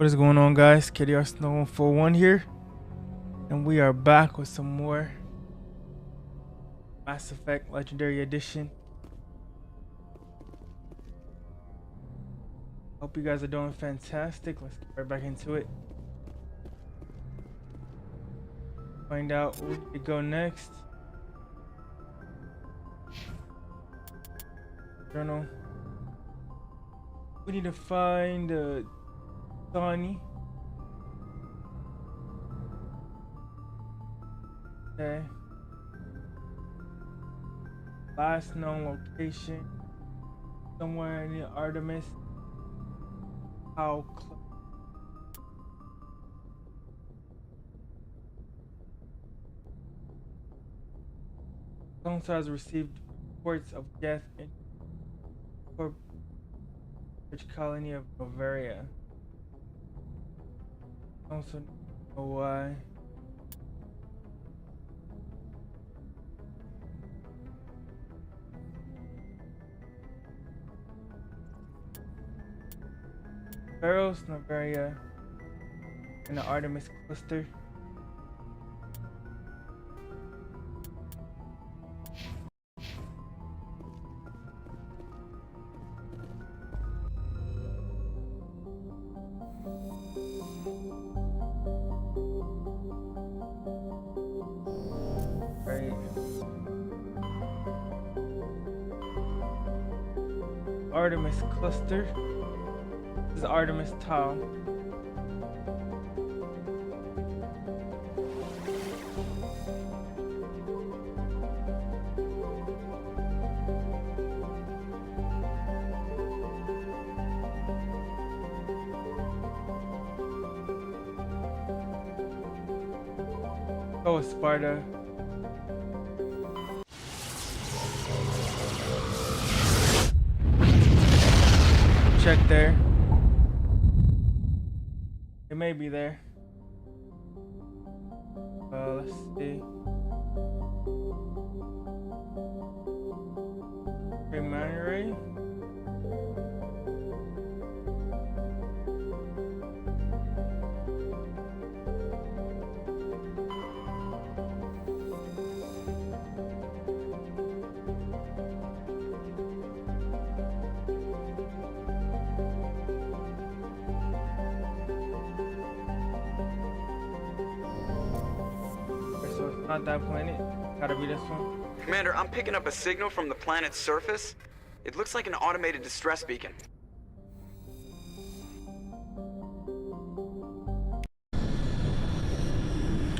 What is going on, guys? KDR Snow 141 here, and we are back with some more Mass Effect Legendary Edition. Hope you guys are doing fantastic. Let's get right back into it. Find out where we go next. Journal. We need to find Tawny. Okay. Last known location. Somewhere near Artemis. How close? Council has received reports of death in the colony of Bavaria. Also know why. Barrows, Bavaria, in the Artemis cluster. Artemis cluster. This is Artemis Tau. Oh, Sparta. Check there. It may be there. Let's see. Remanere. Not that planet. Gotta be this one. Commander, I'm picking up a signal from the planet's surface. It looks like an automated distress beacon.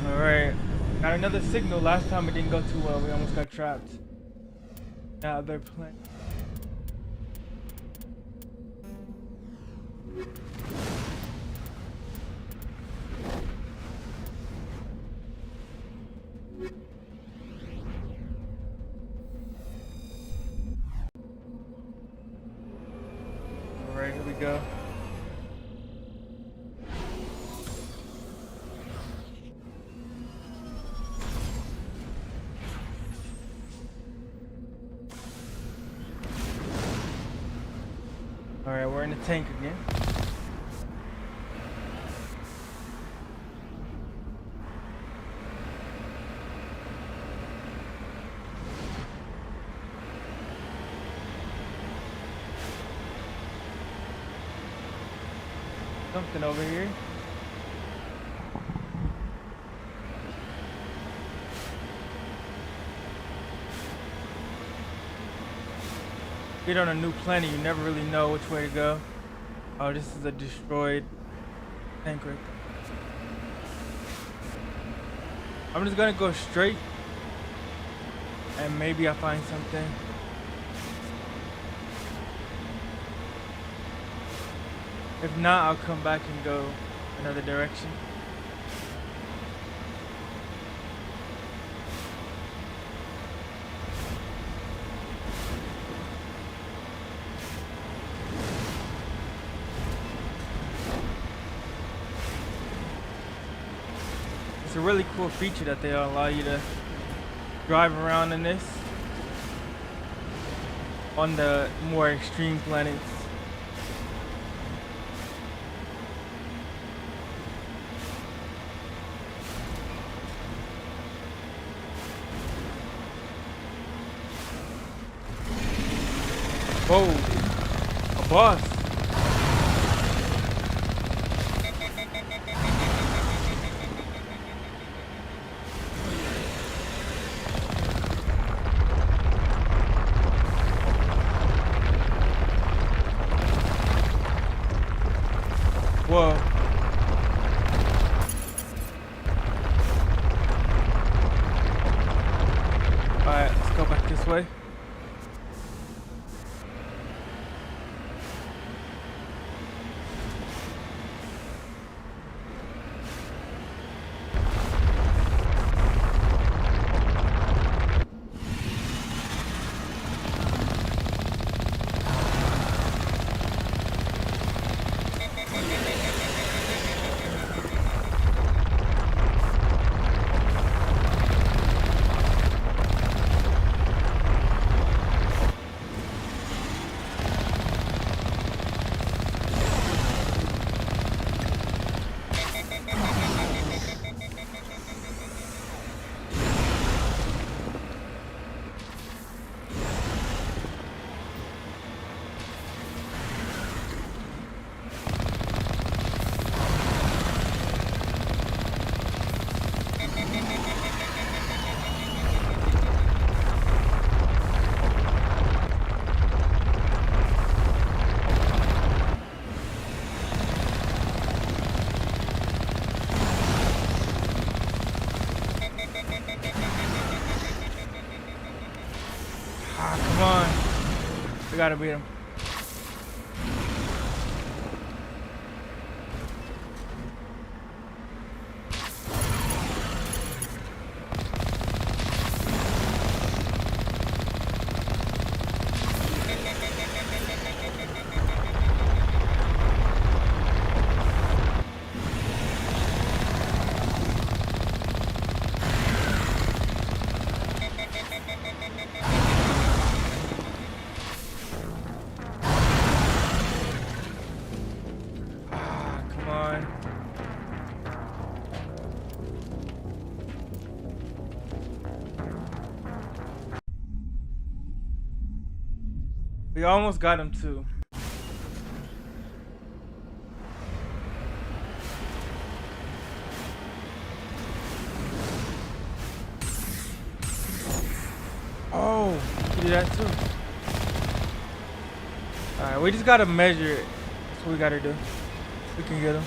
Alright. Got another signal. Last time it didn't go too well. We almost got trapped. Now they're playing. Alright, here we go. Alright, we're in the tank again. Something over here. Get on a new planet, you never really know which way to go. Oh, this is a destroyed tank right there. I'm just gonna go straight and maybe I'll find something. If not, I'll come back and go another direction. It's a really cool feature that they allow you to drive around in this on the more extreme planets. Whoa, a boss. Whoa. Alright, let's go back this way. Ah, come on. We gotta beat him. Ah, come on. We almost got him too. Oh, he did that too. Alright, we just gotta measure it. That's what we gotta do. We can get him.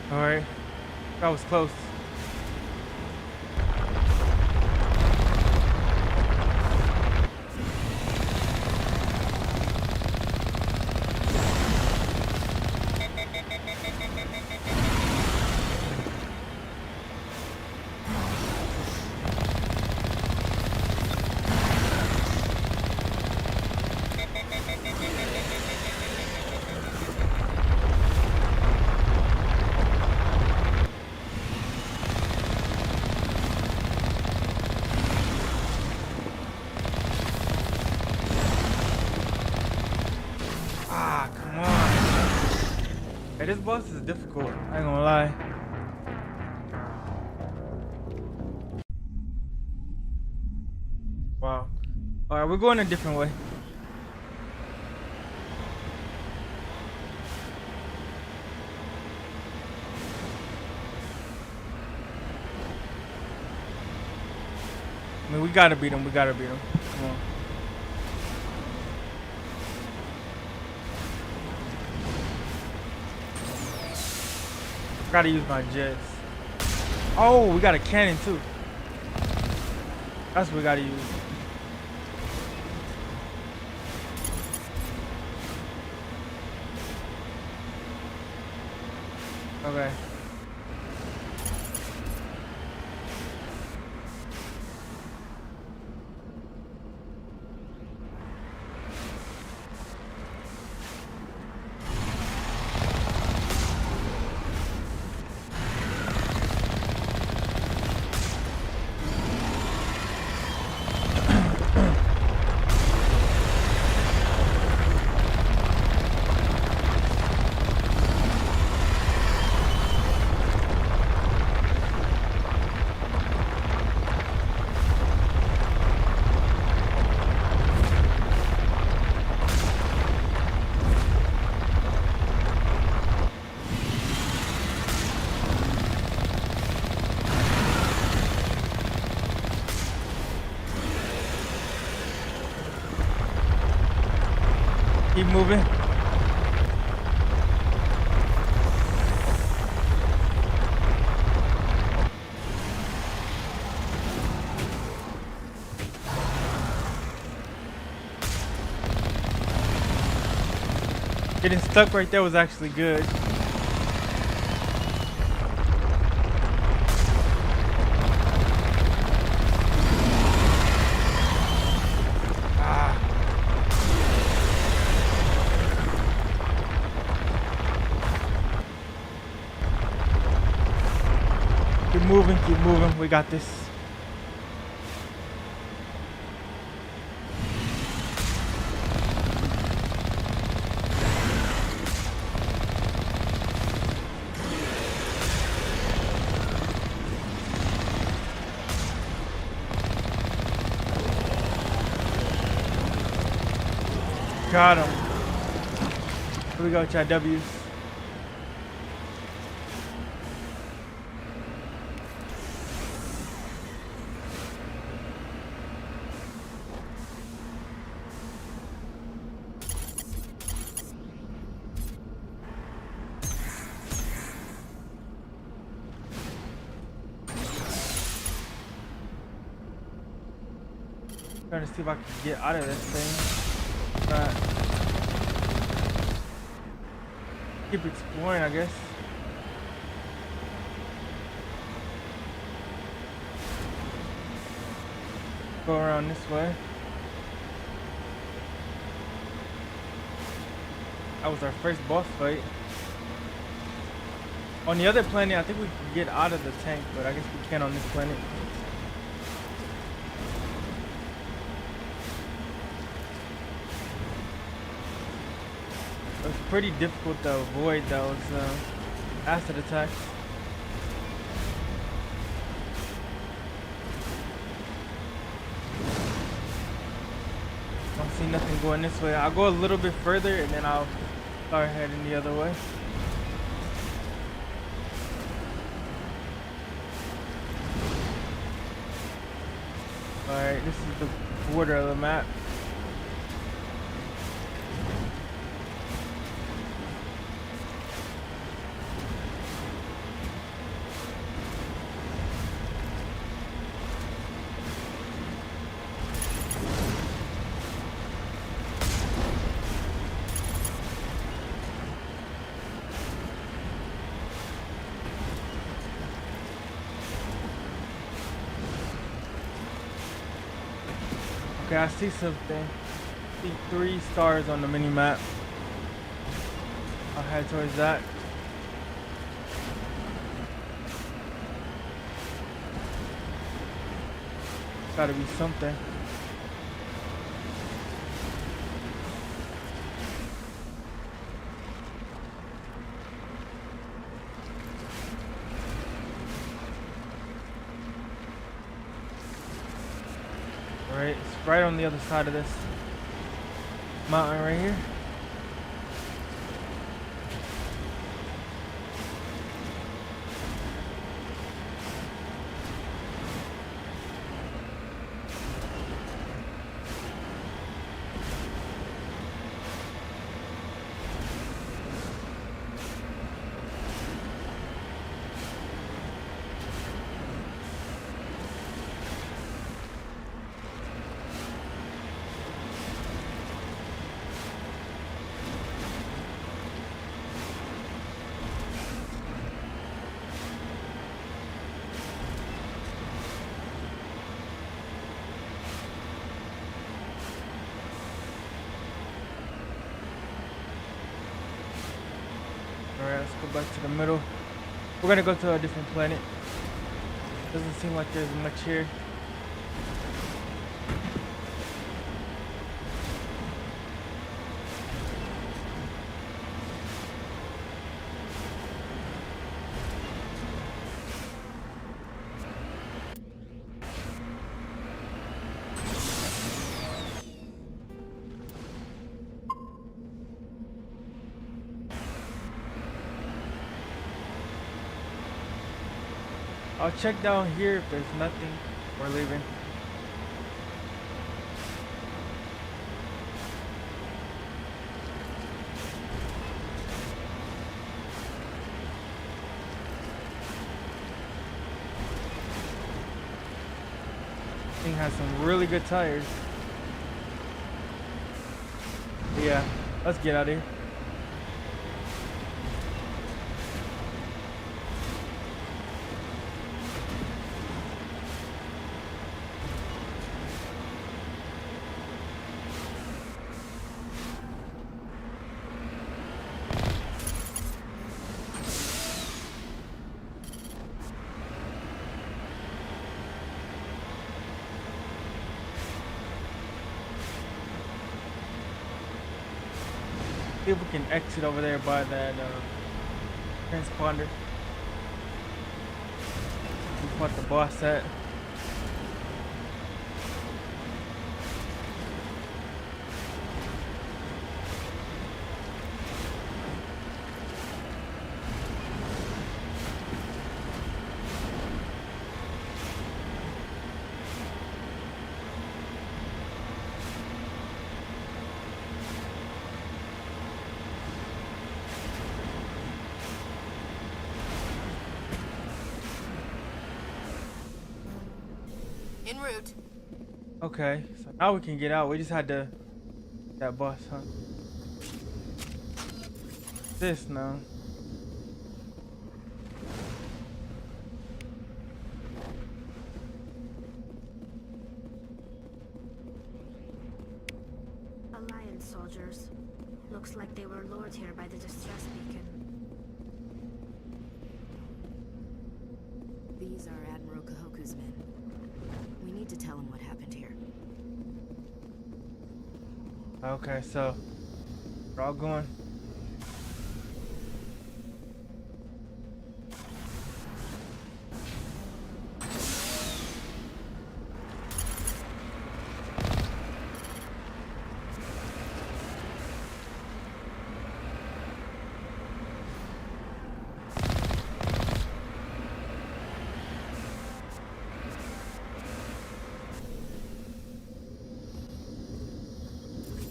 Alright. That was close. Ah, come on. Hey, this boss is difficult. I ain't gonna lie. Wow. Alright, we're going a different way. I mean, we gotta beat him. We gotta beat him. Come on. Gotta use my jets. Oh, we got a cannon too. That's what we gotta use. Okay. Keep moving. Getting stuck right there was actually good. Keep moving, we got this. Got him. Here we go, Chad W's. Trying to see if I can get out of this thing. But keep exploring, I guess. Go around this way. That was our first boss fight. On the other planet, I think we can get out of the tank, but I guess we can't on this planet. It was pretty difficult to avoid those acid attacks. Don't see nothing going this way. I'll go a little bit further and then I'll start heading the other way. Alright, this is the border of the map. Okay, I see something. I see 3 stars on the mini map. I'll head towards that. Gotta be something. Right, it's right on the other side of this mountain right here. back to the middle. We're gonna go to a different planet. Doesn't seem like there's much here. I'll check down here if there's nothing. We're leaving. Thing has some really good tires. Yeah, let's get out of here. See if we can exit over there by that transponder. We put the boss at. En route. Okay, so now we can get out. We just had to that bus, huh? This now. Alliance soldiers. Looks like they were lured here by the distress beacon. These are Admiral Kahoku's men. We need to tell him what happened here. Okay, so we're all going.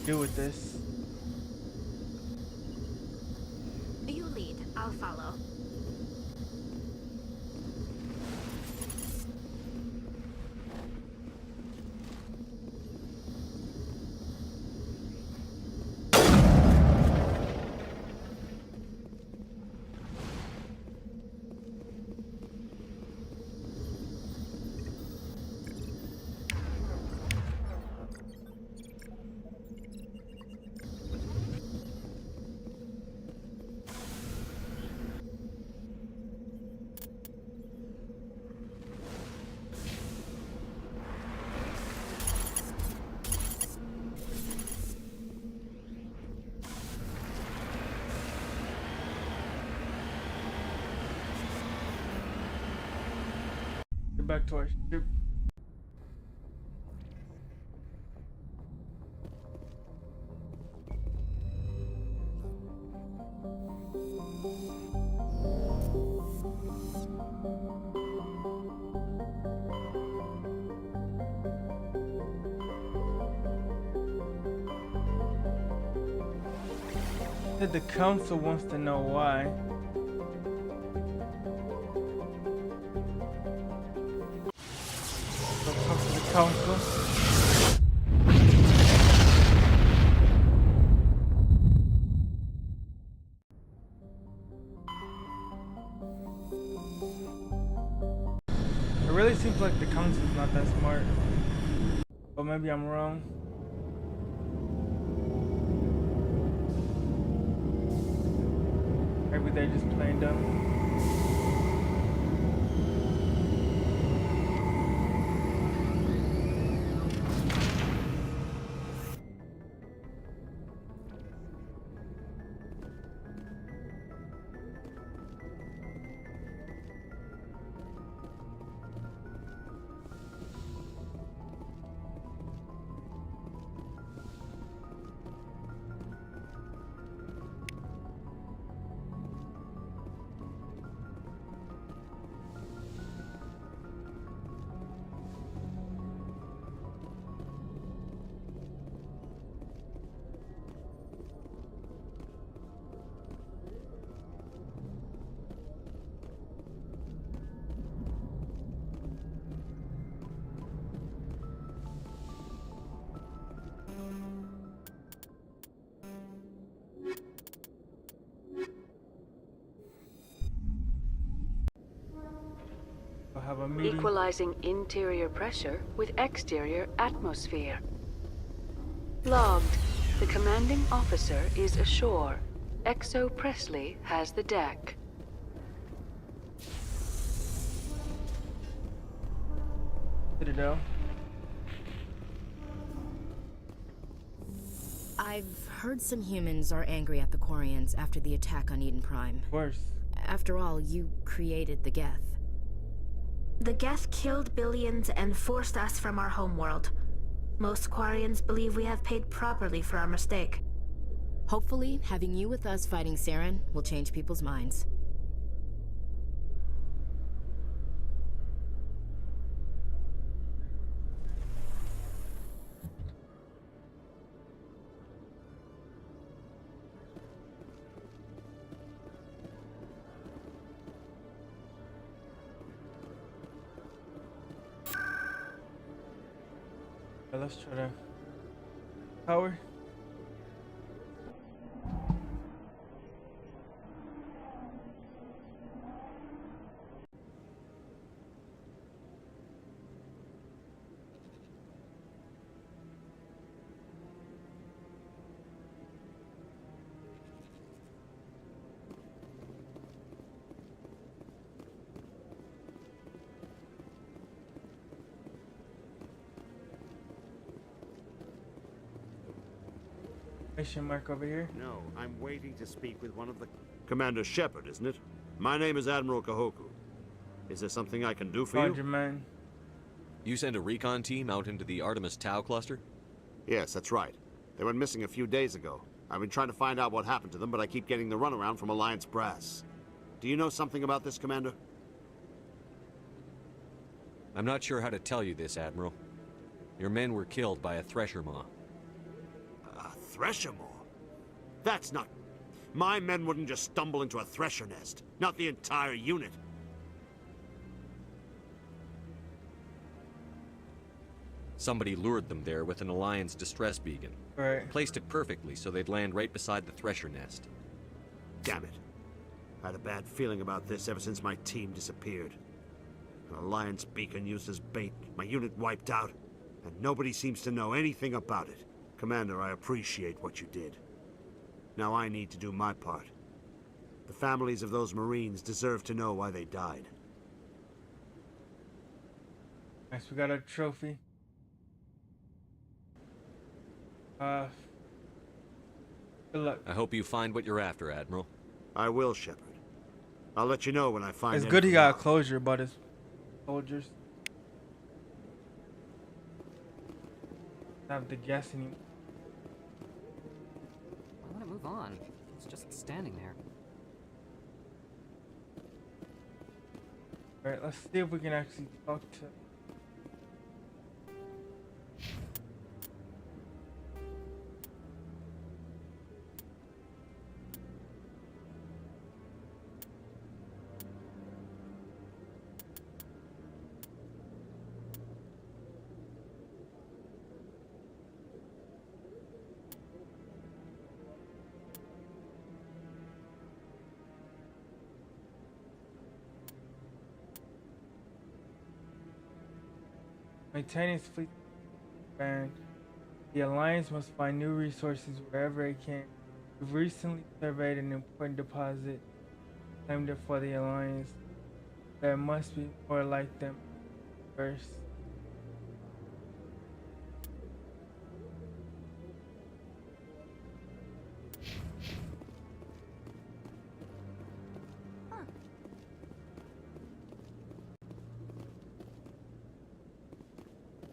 Do with this. You lead, I'll follow. Get back to our ship. Said the council wants to know why. Go talk to the council. It really seems like the council's not that smart. But maybe I'm wrong. Maybe they just playing dumb. We'll have a meeting. Equalizing interior pressure with exterior atmosphere. Logged. The commanding officer is ashore. Exo Presley has the deck. Citadel. I've heard some humans are angry at the Quarians after the attack on Eden Prime. Of course. After all, you created the Geth. The Geth killed billions and forced us from our homeworld. Most Quarians believe we have paid properly for our mistake. Hopefully, having you with us fighting Saren will change people's minds. Let's try to power. Mission mark over here. No, I'm waiting to speak with one of the... Commander Shepard, isn't it? My name is Admiral Kahoku. Is there something I can do for Roger, you? man. You send a recon team out into the Artemis Tau cluster? Yes, that's right. They went missing a few days ago. I've been trying to find out what happened to them, but I keep getting the runaround from Alliance brass. Do you know something about this, Commander? I'm not sure how to tell you this, Admiral. Your men were killed by a thresher maw. A thresher maw? That's not... My men wouldn't just stumble into a thresher nest. Not the entire unit. Somebody lured them there with an Alliance distress beacon. Right. Placed it perfectly so they'd land right beside the thresher nest. Damn it. I had a bad feeling about this ever since my team disappeared. An Alliance beacon used as bait, my unit wiped out, and nobody seems to know anything about it. Commander, I appreciate what you did. Now I need to do my part. The families of those Marines deserve to know why they died. Nice, we got a trophy. Good luck. I hope you find what you're after, Admiral. I will, Shepard. I'll let you know when I find It's good he anything got out. closure about his soldiers. Not have to guess anymore. I want to move on. It's just standing there. Alright, let's see if we can actually talk to... Maintaining its fleet expand. The Alliance must find new resources wherever it can. We've recently surveyed an important deposit claimed it for the Alliance. There must be more like them first.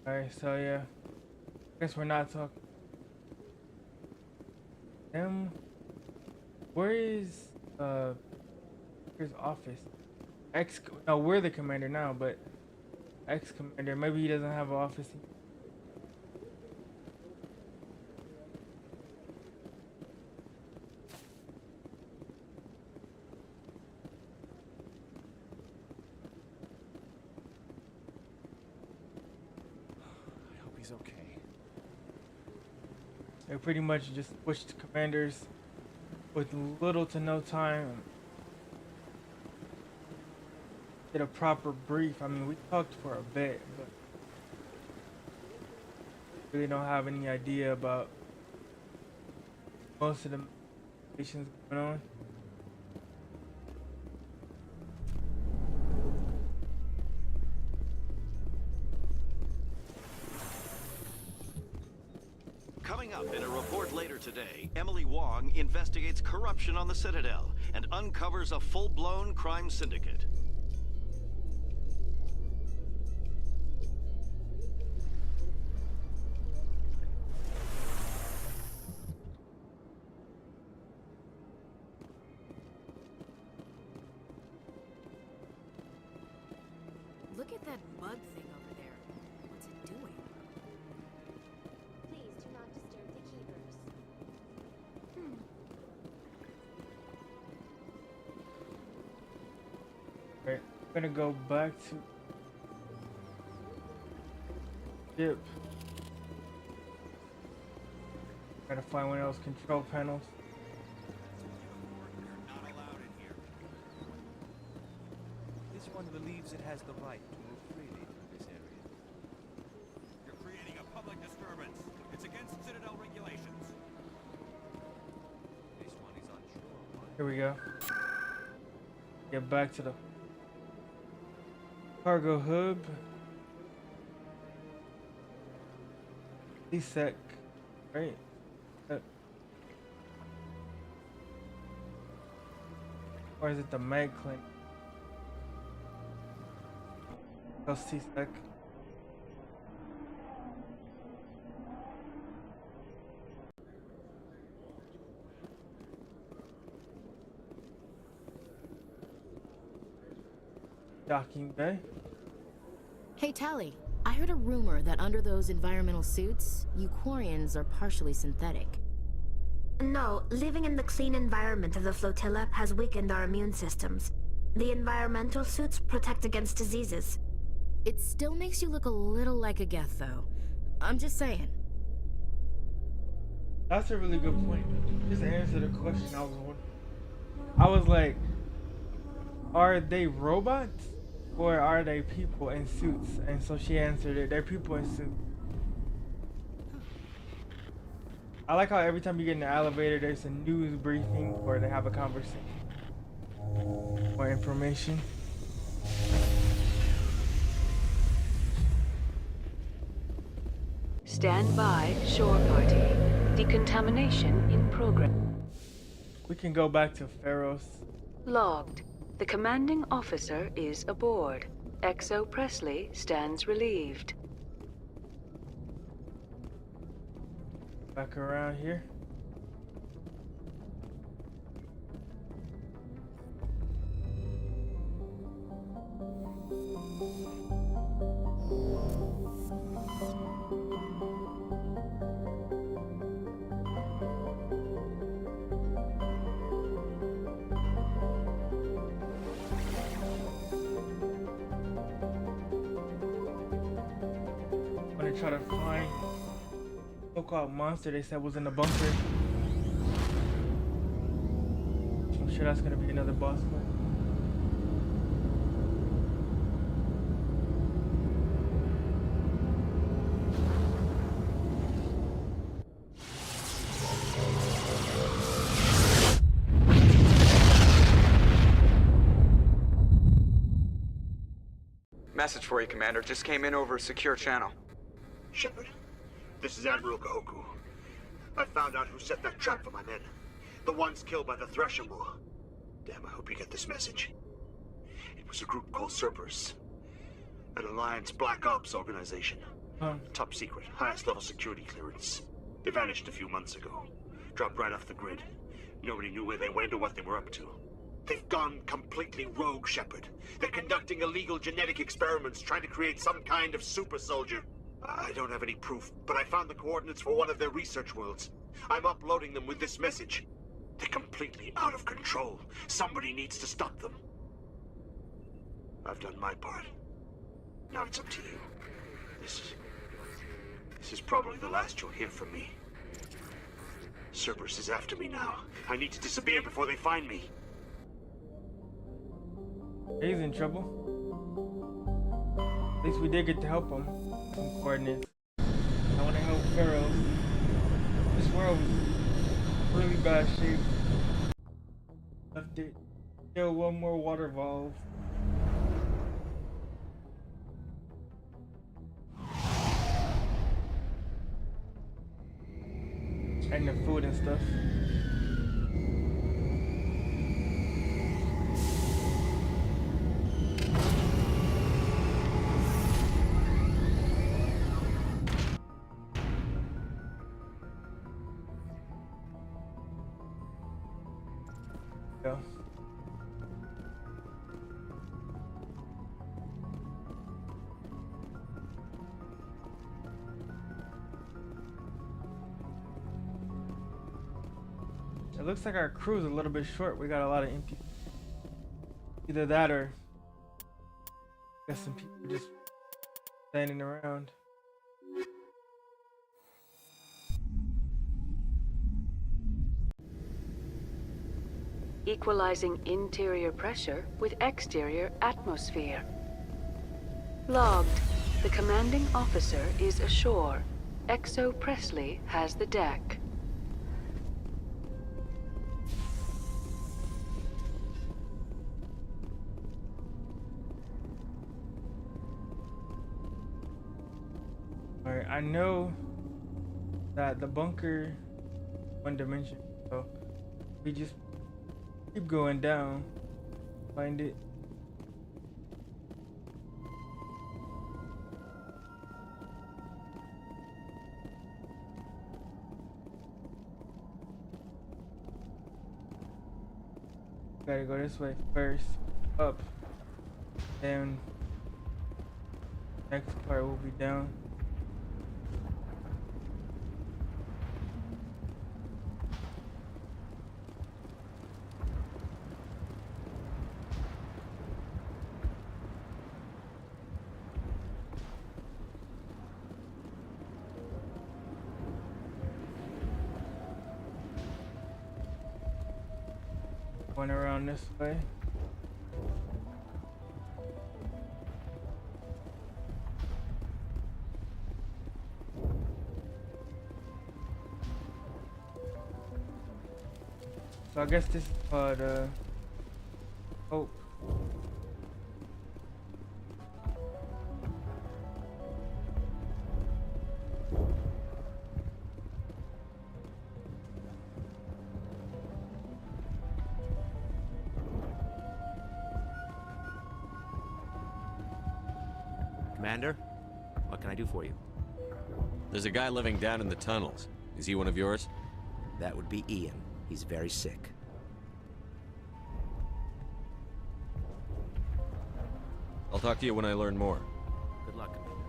Alright, so yeah. Guess we're not talking. Where is his office? No, we're the commander now, but ex-commander, maybe he doesn't have an office. I hope he's okay. They pretty much just pushed commanders with little to no time. Get a proper brief. I mean, we talked for a bit, but really don't have any idea about most of the missions going on. Coming up in a report later today, Emily Wong investigates corruption on the Citadel and uncovers a full-blown crime syndicate. Look at that bug thing over there. What's it doing? Please do not disturb the keepers. Right, I'm gonna go back to ship. Gotta find one of those control panels. This one believes it has the right to move freely through this area. You're creating a public disturbance. It's against Citadel regulations. This one is unsure. Here we go. Get back to the cargo hub. Sec, right? Or is it the mag clinic? Oh, C-Sec. Docking bay. Hey, Tally. I heard a rumor that under those environmental suits, Euquarians are partially synthetic. No, living in the clean environment of the flotilla has weakened our immune systems. The environmental suits protect against diseases. It still makes you look a little like a Geth, though. I'm just saying. That's a really good point. Just answer the question I was wondering. I was like, are they robots? Or are they people in suits? And so she answered it, they're people in suits. I like how every time you get in the elevator, there's a news briefing or they have a conversation. More information. Stand by, shore party. Decontamination in progress. We can go back to Pharaoh's. Logged. The commanding officer is aboard. XO Presley stands relieved. Back around here. Try to find so-called monster they said was in the bunker. I'm sure that's gonna be another boss fight. message for you, Commander. Just came in over a secure channel. Shepard, this is Admiral Kahoku. I found out who set that trap for my men. The ones killed by the Thresher War. Damn, I hope you get this message. It was a group called Cerberus. An Alliance Black Ops organization. Top secret, highest level security clearance. They vanished a few months ago. Dropped right off the grid. Nobody knew where they went or what they were up to. They've gone completely rogue, Shepard. They're conducting illegal genetic experiments, trying to create some kind of super soldier. I don't have any proof, but I found the coordinates for one of their research worlds. I'm uploading them with this message. They're completely out of control. Somebody needs to stop them. I've done my part. Now it's up to you. This is probably the last you'll hear from me. Cerberus is after me now. I need to disappear before they find me. He's in trouble. At least we did get to help him. Some coordinates. I want to help Pharaoh. This world was really bad shape. Left it. Still one more water valve. And the food and stuff. Yeah. It looks like our crew's a little bit short. We got a lot of empty. Either that or got some people just standing around. Equalizing interior pressure with exterior atmosphere. Logged. The commanding officer is ashore. Exo Presley has the deck. Alright, I know that the bunker one dimension, so we just keep going down, find it. Gotta go this way first, up, then next part will be down. Going around this way. So I guess this is called Hope. Commander, what can I do for you? There's a guy living down in the tunnels. Is he one of yours? That would be Ian. He's very sick. I'll talk to you when I learn more. Good luck, Commander.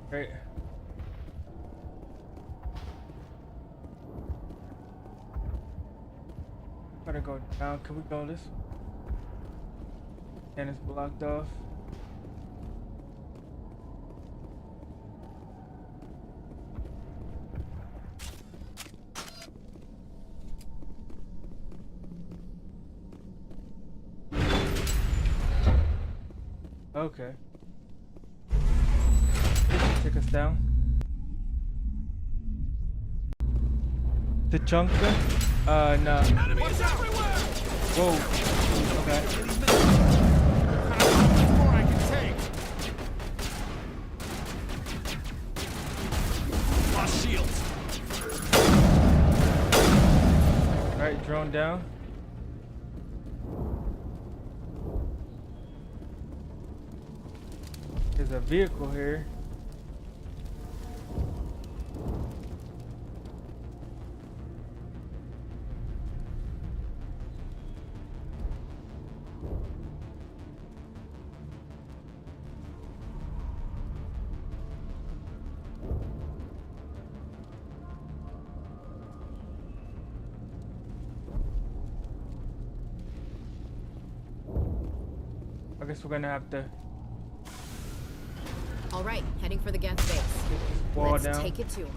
Great. Gotta go down. Can we go this way? And it's blocked off. Okay. This should take us down. Tachanka? No. Whoa. that. More I can take. Lost shields. Alright, drone down. There's a vehicle here. I guess we're gonna have to All right, heading for the Geth base. wall Let's down. take it to him.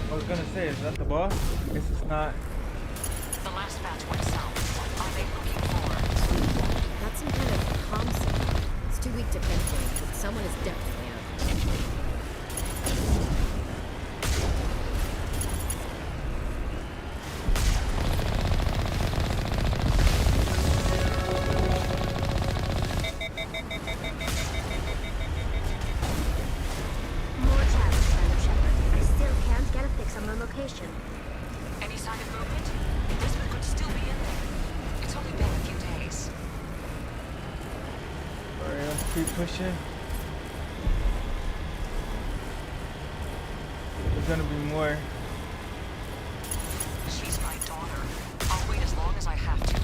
I was gonna say, is that the boss? I guess it's not. The last batch went south. Are they looking for? That's some kind of comm signal. It's too weak to pinpoint, but someone is definitely out. More challenge, Madam Shepard. I still can't get a fix on the location. Any sign of movement? This one could still be in there. It's only been a few days. Alright, let's keep pushing. There's gonna be more. She's my daughter. I'll wait as long as I have to.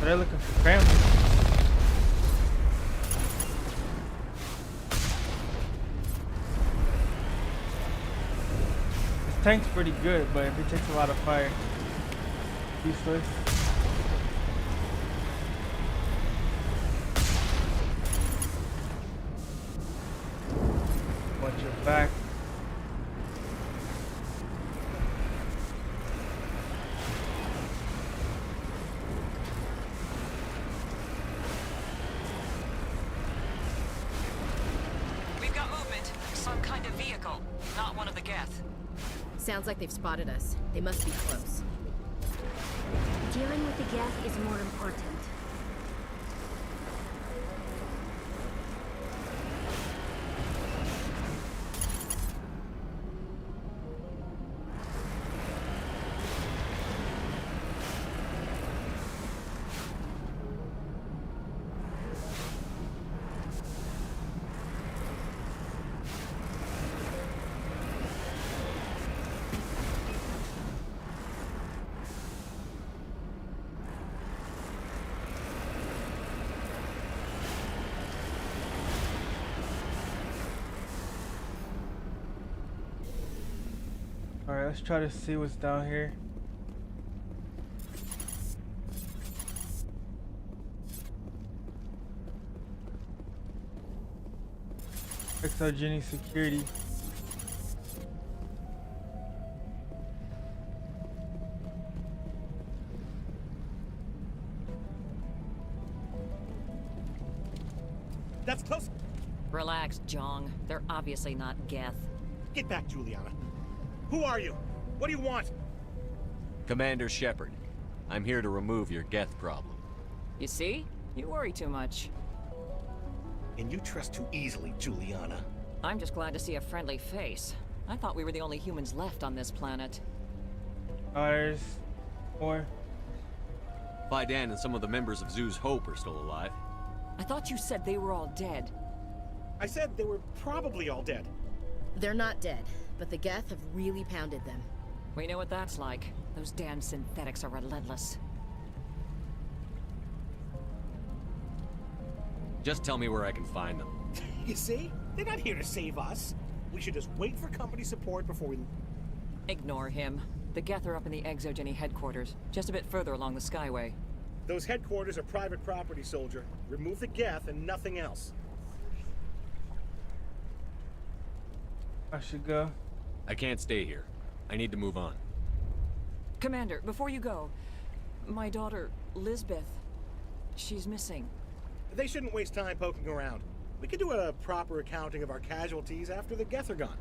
They're looking for family. This tank's pretty good, but if it takes a lot of fire, useless. Watch your back. We've got movement. Some kind of vehicle. Not one of the Geth. Sounds like they've spotted us. They must be close. Dealing with the Geth is more important. Alright, let's try to see what's down here. Exogeny security. That's close. Relax, Jong. They're obviously not Geth. Get back, Juliana. Who are you? What do you want? Commander Shepard, I'm here to remove your Geth problem. You see? You worry too much. And you trust too easily, Juliana. I'm just glad to see a friendly face. I thought we were the only humans left on this planet. There's more. Vidan and some of the members of Zoo's Hope are still alive. I thought you said they were all dead. I said they were probably all dead. They're not dead, but the Geth have really pounded them. We know what that's like. Those damn synthetics are relentless. Just tell me where I can find them. You see? They're not here to save us. We should just wait for company support before we... Ignore him. The Geth are up in the Exogeny headquarters, just a bit further along the Skyway. Those headquarters are private property, soldier. Remove the Geth and nothing else. I should go. I can't stay here. I need to move on. Commander, before you go, my daughter, Lisbeth, she's missing. They shouldn't waste time poking around. We could do a proper accounting of our casualties after the Geth are gone.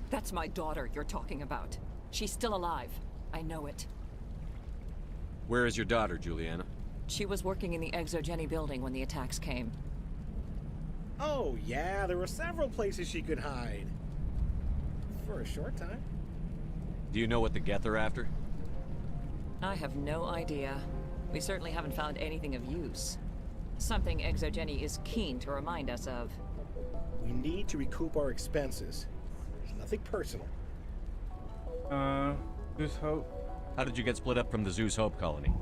That's my daughter you're talking about. She's still alive. I know it. Where is your daughter, Juliana? She was working in the Exogeny building when the attacks came. Oh, yeah, there were several places she could hide. For a short time. Do you know what the Geth are after? I have no idea. We certainly haven't found anything of use. Something Exogeny is keen to remind us of. We need to recoup our expenses. There's nothing personal. Zeus Hope. How did you get split up from the Zeus Hope colony?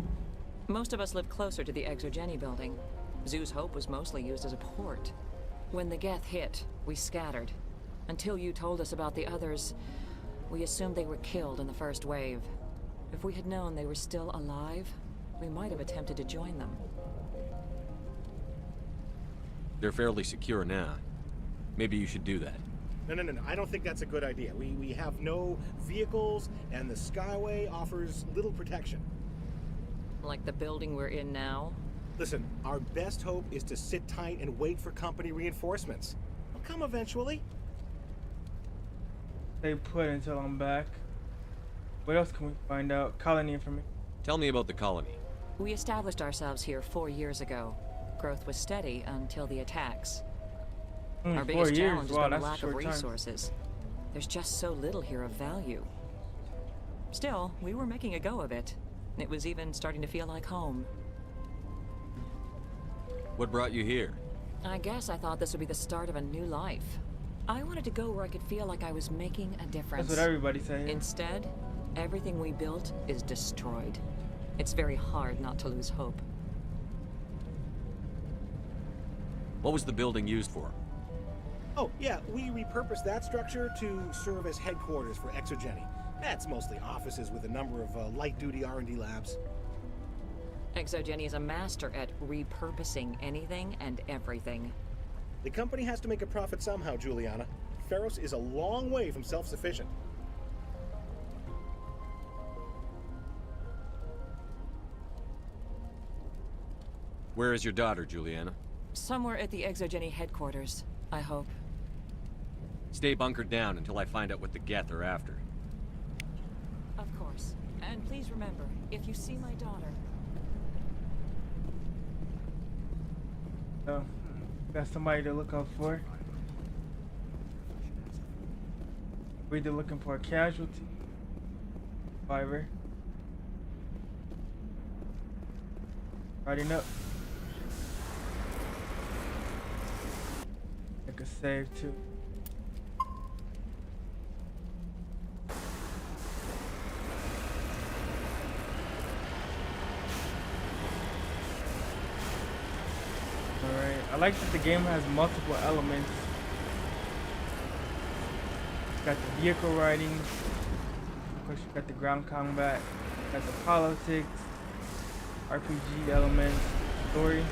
Most of us lived closer to the Exogeny building. Zeus Hope was mostly used as a port. When the Geth hit, we scattered. Until you told us about the others, we assumed they were killed in the first wave. If we had known they were still alive, we might have attempted to join them. They're fairly secure now. Maybe you should do that. No. I don't think that's a good idea. We have no vehicles, and the Skyway offers little protection. Like the building we're in now? Listen, our best hope is to sit tight and wait for company reinforcements. They'll come eventually. Stay put until I'm back. What else can we find out? Colony information. Tell me about the colony. We established ourselves here 4 years ago. Growth was steady until the attacks. Our biggest challenge has been the lack of resources. There's just so little here of value. Still, we were making a go of it. It was even starting to feel like home. What brought you here? I guess I thought this would be the start of a new life. I wanted to go where I could feel like I was making a difference. That's what everybody says. Instead, everything we built is destroyed. It's very hard not to lose hope. What was the building used for? Oh, yeah, we repurposed that structure to serve as headquarters for Exogeny. That's mostly offices with a number of light-duty R&D labs. Exogeny is a master at repurposing anything and everything. The company has to make a profit somehow, Juliana. Feros is a long way from self-sufficient. Where is your daughter, Juliana? Somewhere at the Exogeny headquarters, I hope. Stay bunkered down until I find out what the Geth are after. Of course. And please remember, if you see my daughter... Oh, got somebody to look out for. We're either looking for a casualty, survivor. Riding up. Make a save too. Alright, I like that the game has multiple elements. Got the vehicle riding, of course you got the ground combat, got the politics, RPG elements, story.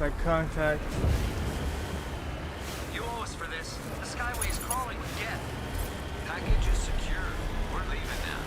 Like contact. You owe us for this. The Skyway is crawling with Geth. Package is secure. We're leaving now.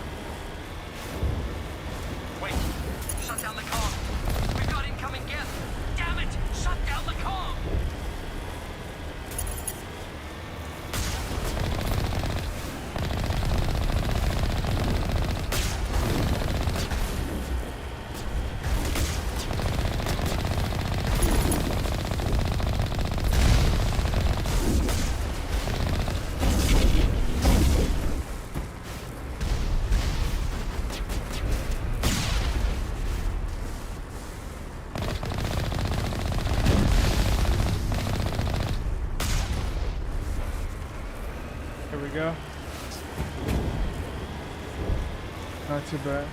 not too bad.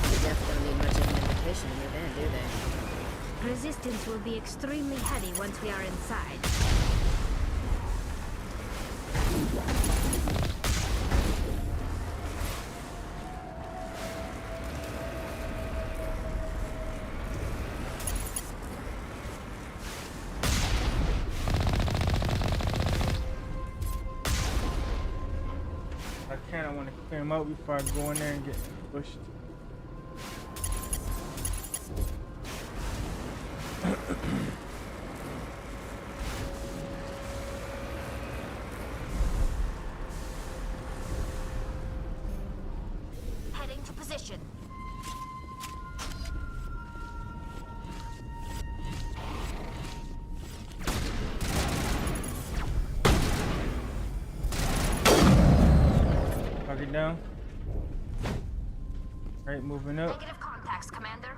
The Death don't need much of an invitation in your van, do they? Resistance will be extremely heavy once we are inside. I want to clear him out before I go in there and get pushed. Heading to position. Target down. Right, moving up. Negative contacts, Commander.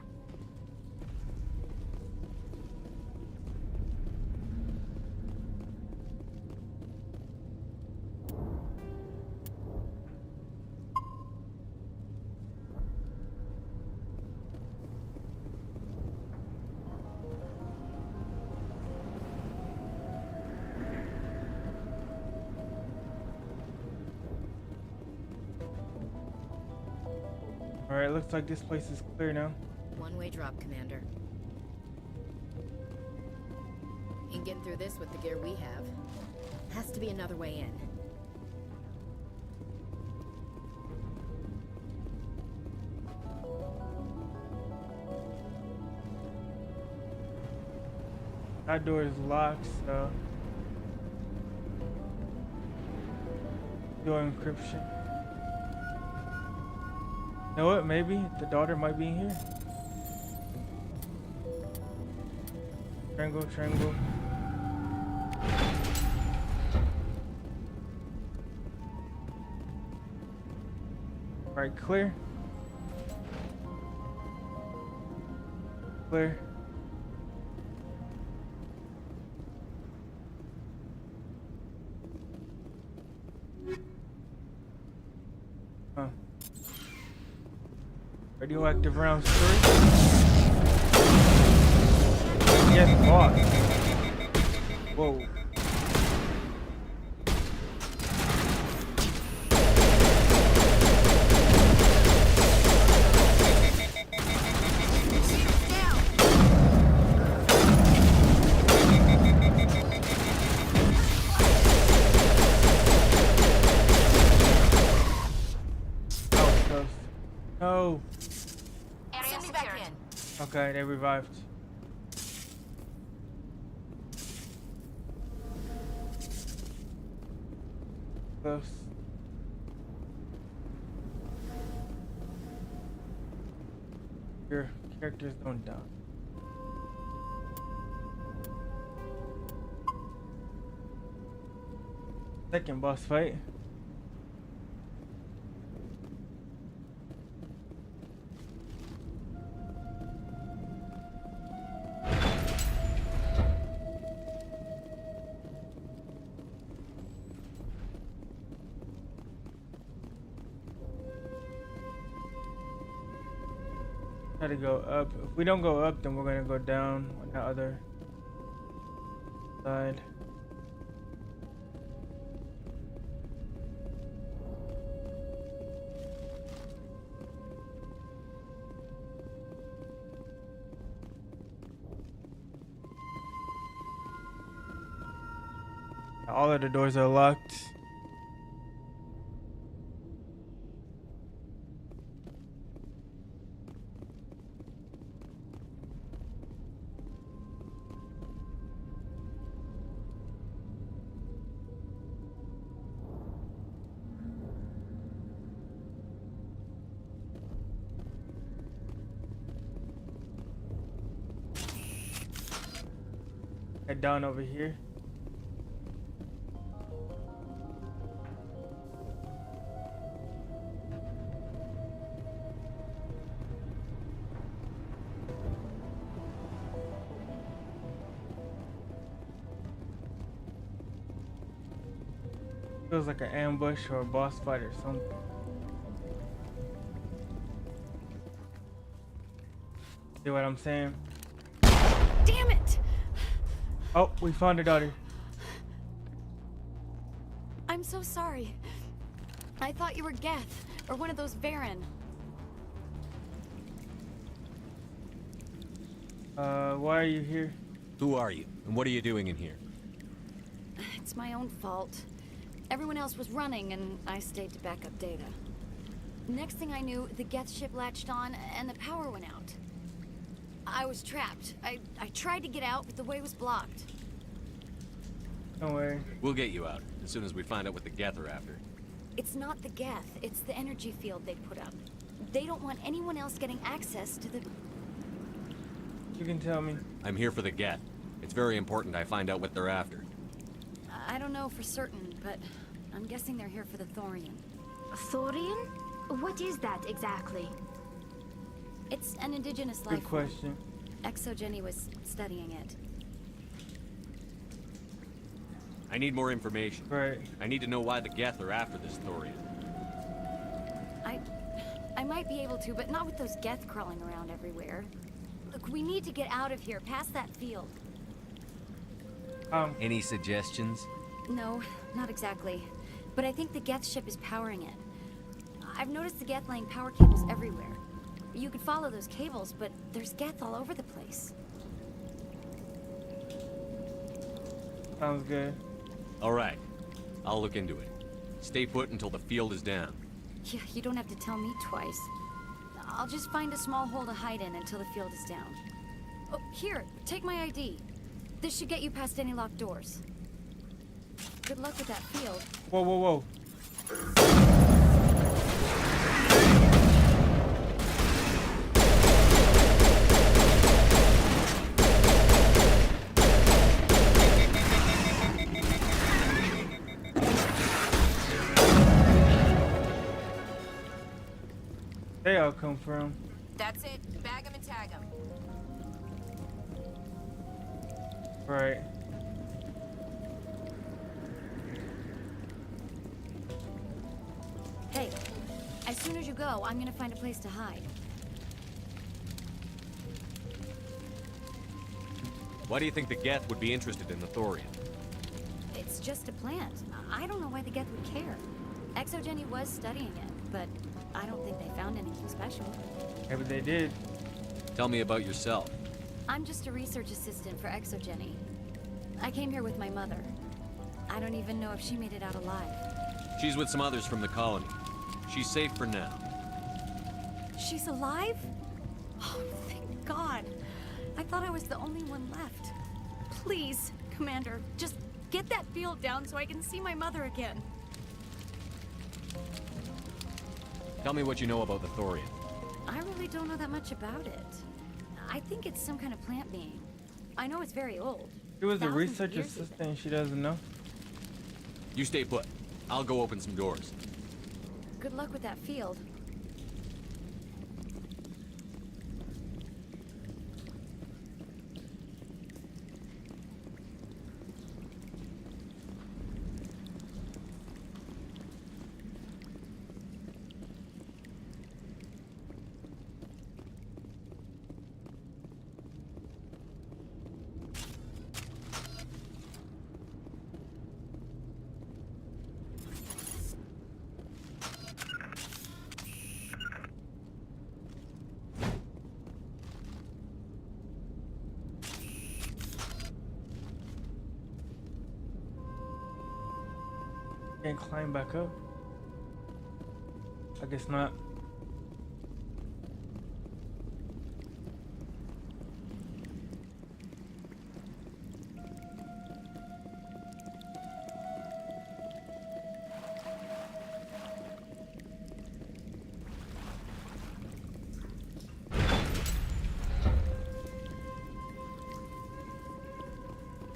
Alright, looks like this place is clear now. One-way drop, Commander. Ain't getting through this with the gear we have. Has to be another way in. That door is locked, so door encryption. You know what? Maybe the daughter might be in here. Triangle, triangle. Right, clear. Clear. Huh. Radioactive rounds 3. Yes, locked. Whoa. No. Area secured. Okay, they revived. Close. Your characters don't die. Second boss fight. Try to go up. If we don't go up, then we're gonna go down on the other side. All of the doors are locked. Head down over here. Feels like an ambush or a boss fight or something. See what I'm saying? Damn it! Oh, we found her daughter. I'm so sorry. I thought you were Geth, or one of those Varen. Why are you here? Who are you, and what are you doing in here? It's my own fault. Everyone else was running, and I stayed to back up data. Next thing I knew, the Geth ship latched on, and the power went out. I was trapped. I tried to get out, but the way was blocked. Don't worry. We'll get you out, as soon as we find out what the Geth are after. It's not the Geth, it's the energy field they put up. They don't want anyone else getting access to the... You can tell me. I'm here for the Geth. It's very important I find out what they're after. I don't know for certain, but I'm guessing they're here for the Thorian. Thorian? What is that exactly? It's an indigenous life Good question. Exogeny was studying it. I need more information. Right. I need to know why the Geth are after this Thorian. I might be able to, but not with those Geth crawling around everywhere. Look, we need to get out of here, past that field. Any suggestions? No, not exactly. But I think the Geth ship is powering it. I've noticed the Geth laying power cables everywhere. You could follow those cables, but there's Geth all over the place. Sounds good. All right. I'll look into it. Stay put until the field is down. Yeah, you don't have to tell me twice. I'll just find a small hole to hide in until the field is down. Oh, here, take my ID. This should get you past any locked doors. Good luck with that field. Whoa, whoa, whoa. They all come from. That's it. Bag him and tag him. Right. Hey, as soon as you go, I'm gonna find a place to hide. Why do you think the Geth would be interested in the Thorian? It's just a plant. I don't know why the Geth would care. Exogeny was studying it, but I don't think they found anything special. Yeah, but they did. Tell me about yourself. I'm just a research assistant for Exogeny. I came here with my mother. I don't even know if she made it out alive. She's with some others from the colony. She's safe for now. She's alive? Oh, thank God. I thought I was the only one left. Please, Commander, just get that field down so I can see my mother again. Tell me what you know about the Thorian. I really don't know that much about it. I think it's some kind of plant being. I know it's very old. She was a Thousands of research years assistant and she doesn't know. You stay put. I'll go open some doors. Good luck with that field. Can't climb back up. I guess not.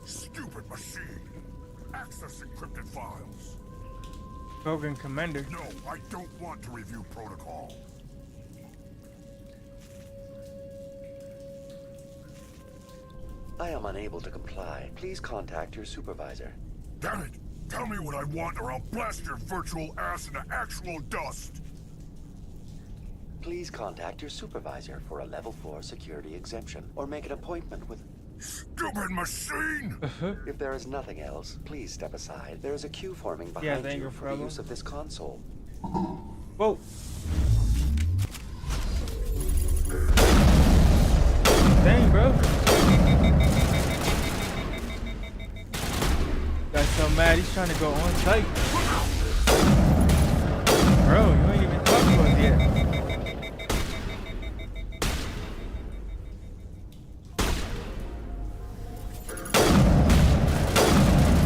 Stupid machine. Access encrypted files. Program Commander. No, I don't want to review protocol. I am unable to comply. Please contact your supervisor. Damn it! Tell me what I want or I'll blast your virtual ass into actual dust! Please contact your supervisor for a level 4 security exemption, or make an appointment with... Stupid machine! If there is nothing else, please step aside. There is a queue forming Yeah, behind thank you you, for the Frello. use of this console. Whoa. Dang, bro. Got so mad, he's trying to go on site. Bro, you ain't even talked to us yet.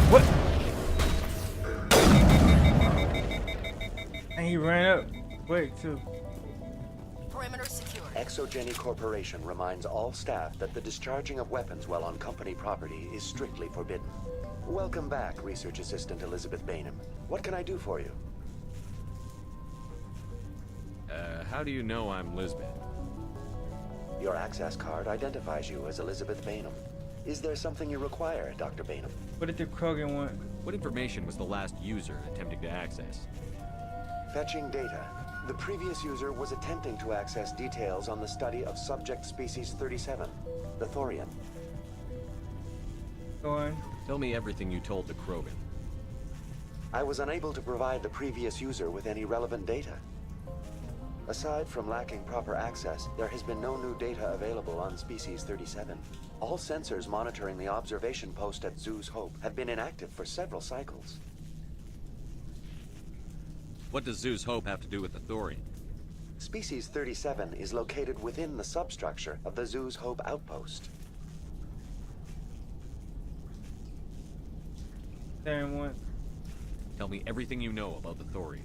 What? And he ran up quick, too. Perimeter secure. Exogeny Corporation reminds all staff that the discharging of weapons while on company property is strictly forbidden. Welcome back, Research Assistant Elizabeth Bainham. What can I do for you? How do you know I'm Lisbeth? Your access card identifies you as Elizabeth Bainham. Is there something you require, Dr. Bainham? What did the Krogan want? What information was the last user attempting to access? Fetching data. The previous user was attempting to access details on the study of subject species 37, the Thorian. Go on. Tell me everything you told the Krogan. I was unable to provide the previous user with any relevant data. Aside from lacking proper access, there has been no new data available on Species 37. All sensors monitoring the observation post at Zoo's Hope have been inactive for several cycles. What does Zoo's Hope have to do with the Thorian? Species 37 is located within the substructure of the Zoo's Hope outpost. There what? Tell me everything you know about the Thorian.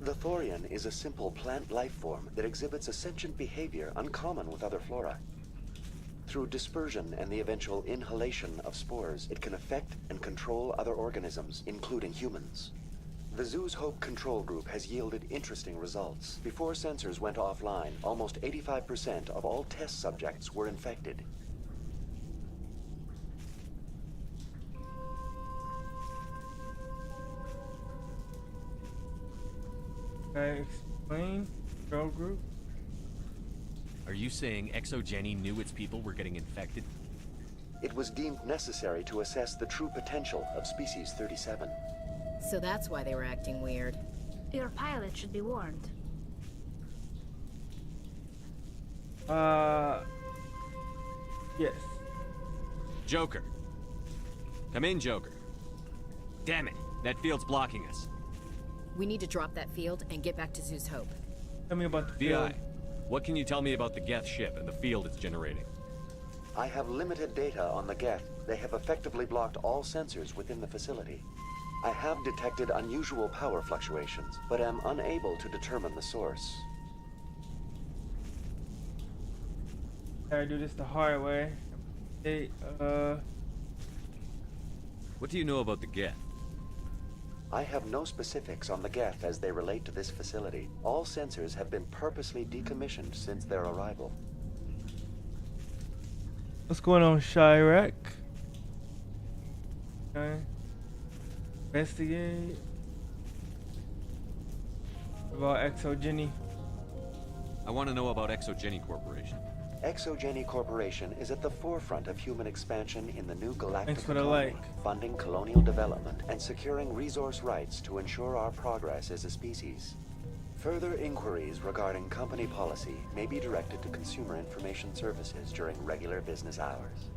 The Thorian is a simple plant life form that exhibits a sentient behavior uncommon with other flora. Through dispersion and the eventual inhalation of spores, it can affect and control other organisms, including humans. The Zoo's Hope control group has yielded interesting results. Before sensors went offline, almost 85% of all test subjects were infected. Explain. Control group. Are you saying Exogeny knew its people were getting infected? It was deemed necessary to assess the true potential of Species 37. So that's why they were acting weird. Your pilot should be warned. Yes. Joker. Come in, Joker. Damn it, that field's blocking us. We need to drop that field and get back to Zoo's Hope. Tell me about the VI, field. what can you tell me about the Geth ship and the field it's generating? I have limited data on the Geth. They have effectively blocked all sensors within the facility. I have detected unusual power fluctuations, but am unable to determine the source. Gotta do this the hard way. Hey, What do you know about the Geth? I have no specifics on the Geth as they relate to this facility. All sensors have been purposely decommissioned since their arrival. what's going on, Chirac? Okay. Investigate. About Exogeny. I want to know about Exogeny Corporation. Exogeny Corporation is at the forefront of human expansion in the new galactic Thanks for the economy, like. funding colonial development and securing resource rights to ensure our progress as a species. Further inquiries regarding company policy may be directed to Consumer Information Services during regular business hours.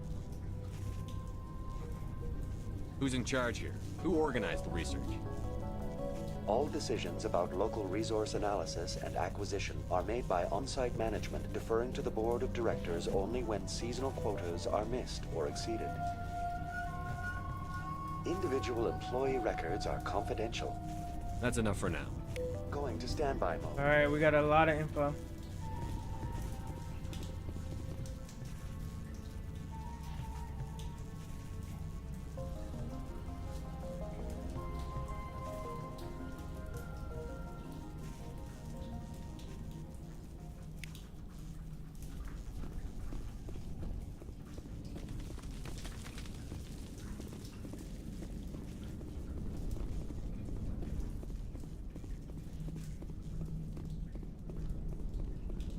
Who's in charge here? Who organized the research? All decisions about local resource analysis and acquisition are made by on-site management, deferring to the board of directors only when seasonal quotas are missed or exceeded. Individual employee records are confidential. That's enough for now. Going to standby mode. Alright, we got a lot of info.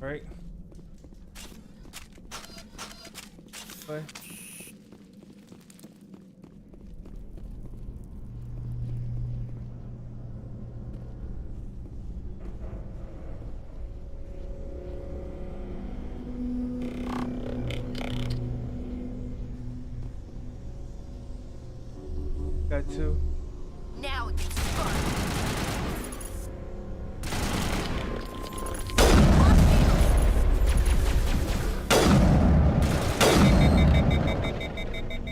Right. Play. Got two. Now it gets fun.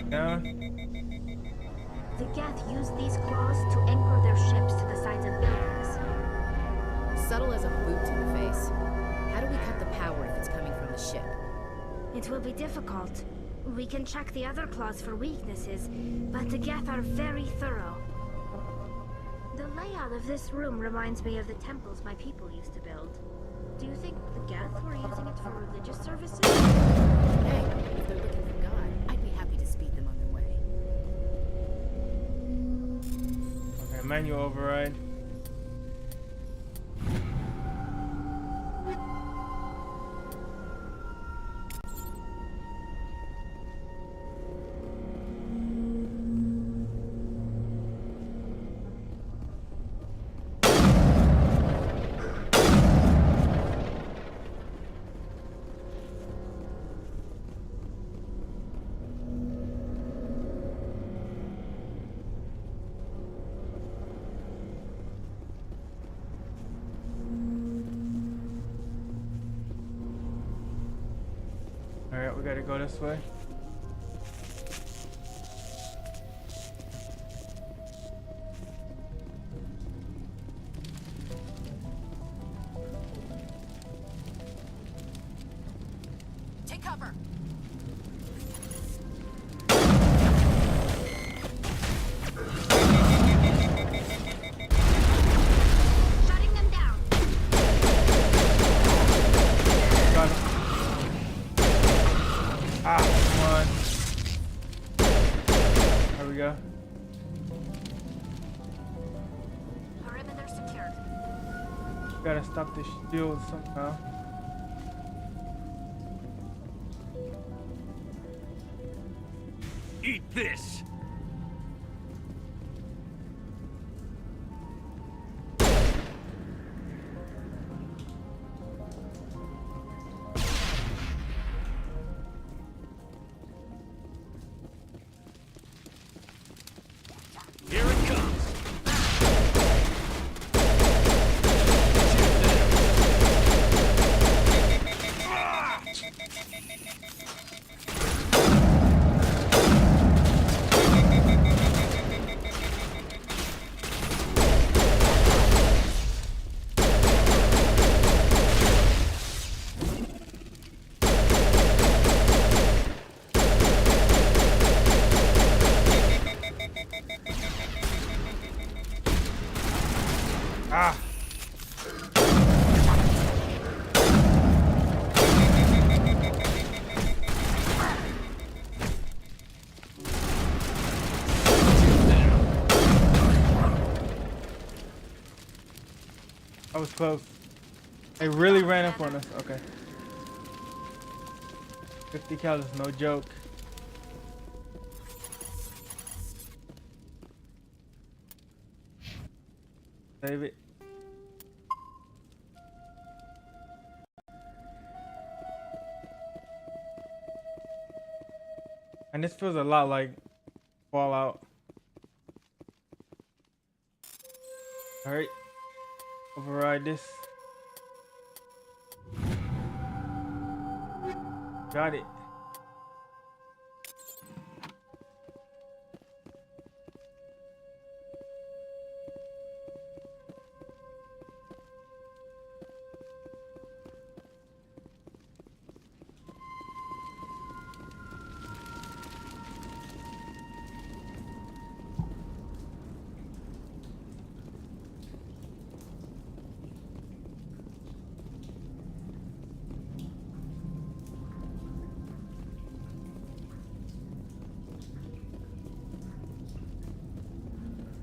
Down. The Geth use these claws to anchor their ships to the sides of buildings. Subtle as a boot to the face. How do we cut the power if it's coming from the ship? It will be difficult. We can check the other claws for weaknesses, but the Geth are very thorough. The layout of this room reminds me of the temples my people used to build. Do you think the Geth were using it for religious services? Hey, if they're looking for God, I'd be happy to speed them on their way. Okay, manual override. Alright, we gotta go this way. Take cover. Shutting them down. Got it. Ah, come on. There we go. Perimeter secured. Gotta stop the shield somehow. Eat this! Here it comes! Ah! I was close. They really ran up on us. Okay. 50 cal is no joke. Save it. And this feels a lot like Fallout. Alright. Override this. Got it.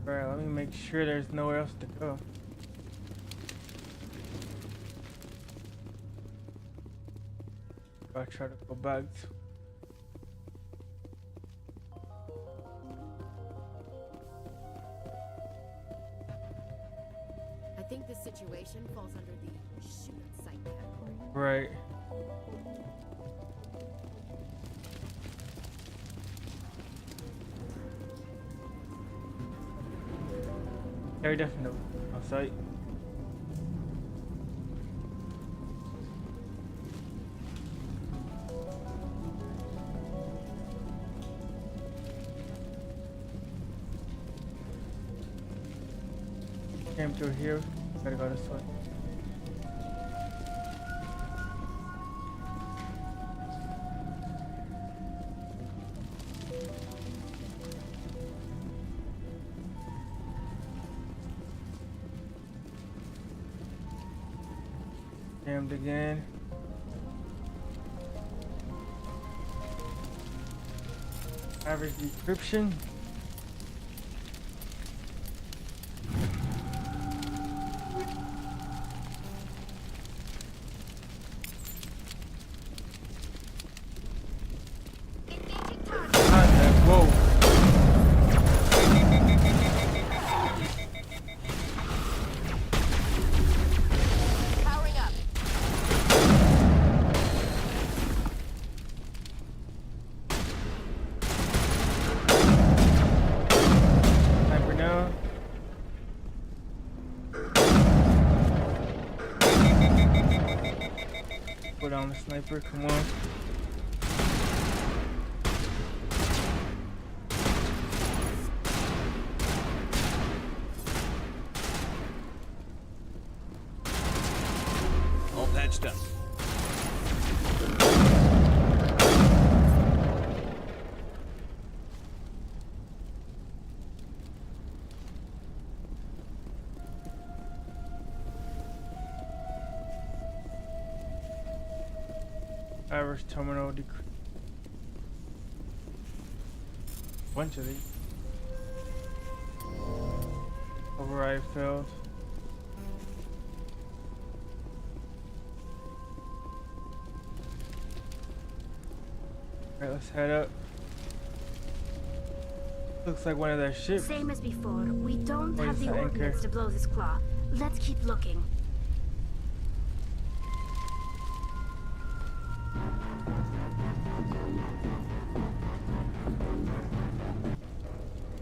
Alright, let me make sure there's nowhere else to go. I try to go back to. I think this situation falls under the shoot at sight category. Right. Very definitely on site. Came through here. Gotta go this way. Jammed again. Average decryption. Whoa. Powering up. Sniper now. Put on the sniper, come on. All patched up. Average terminal bunch of these. Override failed. Alright, let's head up. Looks like one of their ships. Same as before. We don't Or have it's the an anchor. ordnance to blow this claw. Let's keep looking.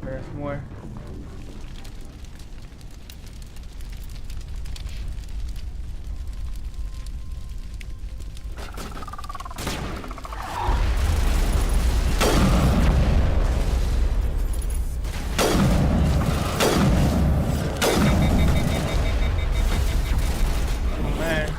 There's more. Oh man.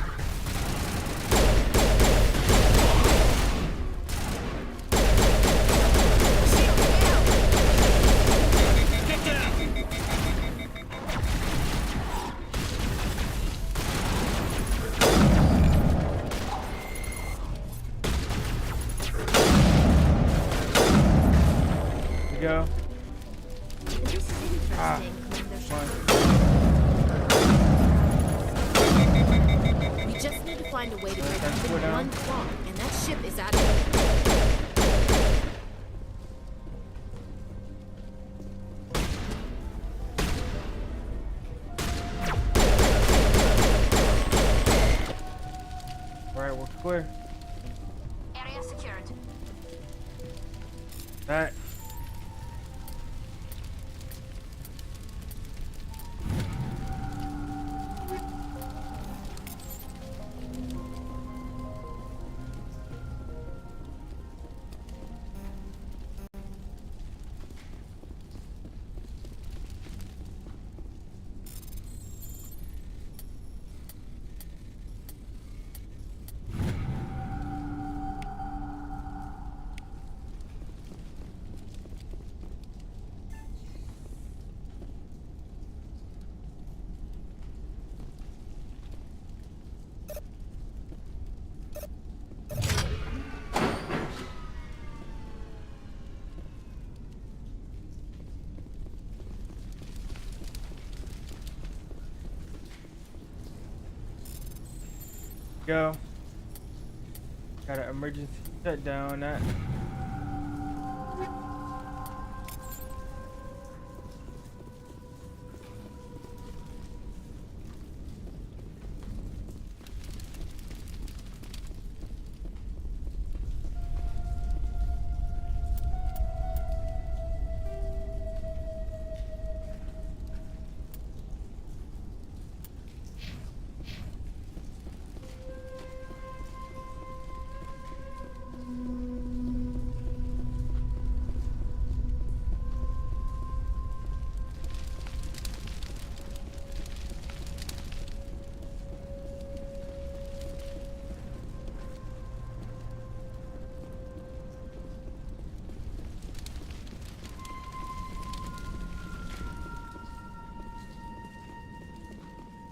Here we go. This is interesting. Ah, Commander. We just need to find a way to break That's even what, one claw, and that ship is out of Alright, we're clear. Area secured. That. Go. Got an emergency shutdown. That.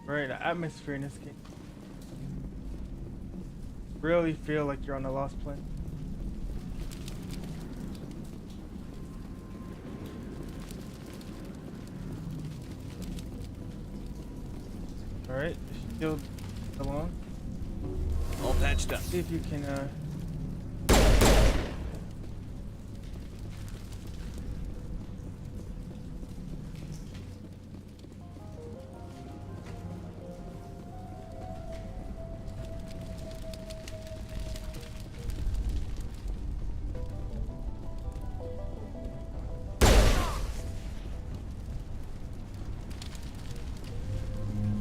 Right, the atmosphere in this game. Really feel like you're on a lost planet. Alright, shield along. All patched up. See if you can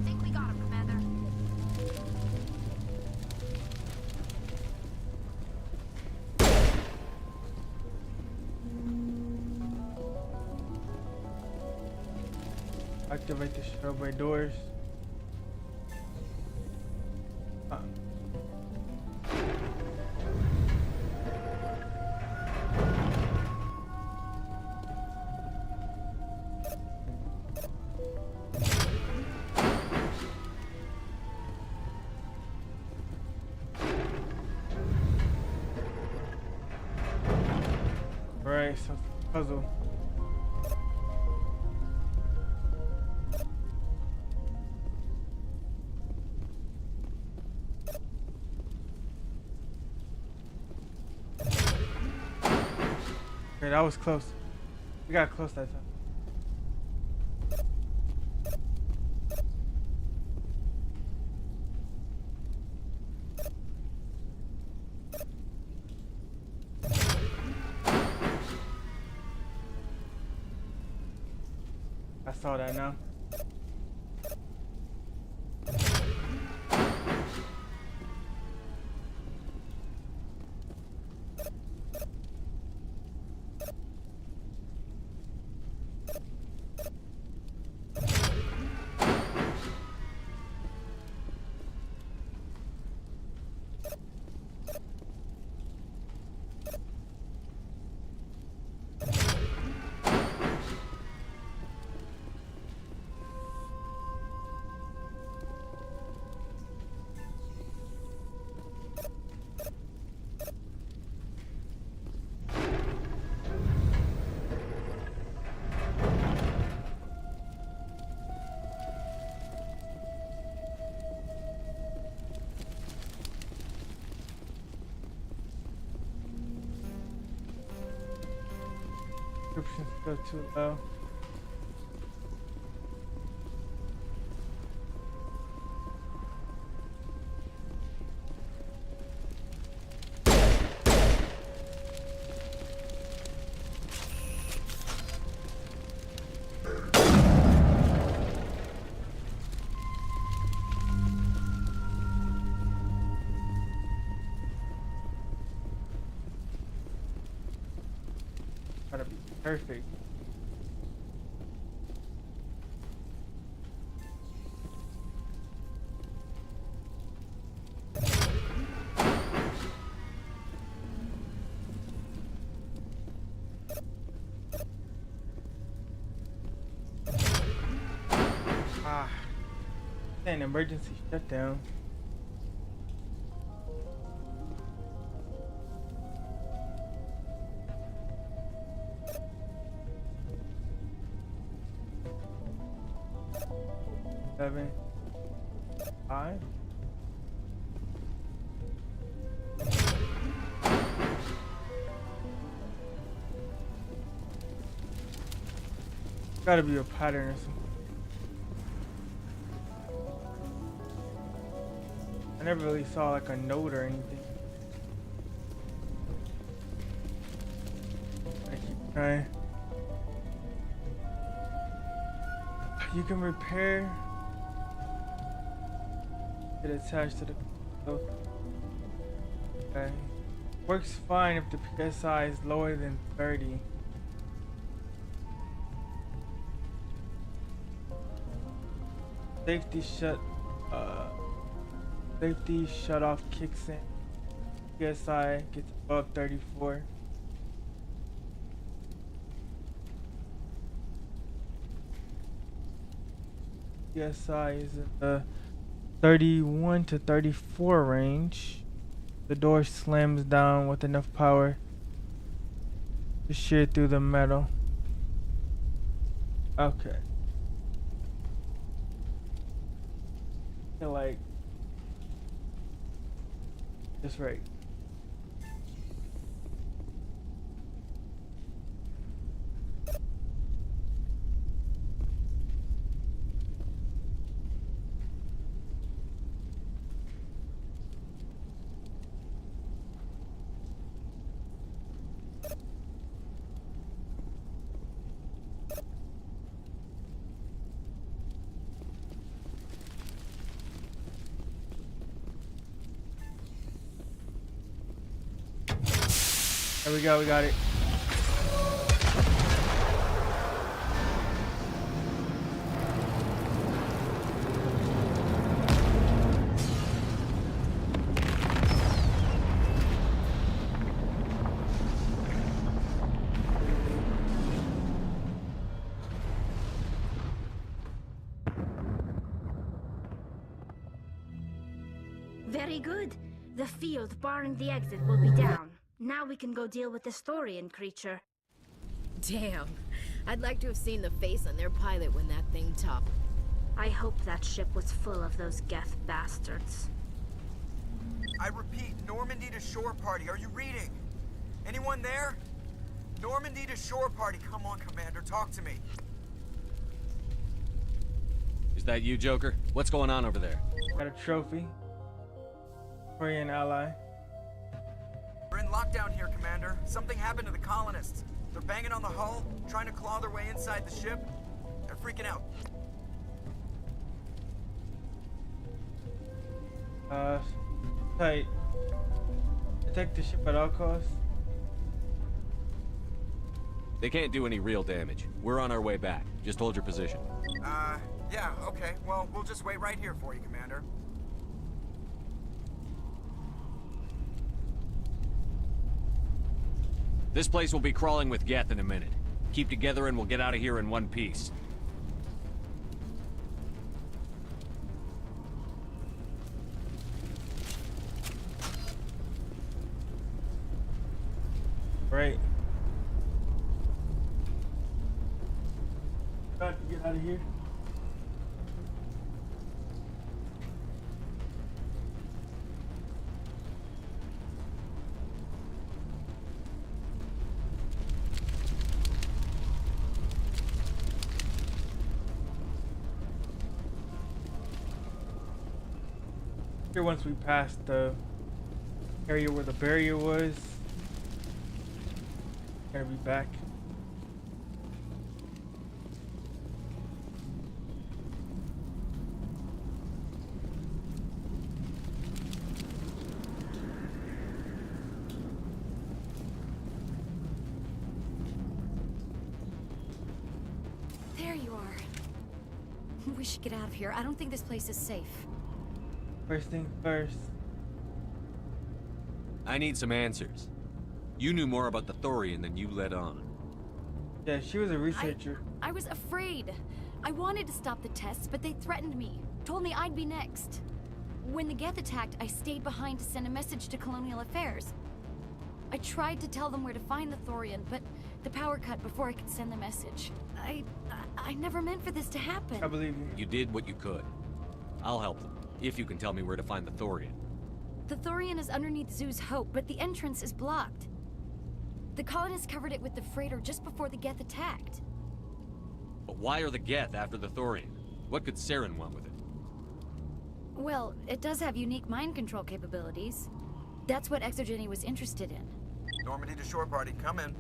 Think we got him, Commander. activate the shrubway doors. Right, so it's a puzzle. Okay, that was close. We got close that time. I saw that now. Descriptions go too low. Gotta be perfect. An emergency shutdown. Seven, 5. Gotta be a pattern or something. I never really saw like a note or anything. I keep trying. You can repair it attached to the okay. Works fine if the PSI is lower than 30. Safety shut off kicks in. PSI gets above 34. PSI is in the 31 to 34 range. The door slams down with enough power to shear through the metal. Okay. Like just right. There we go, we got it. Very good. The field barring the exit will be down. Now we can go deal with the Thorian creature. Damn. I'd like to have seen the face on their pilot when that thing topped. I hope that ship was full of those Geth bastards. I repeat, Normandy to shore party. Are you reading? Anyone there? Normandy to shore party. Come on, Commander. Talk to me. Is that you, Joker? What's going on over there? Got a trophy for an ally. We're in lockdown here, Commander. Something happened to the colonists. They're banging on the hull, trying to claw their way inside the ship. They're freaking out. Tight. Protect the ship at all costs. They can't do any real damage. We're on our way back. Just hold your position. Yeah, okay. Well, we'll just wait right here for you, Commander. This place will be crawling with Geth in a minute. Keep together and we'll get out of here in one piece. Right. Got to get out of here. Here once we passed the area where the barrier was. Gonna be back. There you are. We should get out of here. I don't think this place is safe. First thing first. I need some answers. You knew more about the Thorian than you let on. Yeah, she was a researcher. I was afraid. I wanted to stop the tests, but they threatened me. Told me I'd be next. When the Geth attacked, I stayed behind to send a message to Colonial Affairs. I tried to tell them where to find the Thorian, but the power cut before I could send the message. I never meant for this to happen. I believe you. You did what you could. I'll help them, if you can tell me where to find the Thorian. The Thorian is underneath Zoo's Hope, but the entrance is blocked. The colonists covered it with the freighter just before the Geth attacked. But why are the Geth after the Thorian? What could Saren want with it? Well, it does have unique mind control capabilities. That's what Exogeny was interested in. Normandy to shore party, come in.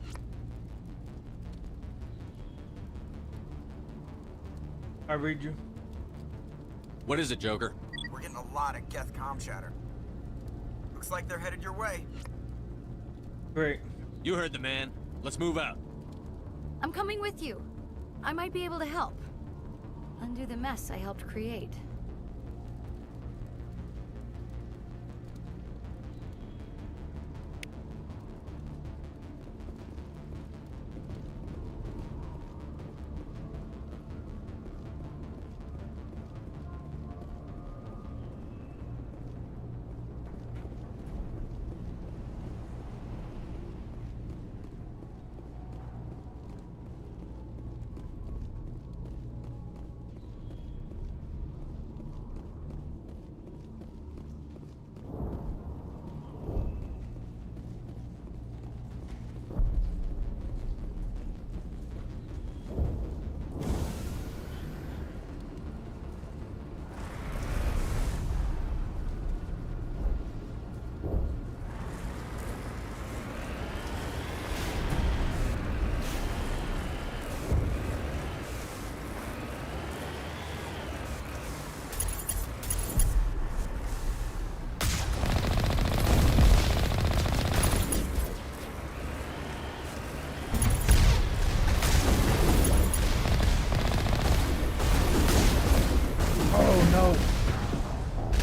I read you. What is it, Joker? We're getting a lot of Geth comm chatter. Looks like they're headed your way. Great. You heard the man. Let's move out. I'm coming with you. I might be able to help. Undo the mess I helped create.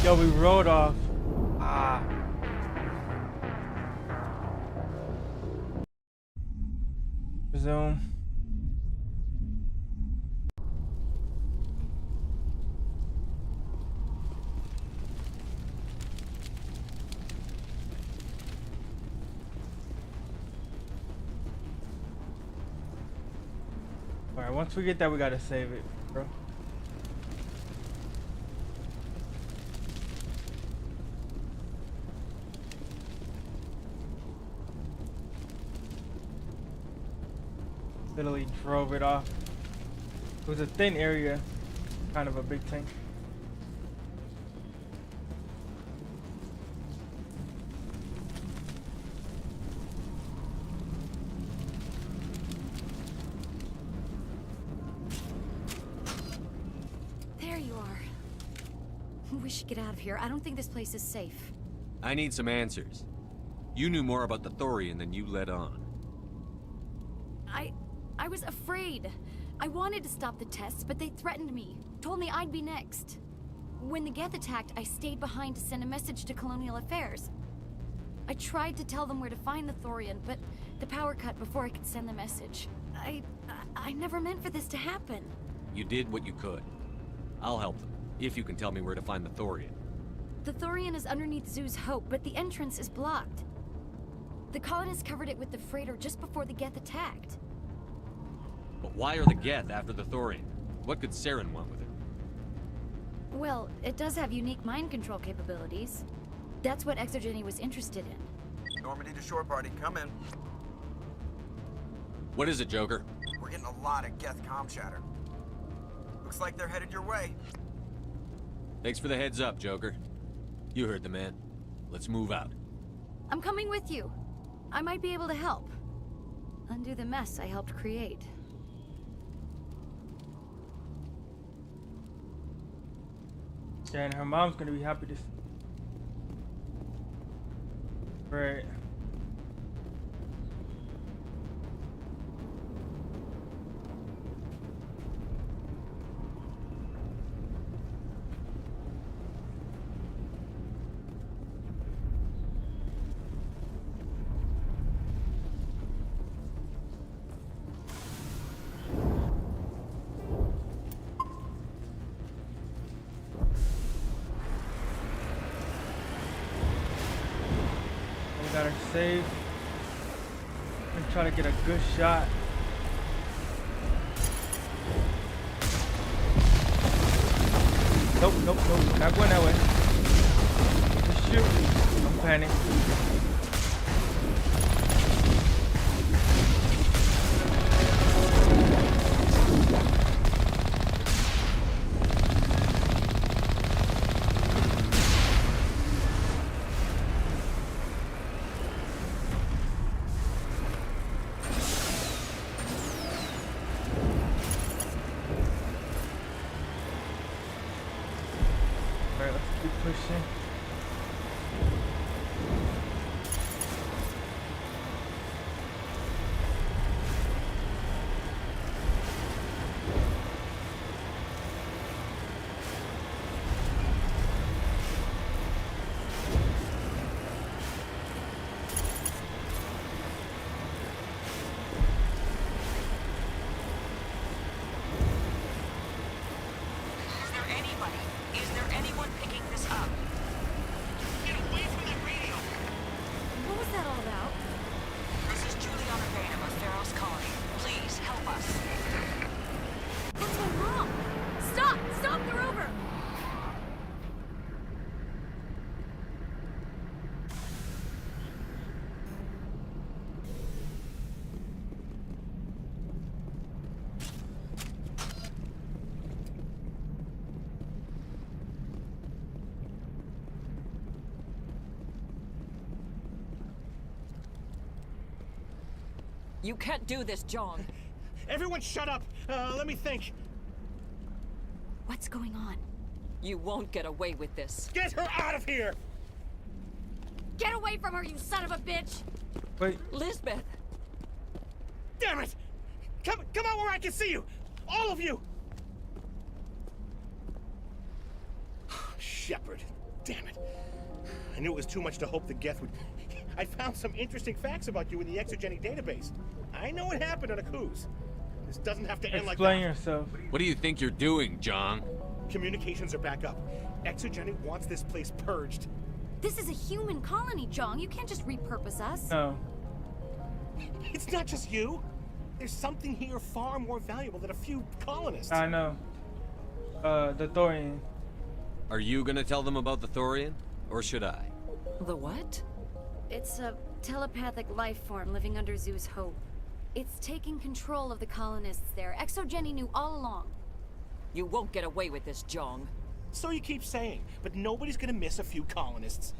Yo, we rode off. Ah. Resume. Alright, once we get that, we gotta save it, bro. Literally drove it off. It was a thin area, kind of a big tank. There you are. We should get out of here. I don't think this place is safe. I need some answers. You knew more about the Thorian than you let on. I was afraid. I wanted to stop the tests, but they threatened me. Told me I'd be next. When the Geth attacked, I stayed behind to send a message to Colonial Affairs. I tried to tell them where to find the Thorian, but the power cut before I could send the message. I never meant for this to happen. You did what you could. I'll help them, if you can tell me where to find the Thorian. The Thorian is underneath Zoo's Hope, but the entrance is blocked. The colonists covered it with the freighter just before the Geth attacked. But why are the Geth after the Thorian? What could Saren want with it? Well, it does have unique mind control capabilities. That's what Exogeny was interested in. Normandy to shore party, come in. What is it, Joker? We're getting a lot of Geth comm chatter. Looks like they're headed your way. Thanks for the heads up, Joker. You heard the man. Let's move out. I'm coming with you. I might be able to help. Undo the mess I helped create. Yeah, and her mom's gonna be happy to see. Right. Got her safe. I'm trying to get a good shot. Nope, nope, nope. Not going that way. Just shoot. Don't panic. You can't do this, John. Everyone shut up! Let me think. What's going on? You won't get away with this. Get her out of here! Get away from her, you son of a bitch! Wait. Lisbeth! Damn it! Come out where I can see you! All of you! Shepard. Damn it. I knew it was too much to hope that Geth would... I found some interesting facts about you in the exogenic database. I know what happened on a cruise. This doesn't have to end like that. Explain yourself. What do you think you're doing, John? Communications are back up. Exogenic wants this place purged. This is a human colony, Jong. You can't just repurpose us. No. It's not just you. There's something here far more valuable than a few colonists. I know. The Thorian. Are you gonna tell them about the Thorian? Or should I? The what? It's a telepathic life form living under Zeus Hope. It's taking control of the colonists there. Exogeny knew all along. You won't get away with this, Jong. So you keep saying, but nobody's gonna miss a few colonists.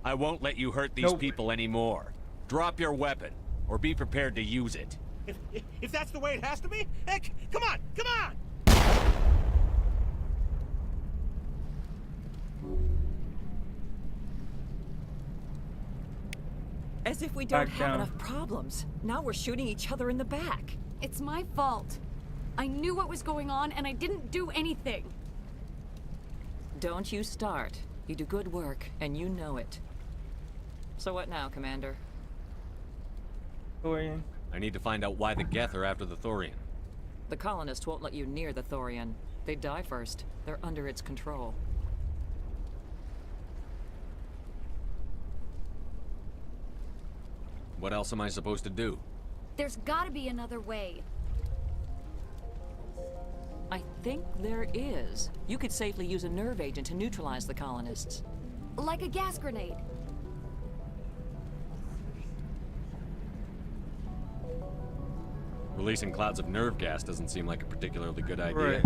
I won't let you hurt these people anymore. Drop your weapon, or be prepared to use it. If that's the way it has to be, heck, come on, come on! As if we don't have enough problems. Now we're shooting each other in the back. It's my fault. I knew what was going on, and I didn't do anything. Don't you start. You do good work, and you know it. So what now, Commander? Thorian. I need to find out why the Geth are after the Thorian. The colonists won't let you near the Thorian. They die first. They're under its control. What else am I supposed to do? There's gotta be another way. I think there is. You could safely use a nerve agent to neutralize the colonists. Like a gas grenade. Releasing clouds of nerve gas doesn't seem like a particularly good idea. Right.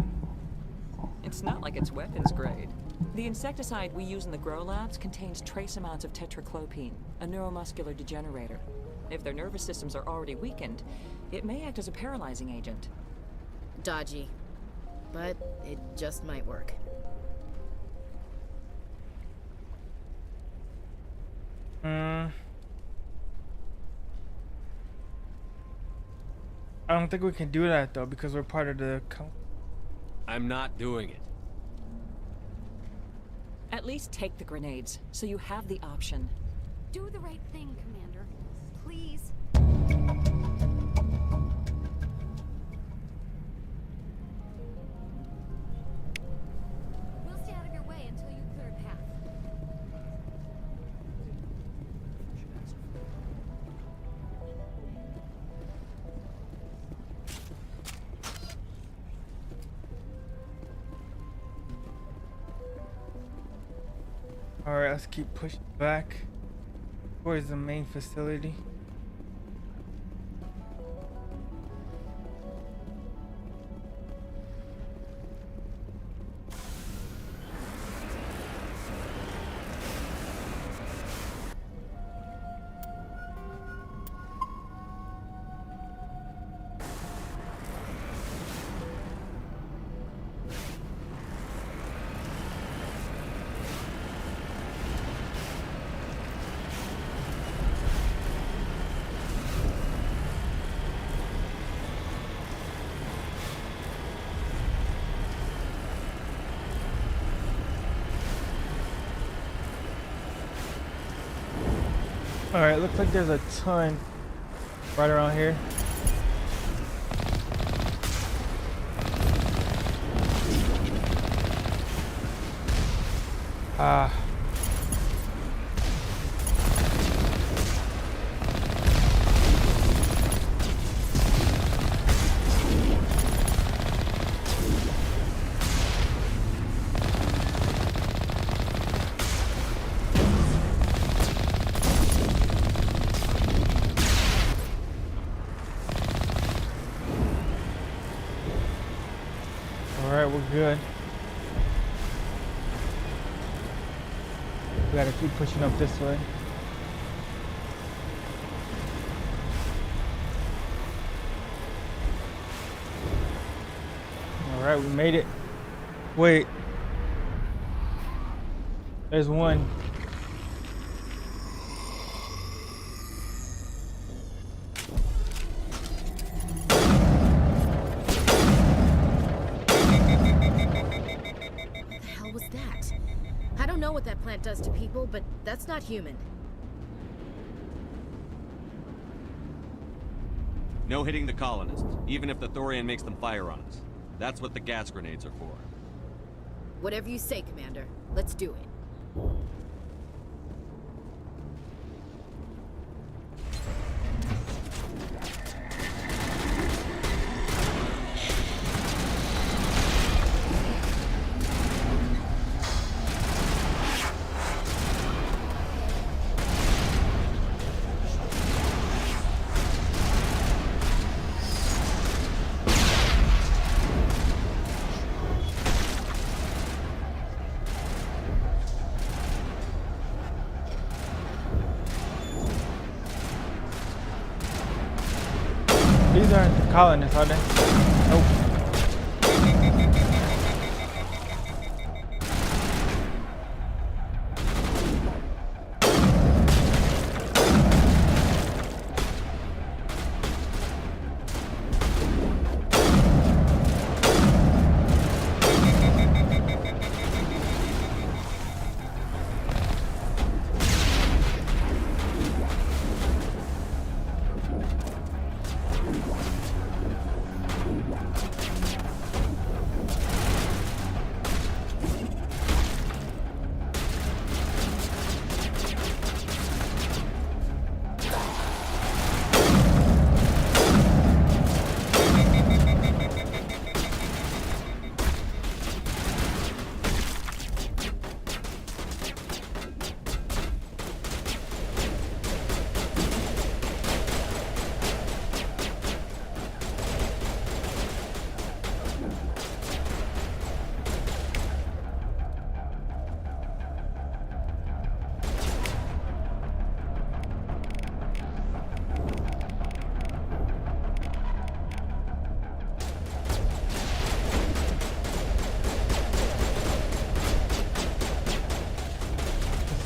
It's not like it's weapons grade. The insecticide we use in the grow labs contains trace amounts of tetraclopine, a neuromuscular degenerator. If their nervous systems are already weakened, it may act as a paralyzing agent. Dodgy. But it just might work. I don't think we can do that though because we're part of the I'm not doing it. At least take the grenades, so you have the option. Do the right thing, Commander. Please. We'll stay out of your way until you clear a path. Alright, let's keep pushing back towards the main facility. Alright, looks like there's a ton right around here. Alright, we're good. We gotta keep pushing up this way. Alright, we made it. Wait. There's one. What the hell was that? I don't know what that plant does to people, but that's not human. No hitting the colonists, even if the Thorian makes them fire on us. That's what the gas grenades are for. Whatever you say, Commander. Let's do it. These aren't the colonists, are they? Nope.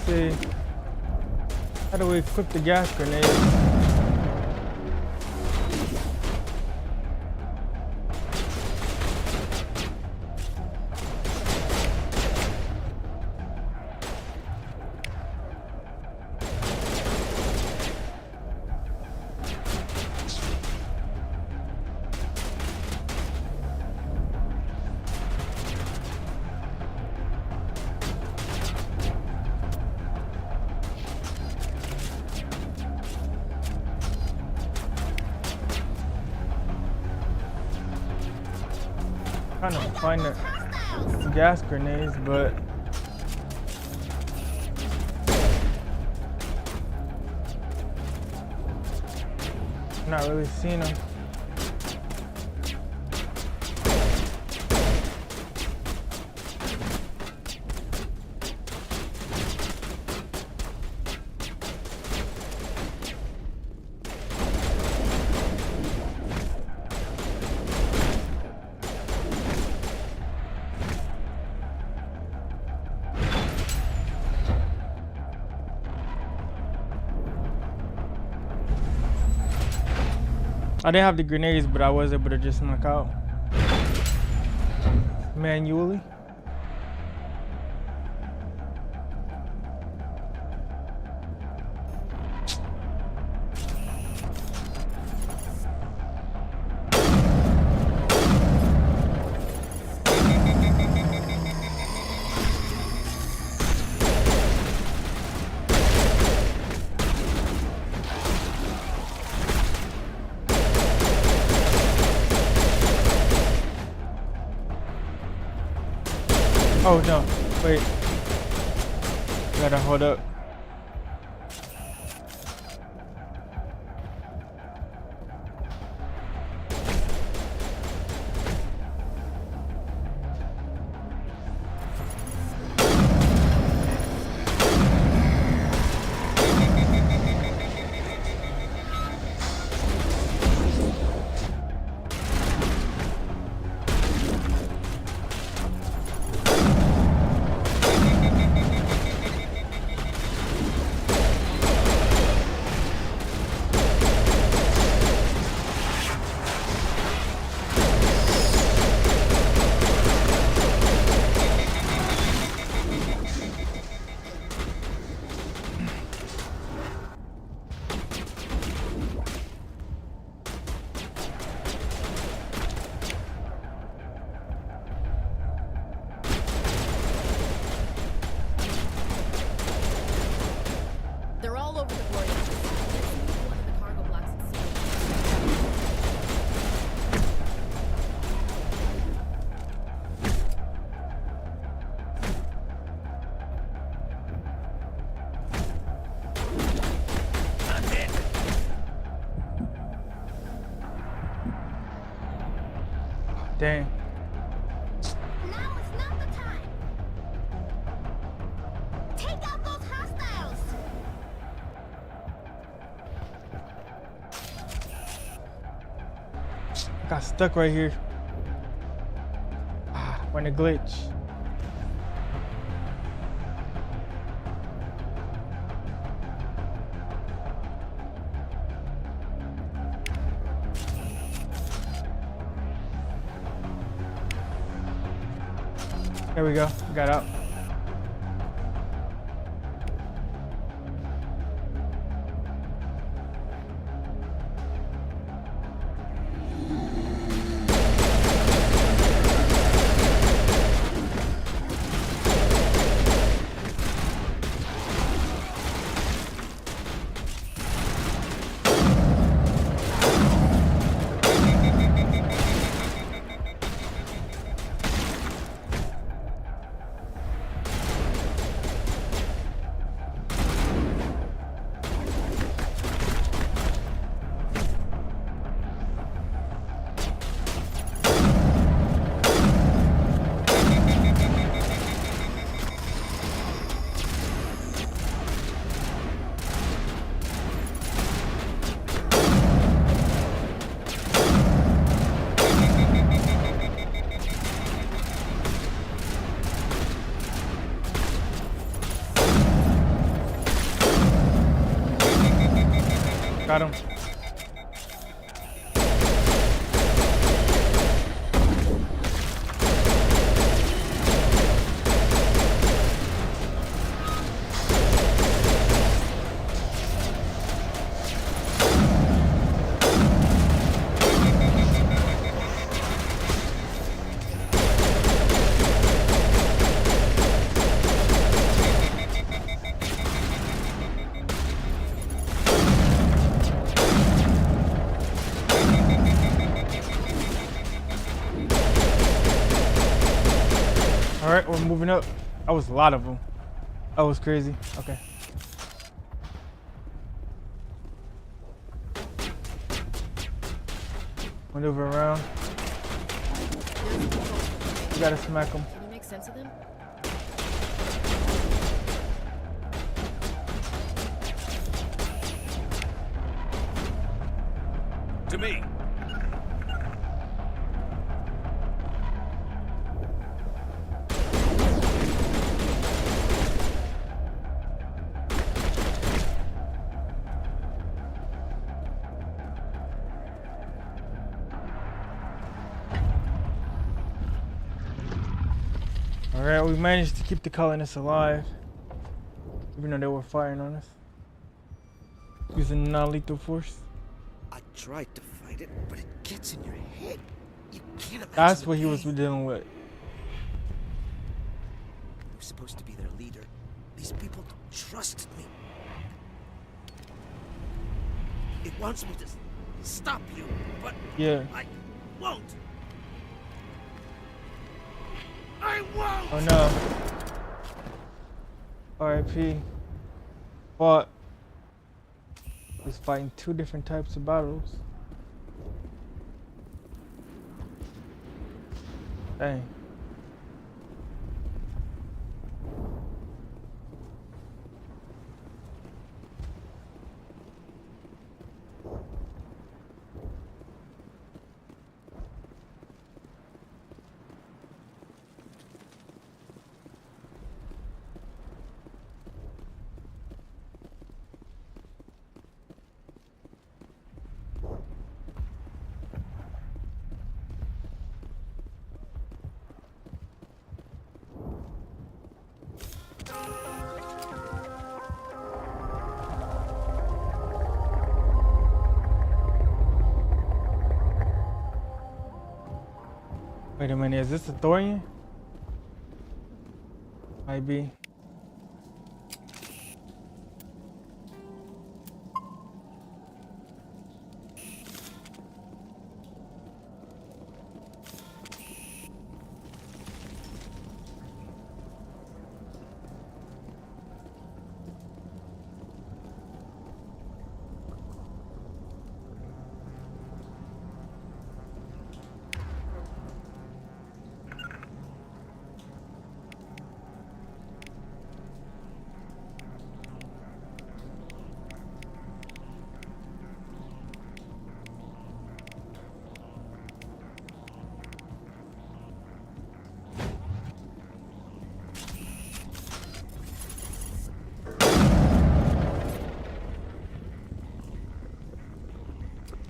See, how do we equip the gas grenade? Trying to find the gas grenades, but I'm not really seeing them. I didn't have the grenades, but I was able to just knock out manually. Oh no, wait. Gotta hold up. Dang. Now is not the time. Take out those hostiles. Got stuck right here. When a glitch. There we go. Got out. Got him. All right, we're moving up. That was a lot of them. That was crazy. Okay. Maneuver around. You gotta smack them. Can you make sense of them? To me. Alright, we managed to keep the colonists alive. Even though they were firing on us. Using non-lethal force. I tried to fight it, but it gets in your head. You can't imagine. That's what he was dealing with. I was supposed to be their leader. These people don't trust me. It wants me to stop you, but yeah. I won't. I won't. Oh no. R.I.P. But he's fighting two different types of battles. Dang. Wait a minute, is this a Thorian? Might be.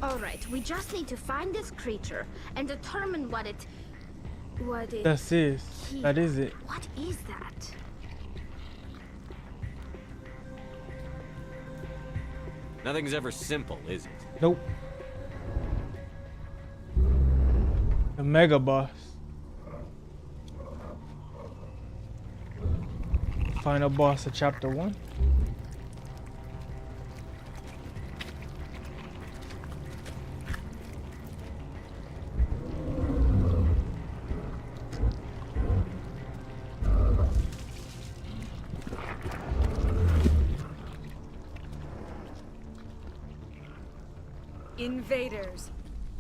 Alright, we just need to find this creature and determine what it... That is. That is it. What is that? Nothing's ever simple, is it? Nope. The mega boss. Final boss of chapter 1. Invaders,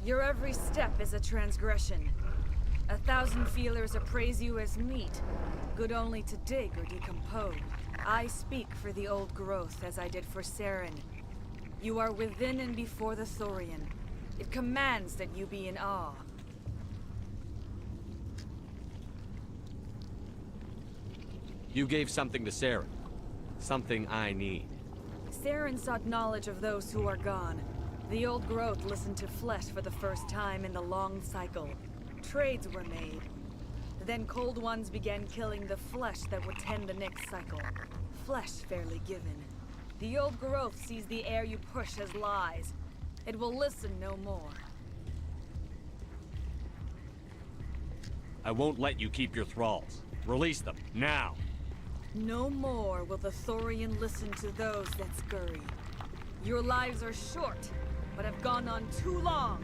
your every step is a transgression. 1,000 feelers appraise you as meat, good only to dig or decompose. I speak for the old growth as I did for Saren. You are within and before the Thorian. It commands that you be in awe. You gave something to Saren. Something I need. Saren sought knowledge of those who are gone. The old growth listened to flesh for the first time in the long cycle. Trades were made. Then cold ones began killing the flesh that would tend the next cycle. Flesh fairly given. The old growth sees the air you push as lies. It will listen no more. I won't let you keep your thralls. Release them, now! No more will the Thorian listen to those that scurry. Your lives are short, but have gone on too long.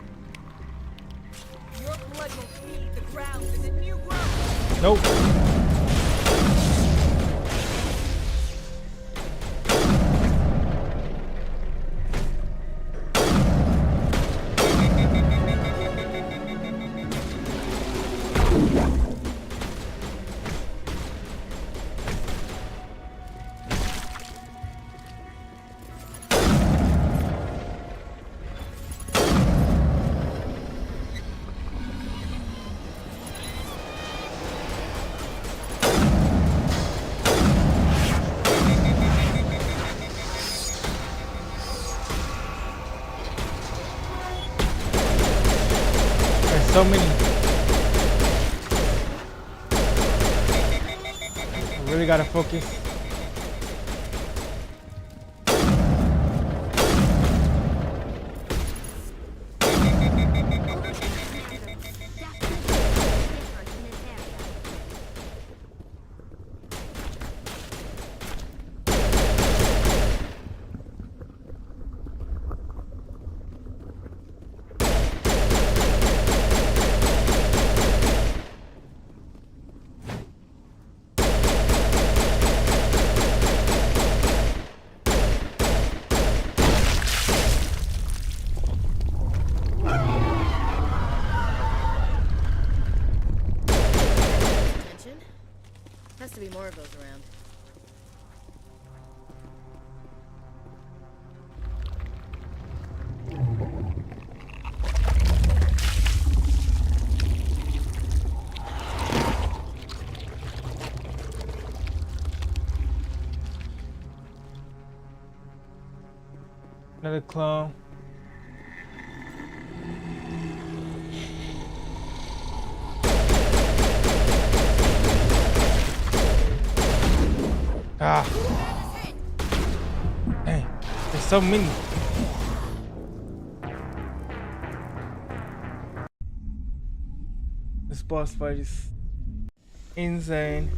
Your blood will feed the ground in the new growth. Nope. So many. I really gotta focus. Has to be more of those around. Another clone. Ah. Dang. There's so many. This boss fight is insane.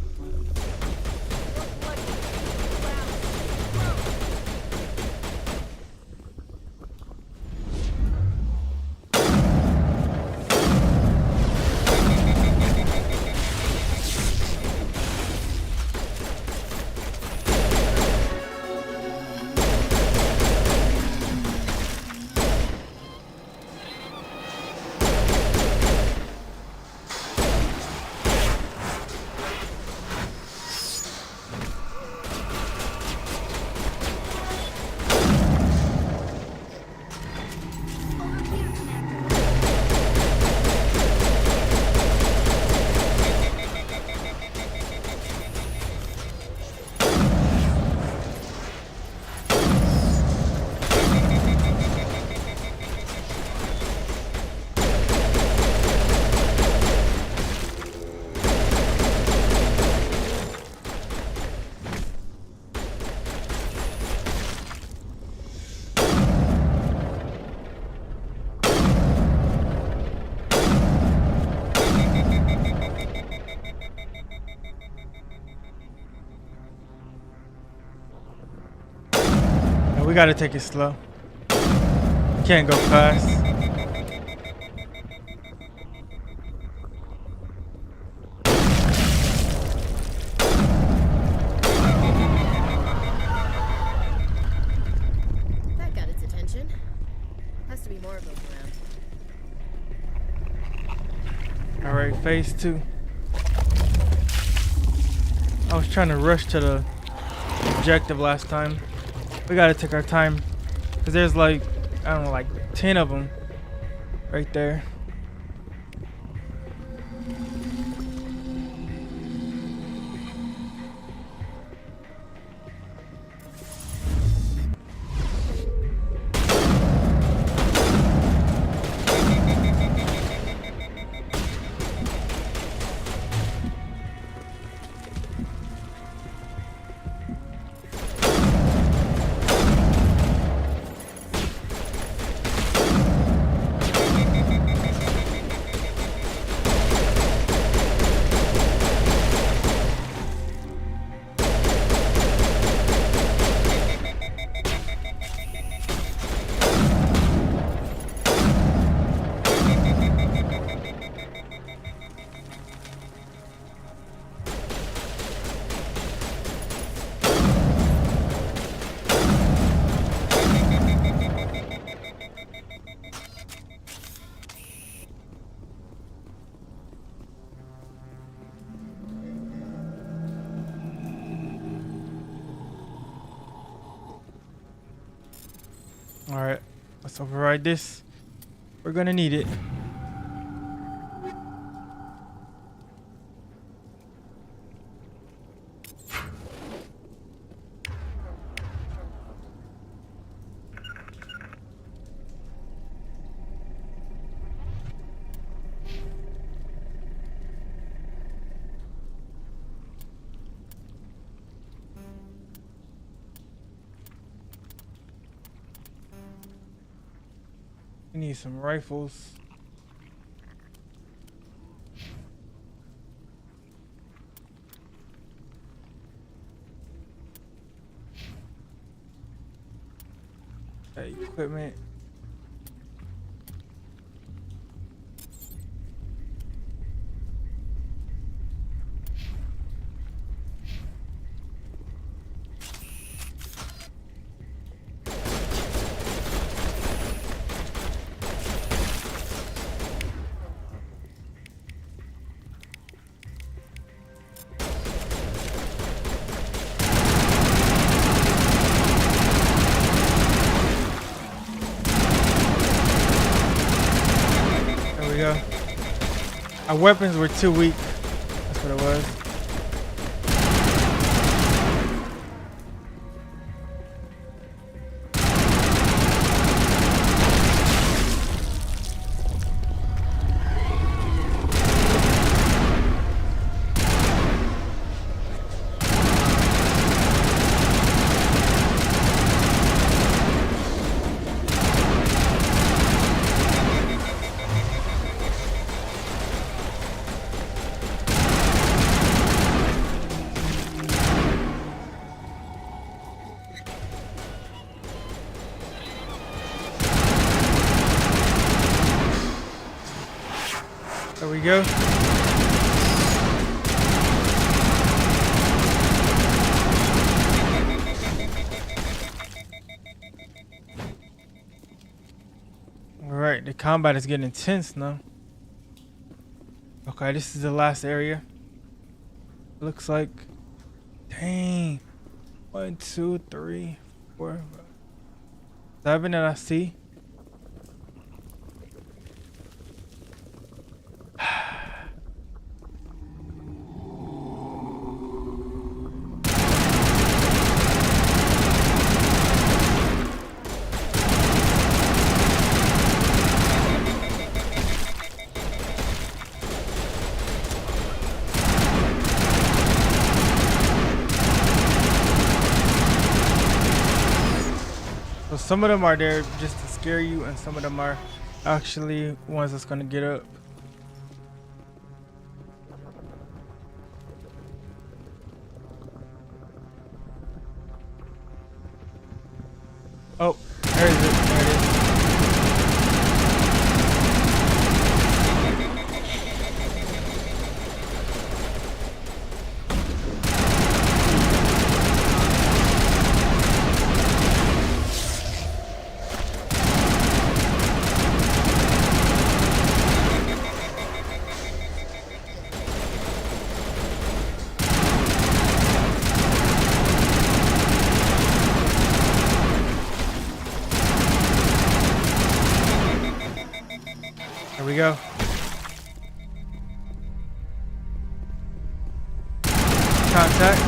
gotta take it slow. Can't go fast. That got its attention. Has to be more of those around. Alright, phase 2. I was trying to rush to the objective last time. We gotta take our time. Cause there's like, I don't know, like 10 of them right there. Alright, let's override this. We're gonna need it. We need some rifles. Equipment. Our weapons were too weak. That's what it was. There we go. Alright, the combat is getting intense now. Okay, this is the last area. Looks like. Dang. 1, 2, 3, 4, 5, 7 that I see. Some of them are there just to scare you, and some of them are actually ones that's gonna get up. we go. Contact.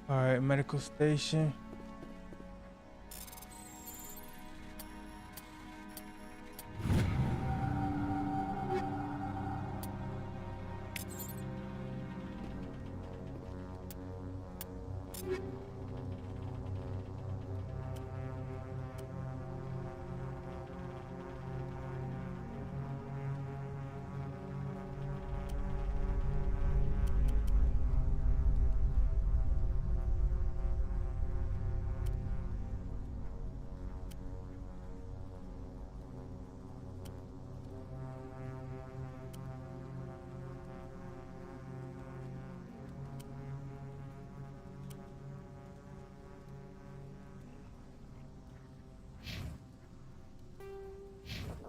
All right, medical station.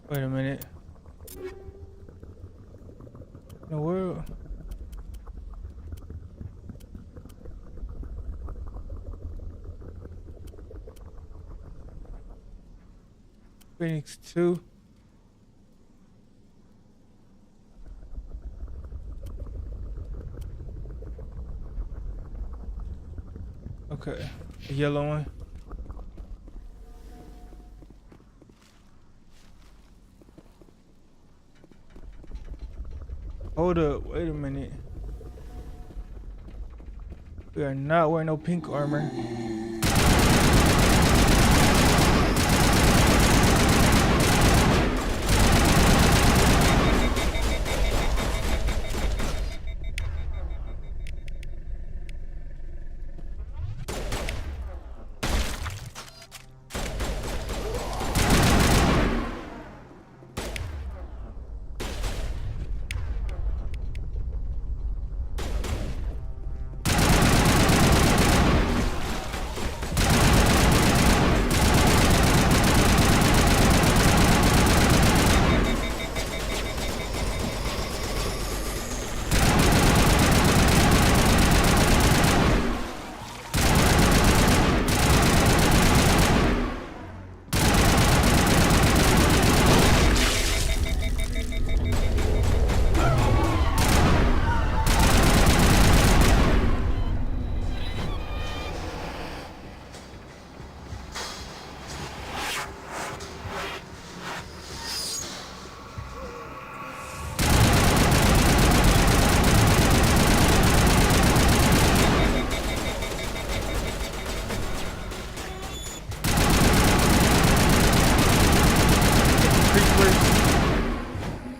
Wait a minute. In the world. Phoenix 2. Okay, the yellow one. Hold up, wait a minute. We are not wearing no pink armor.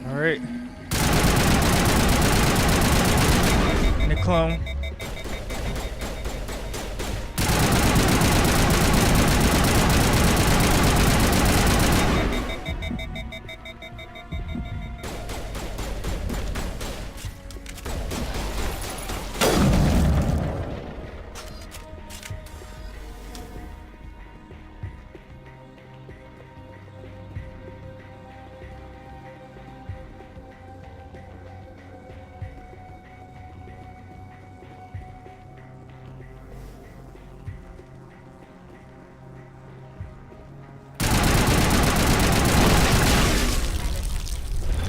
Alright. And the clone.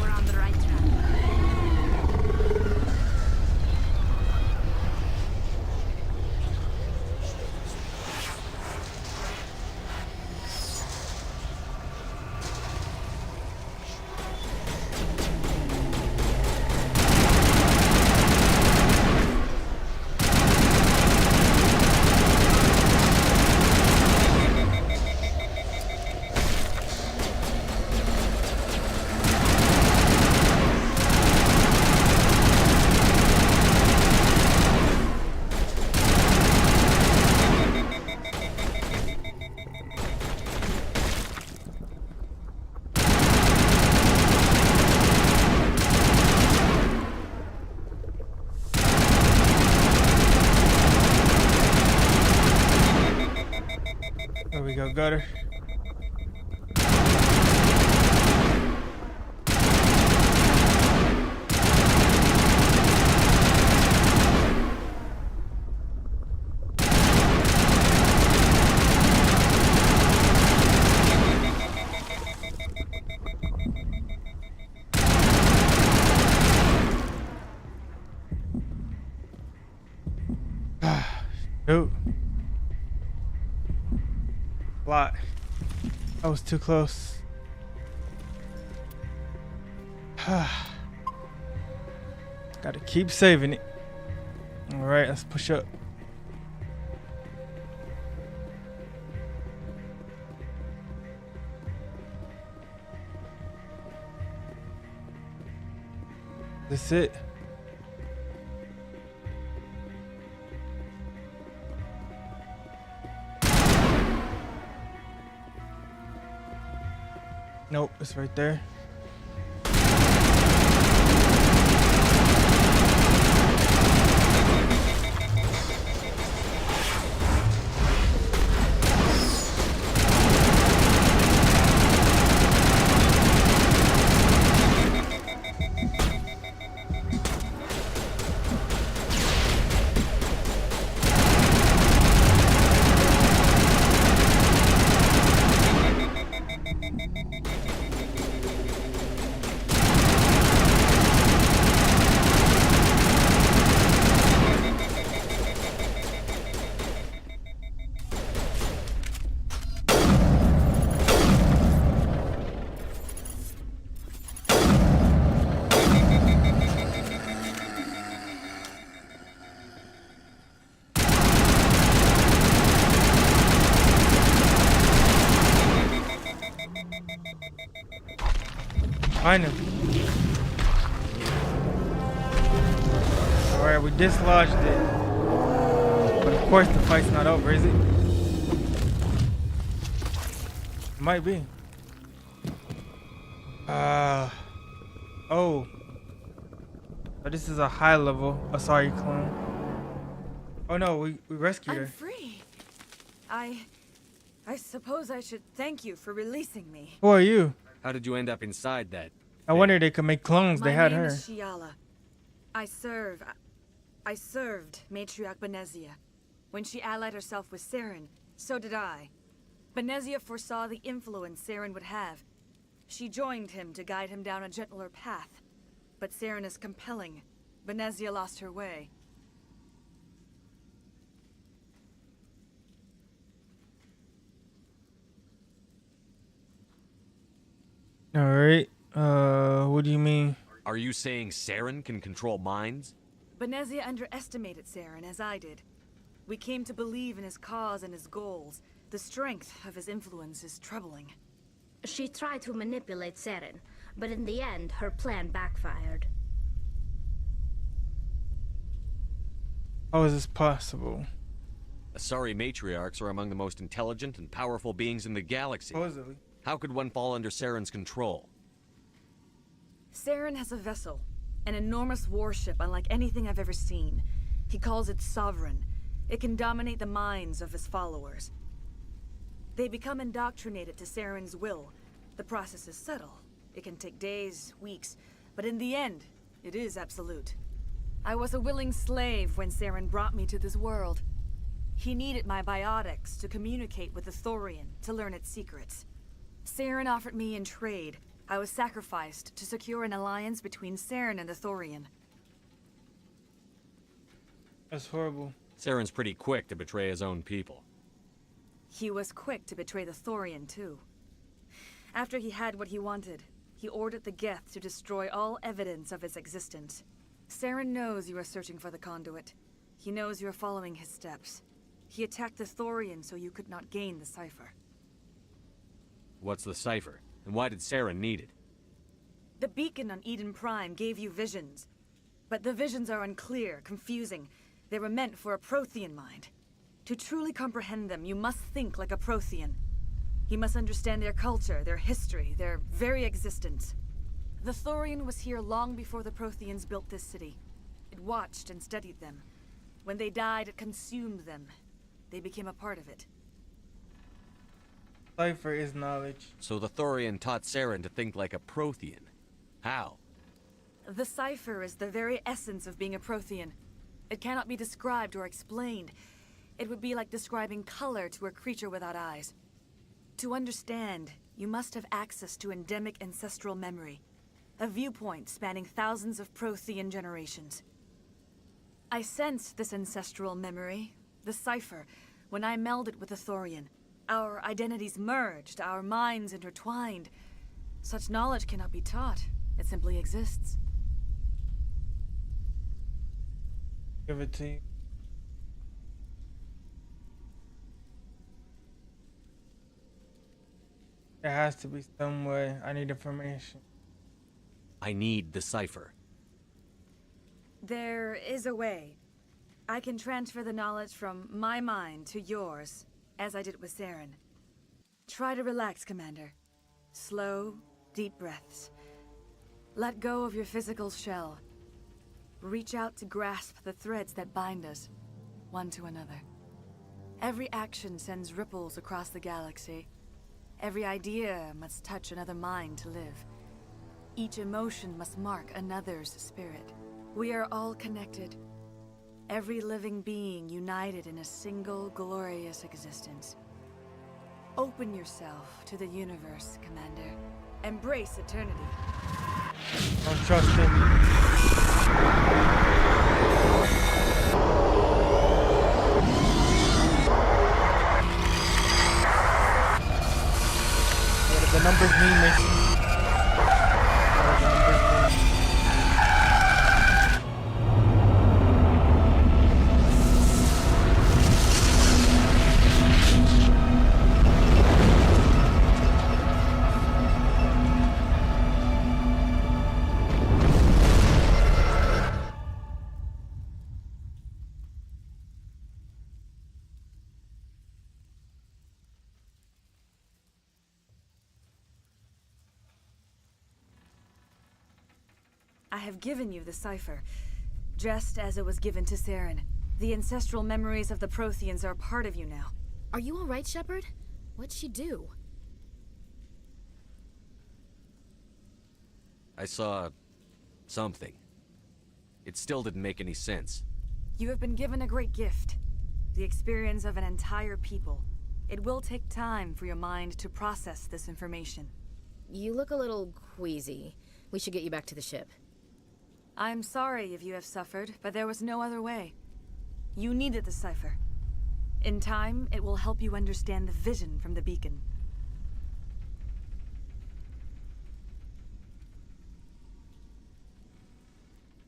We're on the right track. There we go, gutter. Lot. That was too close. Gotta keep saving it. Alright, let's push up. That's it. Nope, it's right there. Find him. Alright, we dislodged it. But of course the fight's not over, is it? Might be. Oh. But this is a high level. Oh, sorry, clone. Oh no, we rescued her. I'm free. I suppose I should thank you for releasing me. Who are you? How did you end up inside that? I wonder they could make clones. They had her. My name is Shiala. I served Matriarch Benezia. When she allied herself with Saren, so did I. Benezia foresaw the influence Saren would have. She joined him to guide him down a gentler path. But Saren is compelling. Benezia lost her way. Alright. What do you mean? Are you saying Saren can control minds? Benezia underestimated Saren, as I did. We came to believe in his cause and his goals. The strength of his influence is troubling. She tried to manipulate Saren, but in the end, her plan backfired. How is this possible? Asari matriarchs are among the most intelligent and powerful beings in the galaxy. Supposedly. How could one fall under Saren's control? Saren has a vessel, an enormous warship unlike anything I've ever seen. He calls it Sovereign. It can dominate the minds of his followers. They become indoctrinated to Saren's will. The process is subtle. It can take days, weeks, but in the end, it is absolute. I was a willing slave when Saren brought me to this world. He needed my biotics to communicate with the Thorian, to learn its secrets. Saren offered me in trade. I was sacrificed to secure an alliance between Saren and the Thorian. That's horrible. Saren's pretty quick to betray his own people. He was quick to betray the Thorian, too. After he had what he wanted, he ordered the Geth to destroy all evidence of its existence. Saren knows you are searching for the conduit. He knows you are following his steps. He attacked the Thorian so you could not gain the cipher. What's the cipher? And why did Saren need it? The beacon on Eden Prime gave you visions. But the visions are unclear, confusing. They were meant for a Prothean mind. To truly comprehend them, you must think like a Prothean. You must understand their culture, their history, their very existence. The Thorian was here long before the Protheans built this city. It watched and studied them. When they died, it consumed them. They became a part of it. Cipher is knowledge. So the Thorian taught Saren to think like a Prothean. How? The cipher is the very essence of being a Prothean. It cannot be described or explained. It would be like describing color to a creature without eyes. To understand, you must have access to endemic ancestral memory, a viewpoint spanning thousands of Prothean generations. I sensed this ancestral memory, the cipher, when I melded with the Thorian. Our identities merged, our minds intertwined. Such knowledge cannot be taught. It simply exists. Give it to you. There has to be some way. I need information. I need the cipher. There is a way. I can transfer the knowledge from my mind to yours, as I did with Saren. Try to relax, Commander. Slow, deep breaths. Let go of your physical shell. Reach out to grasp the threads that bind us, one to another. Every action sends ripples across the galaxy. Every idea must touch another mind to live. Each emotion must mark another's spirit. We are all connected. Every living being united in a single glorious existence. Open yourself to the universe, Commander. Embrace eternity. Don't trust him. What do the numbers mean, Mason? What do the numbers mean? I have given you the cipher, just as it was given to Saren. The ancestral memories of the Protheans are a part of you now. Are you all right, Shepard? What'd she do? I saw something. It still didn't make any sense. You have been given a great gift. The experience of an entire people. It will take time for your mind to process this information. You look a little queasy. We should get you back to the ship. I'm sorry if you have suffered, but there was no other way. You needed the cipher. In time, it will help you understand the vision from the beacon.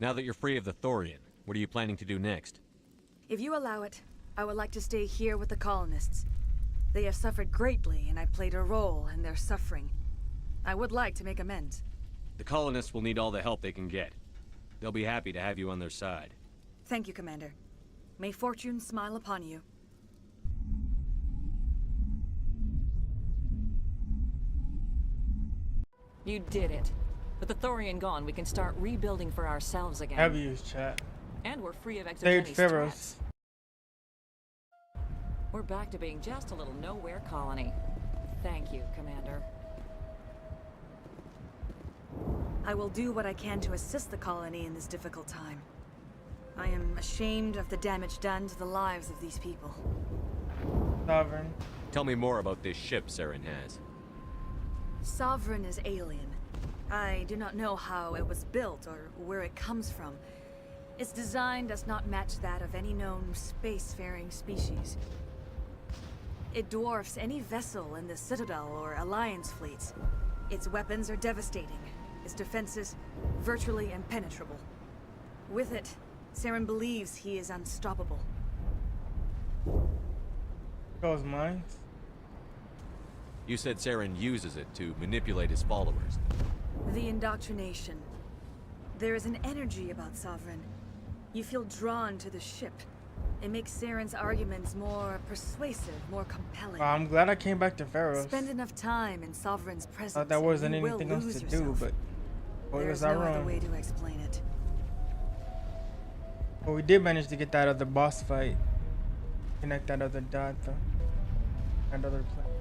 Now that you're free of the Thorian, what are you planning to do next? If you allow it, I would like to stay here with the colonists. They have suffered greatly, and I played a role in their suffering. I would like to make amends. The colonists will need all the help they can get. They'll be happy to have you on their side. Thank you, Commander. May fortune smile upon you. You did it. With the Thorian gone, we can start rebuilding for ourselves again. Have you, chat? And we're free of Saved exogenic Pharaohs. threats. We're back to being just a little nowhere colony. Thank you, Commander. I will do what I can to assist the colony in this difficult time. I am ashamed of the damage done to the lives of these people. Sovereign. Tell me more about this ship Saren has. Sovereign is alien. I do not know how it was built or where it comes from. Its design does not match that of any known spacefaring species. It dwarfs any vessel in the Citadel or Alliance fleets. Its weapons are devastating. Its defenses virtually impenetrable. With it, Saren believes he is unstoppable. Those minds. You said Saren uses it to manipulate his followers. The indoctrination. There is an energy about Sovereign. You feel drawn to the ship. It makes Saren's arguments more persuasive, more compelling. I'm glad I came back to Pharaohs. Spend enough time in Sovereign's presence. Thought there wasn't and you anything will else lose to yourself. do, but boy, There's was I no other wrong. way to explain it. But we did manage to get that other boss fight. Connect that other dot though. That other planet.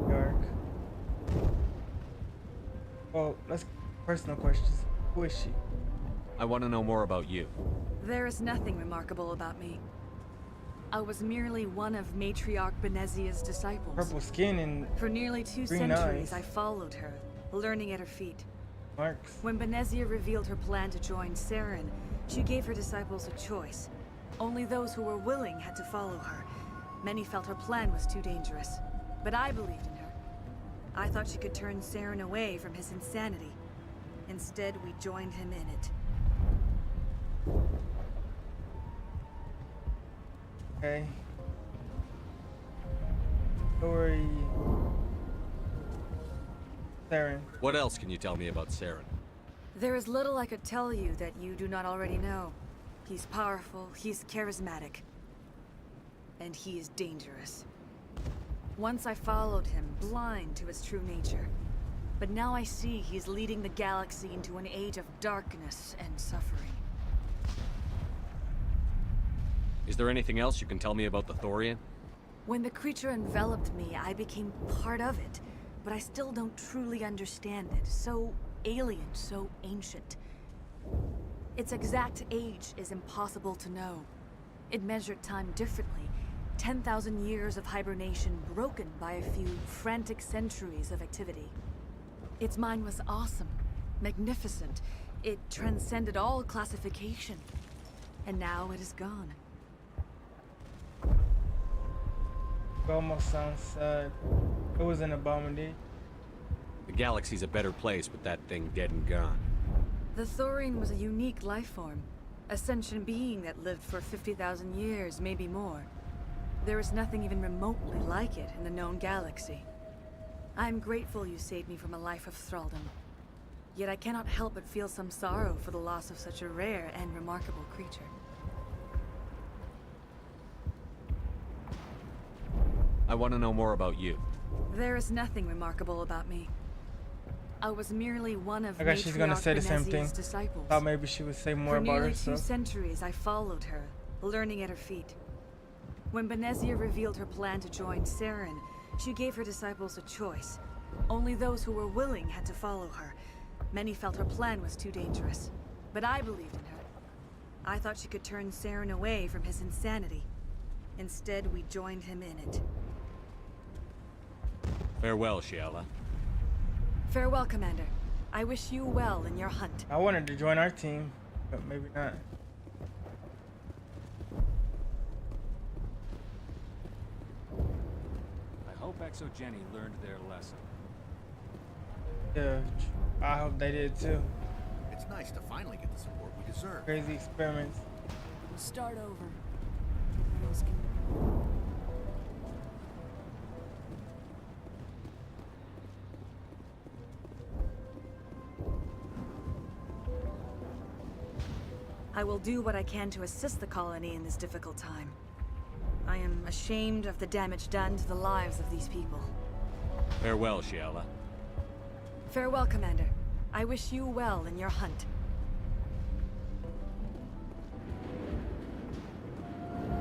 Dark. Well, let's personal questions. Who is she? I want to know more about you. There is nothing remarkable about me. I was merely one of Matriarch Benezia's disciples. Purple skin and For nearly 2 green centuries, eyes. I followed her, learning at her feet. Marks. When Benezia revealed her plan to join Saren, she gave her disciples a choice. Only those who were willing had to follow her. Many felt her plan was too dangerous, but I believed in her. I thought she could turn Saren away from his insanity. Instead, we joined him in it. Okay. Story. Saren. What else can you tell me about Saren? There is little I could tell you that you do not already know. He's powerful, he's charismatic, and he is dangerous. Once I followed him, blind to his true nature. But now I see he's leading the galaxy into an age of darkness and suffering. Is there anything else you can tell me about the Thorian? When the creature enveloped me, I became part of it, but I still don't truly understand it. So alien, so ancient. Its exact age is impossible to know. It measured time differently. 10,000 years of hibernation broken by a few frantic centuries of activity. Its mind was awesome, magnificent. It transcended all classification. And now it is gone. It almost sounds sad. It was an abomination. The galaxy's a better place with that thing dead and gone. The Thorian was a unique life form. A sentient being that lived for 50,000 years, maybe more. There is nothing even remotely like it in the known galaxy. I'm grateful you saved me from a life of thraldom. Yet I cannot help but feel some sorrow for the loss of such a rare and remarkable creature. I want to know more about you. There is nothing remarkable about me. I was merely one of I guess she's gonna say the same thing. Disciples. Thought maybe she would say more For about nearly herself. 2 centuries, I followed her, learning at her feet. When Benezia revealed her plan to join Saren, she gave her disciples a choice. Only those who were willing had to follow her. Many felt her plan was too dangerous, but I believed in her. I thought she could turn Saren away from his insanity. Instead, we joined him in it. Farewell, Shiala. Farewell, Commander. I wish you well in your hunt. I wanted to join our team, but maybe not. I hope Exogeny learned their lesson. Yeah, I hope they did too. It's nice to finally get the support we deserve. Crazy experiments. We'll start over. I will do what I can to assist the colony in this difficult time. I am ashamed of the damage done to the lives of these people. Farewell, Shiala. Farewell, Commander. I wish you well in your hunt.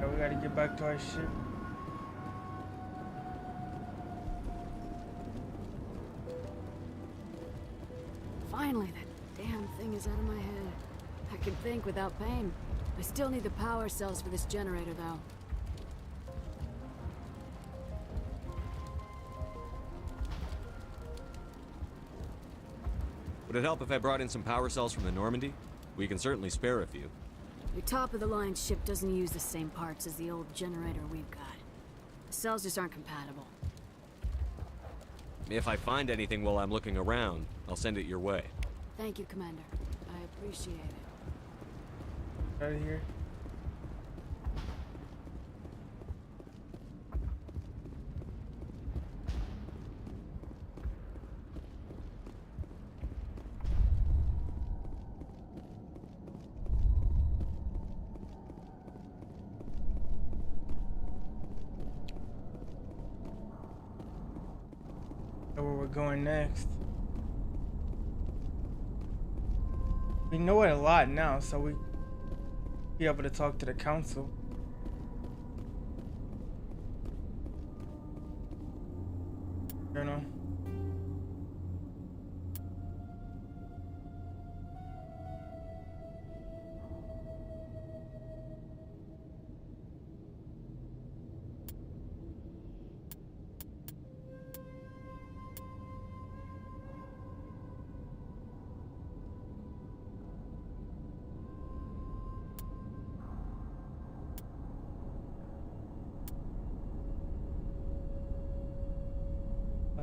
Yeah, we gotta get back to our ship. Finally, that damn thing is out of my head. I can think without pain. I still need the power cells for this generator, though. Would it help if I brought in some power cells from the Normandy? We can certainly spare a few. Your top-of-the-line ship doesn't use the same parts as the old generator we've got. The cells just aren't compatible. If I find anything while I'm looking around, I'll send it your way. Thank you, Commander. I appreciate it. Out of here. Know where we're going next. We know it a lot now, so we be able to talk to the council. You know.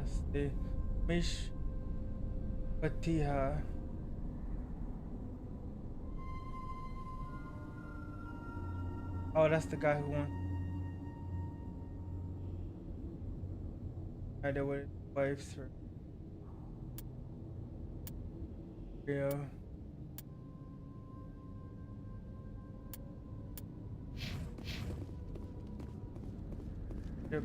Namaste. Mish Patiha. Oh, that's the guy who won. I did with his wife's for real. Yep.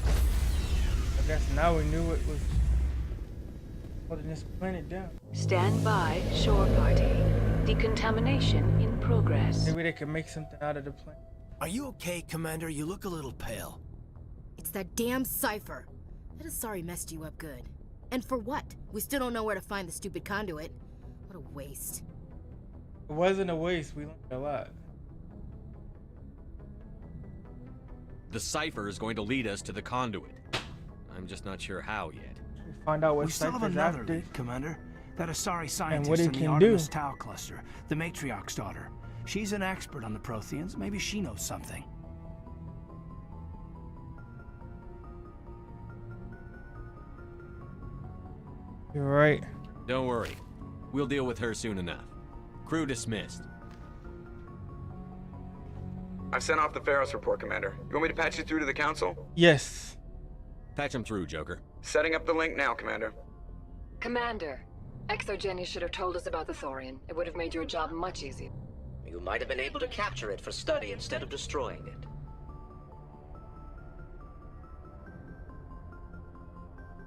I guess now we knew it was holding this planet down. Stand by, shore party. Decontamination in progress. Maybe they could make something out of the planet. Are you okay, Commander? You look a little pale. It's that damn cipher. That is sorry messed you up good. And for what? We still don't know where to find the stupid conduit. What a waste. It wasn't a waste. We learned a lot. The cipher is going to lead us to the conduit. I'm just not sure how yet. We find out what we still have cipher's another after. lead, Commander. That Asari scientist what it in the can Artemis do. Tau cluster, the Matriarch's daughter. She's an expert on the Protheans. Maybe she knows something. You're right. Don't worry. We'll deal with her soon enough. Crew dismissed. I've sent off the Pharos report, Commander. You want me to patch you through to the Council? Yes. Patch him through, Joker. Setting up the link now, Commander. Commander, Exogeny should have told us about the Thorian. It would have made your job much easier. You might have been able to capture it for study instead of destroying it.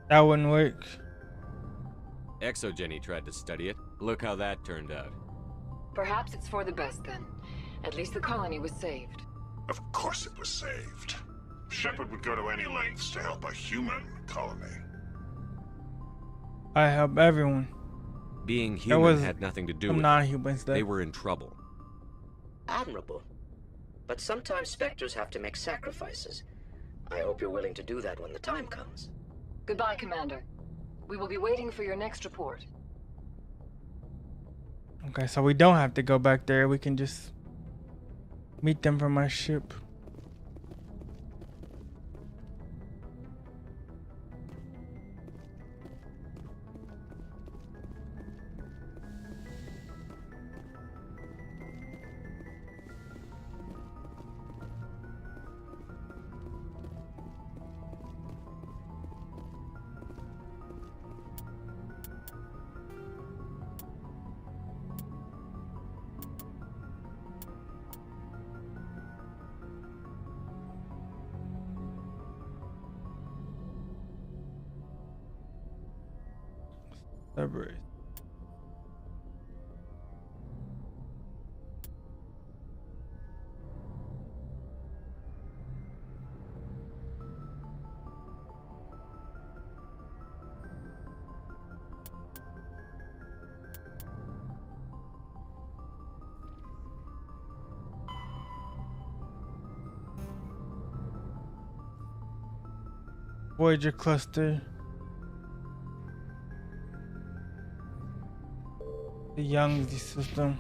That wouldn't work. Exogeny tried to study it. Look how that turned out. Perhaps it's for the best then. At least the colony was saved. Of course it was saved. Shepard would go to any lengths to help a human colony. I help everyone. Being There human was had nothing to do some with non-humans it. there. They were in trouble. Admirable. But sometimes Spectres have to make sacrifices. I hope you're willing to do that when the time comes. Goodbye, Commander. We will be waiting for your next report. Okay, so we don't have to go back there. We can just meet them from our ship. Cerberus. Voyager cluster. The Young's system.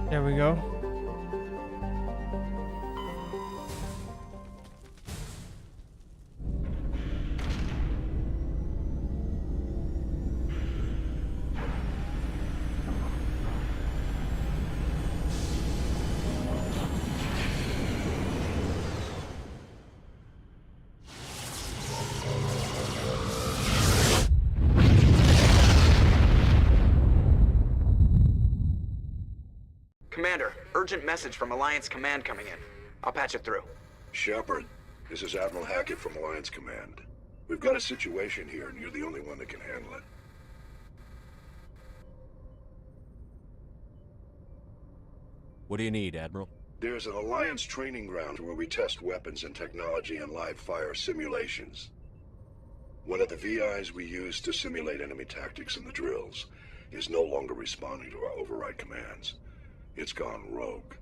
There we go. Commander, urgent message from Alliance Command coming in. I'll patch it through. Shepard, this is Admiral Hackett from Alliance Command. We've got a situation here, and you're the only one that can handle it. What do you need, Admiral? There's an Alliance training ground where we test weapons and technology in live fire simulations. One of the VIs we use to simulate enemy tactics in the drills is no longer responding to our override commands. It's gone rogue.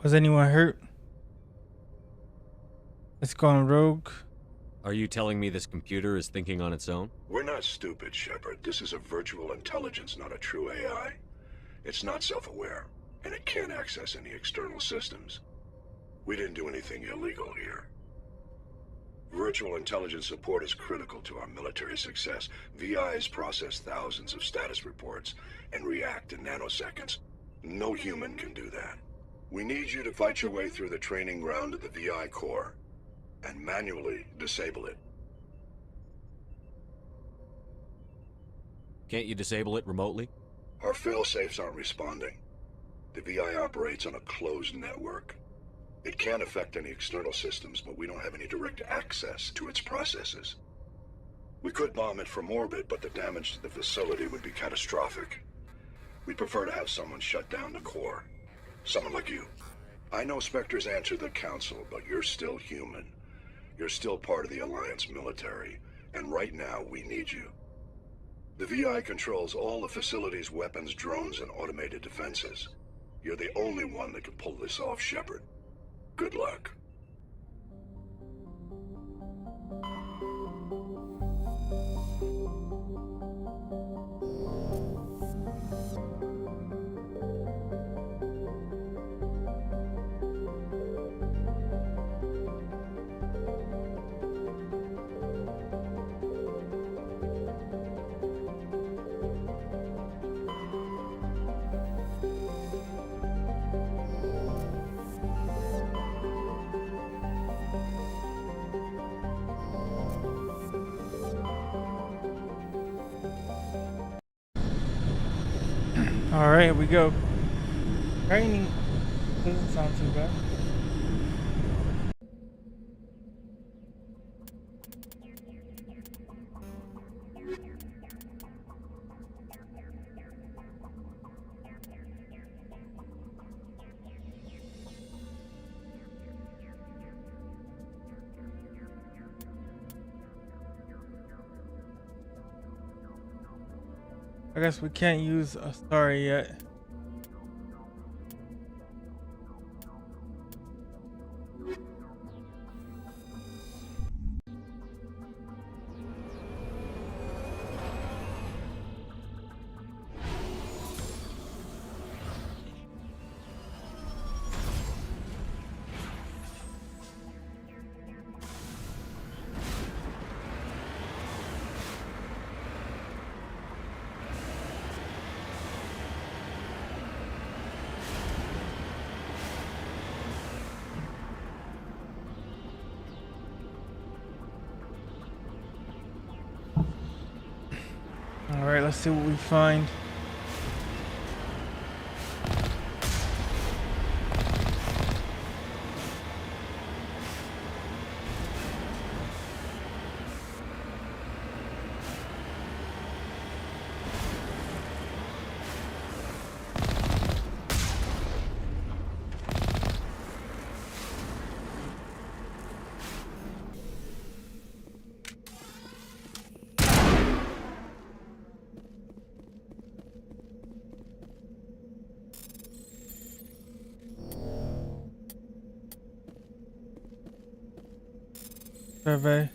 Was anyone hurt? It's gone rogue. Are you telling me this computer is thinking on its own? We're not stupid, Shepard. This is a virtual intelligence, not a true AI. It's not self-aware, and it can't access any external systems. We didn't do anything illegal here. Virtual intelligence support is critical to our military success. VIs process thousands of status reports and react in nanoseconds. No human can do that. We need you to fight your way through the training ground of the VI core and manually disable it. Can't you disable it remotely? Our fail-safes aren't responding. The VI operates on a closed network. It can't affect any external systems, but we don't have any direct access to its processes. We could bomb it from orbit, but the damage to the facility would be catastrophic. We'd prefer to have someone shut down the core. Someone like you. I know Spectres answer the Council, but you're still human. You're still part of the Alliance military, and right now we need you. The VI controls all the facility's weapons, drones, and automated defenses. You're the only one that can pull this off, Shepard. Good luck. All right, here we go. Training doesn't sound too bad. I guess we can't use a star yet. All right, let's see what we find. Survey.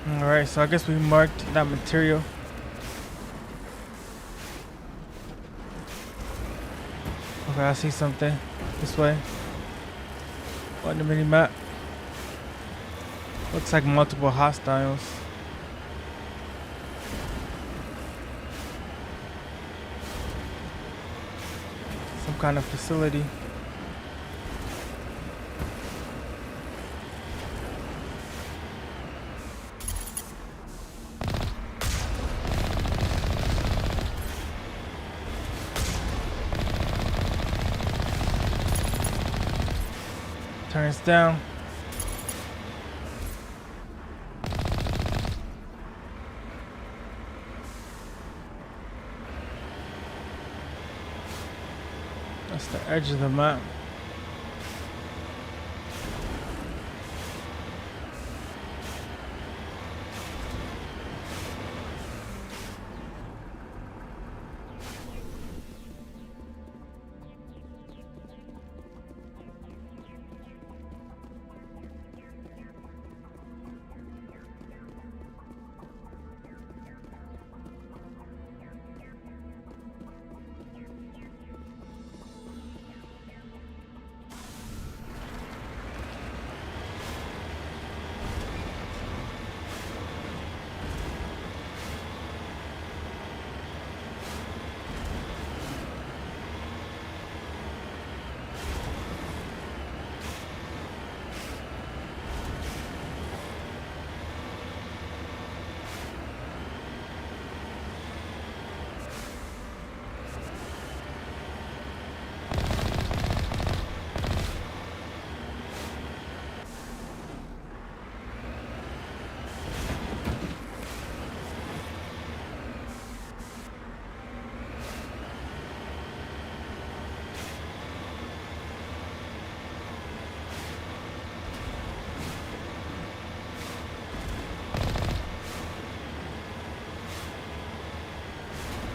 All right, so I guess we marked that material. Okay, I see something this way on the mini map. Looks like multiple hostiles. Some kind of facility. Entrance down. That's the edge of the map.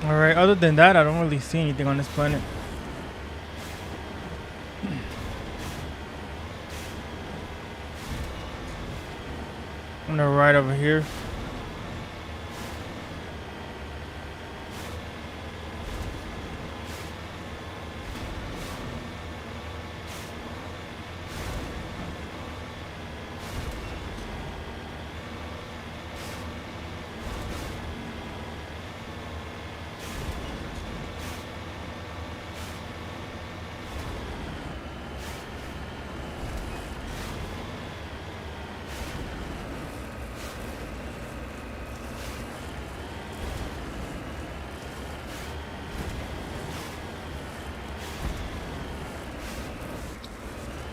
Alright, other than that, I don't really see anything on this planet. I'm gonna ride over here.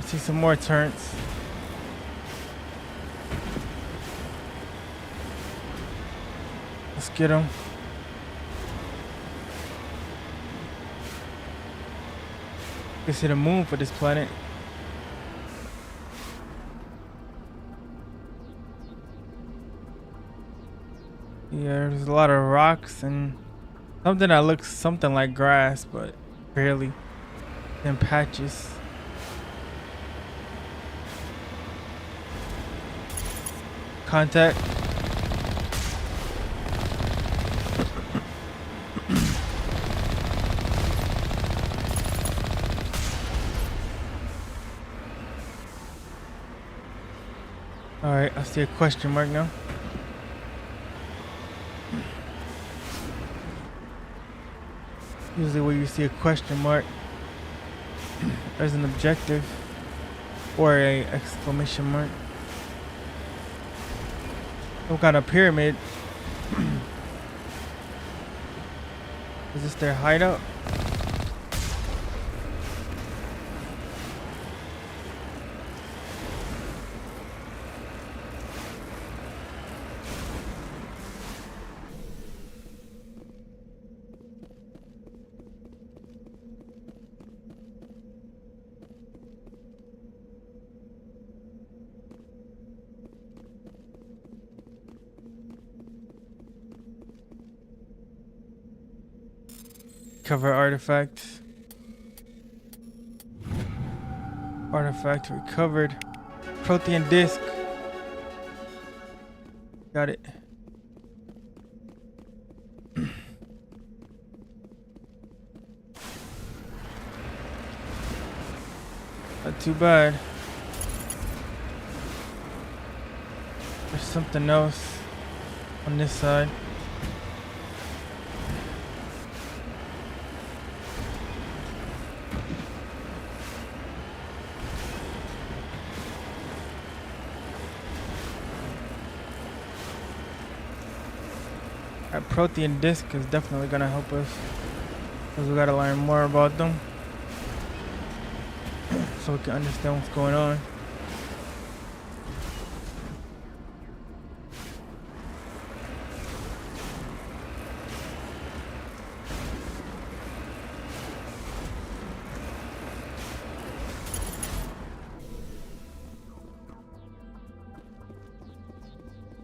See some more turrets. Let's get them. You can see the moon for this planet. Yeah, there's a lot of rocks and something that looks something like grass, but barely in patches. Contact. All right, I see a question mark now. Usually where you see a question mark, there's an objective or a exclamation mark. Some kind of pyramid. Is this their hideout? Cover artifact. Artifact recovered. Protein disc. Got it. Not too bad. There's something else on this side. That protein disc is definitely gonna help us, because we gotta learn more about them so we can understand what's going on.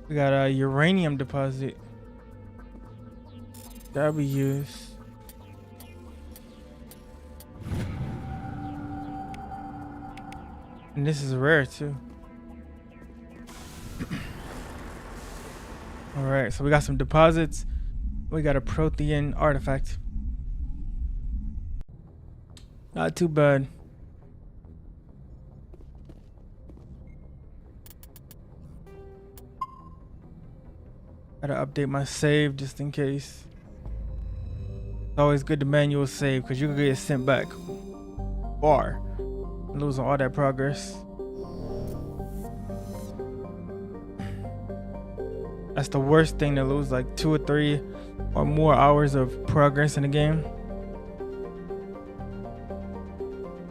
We got a uranium deposit. That'll be used. And this is rare too. Alright, so we got some deposits. We got a Prothean artifact. Not too bad. Gotta update my save just in case. It's always good to manual save because you can get sent back far and losing all that progress. That's the worst thing, to lose like 2 or 3 or more hours of progress in the game.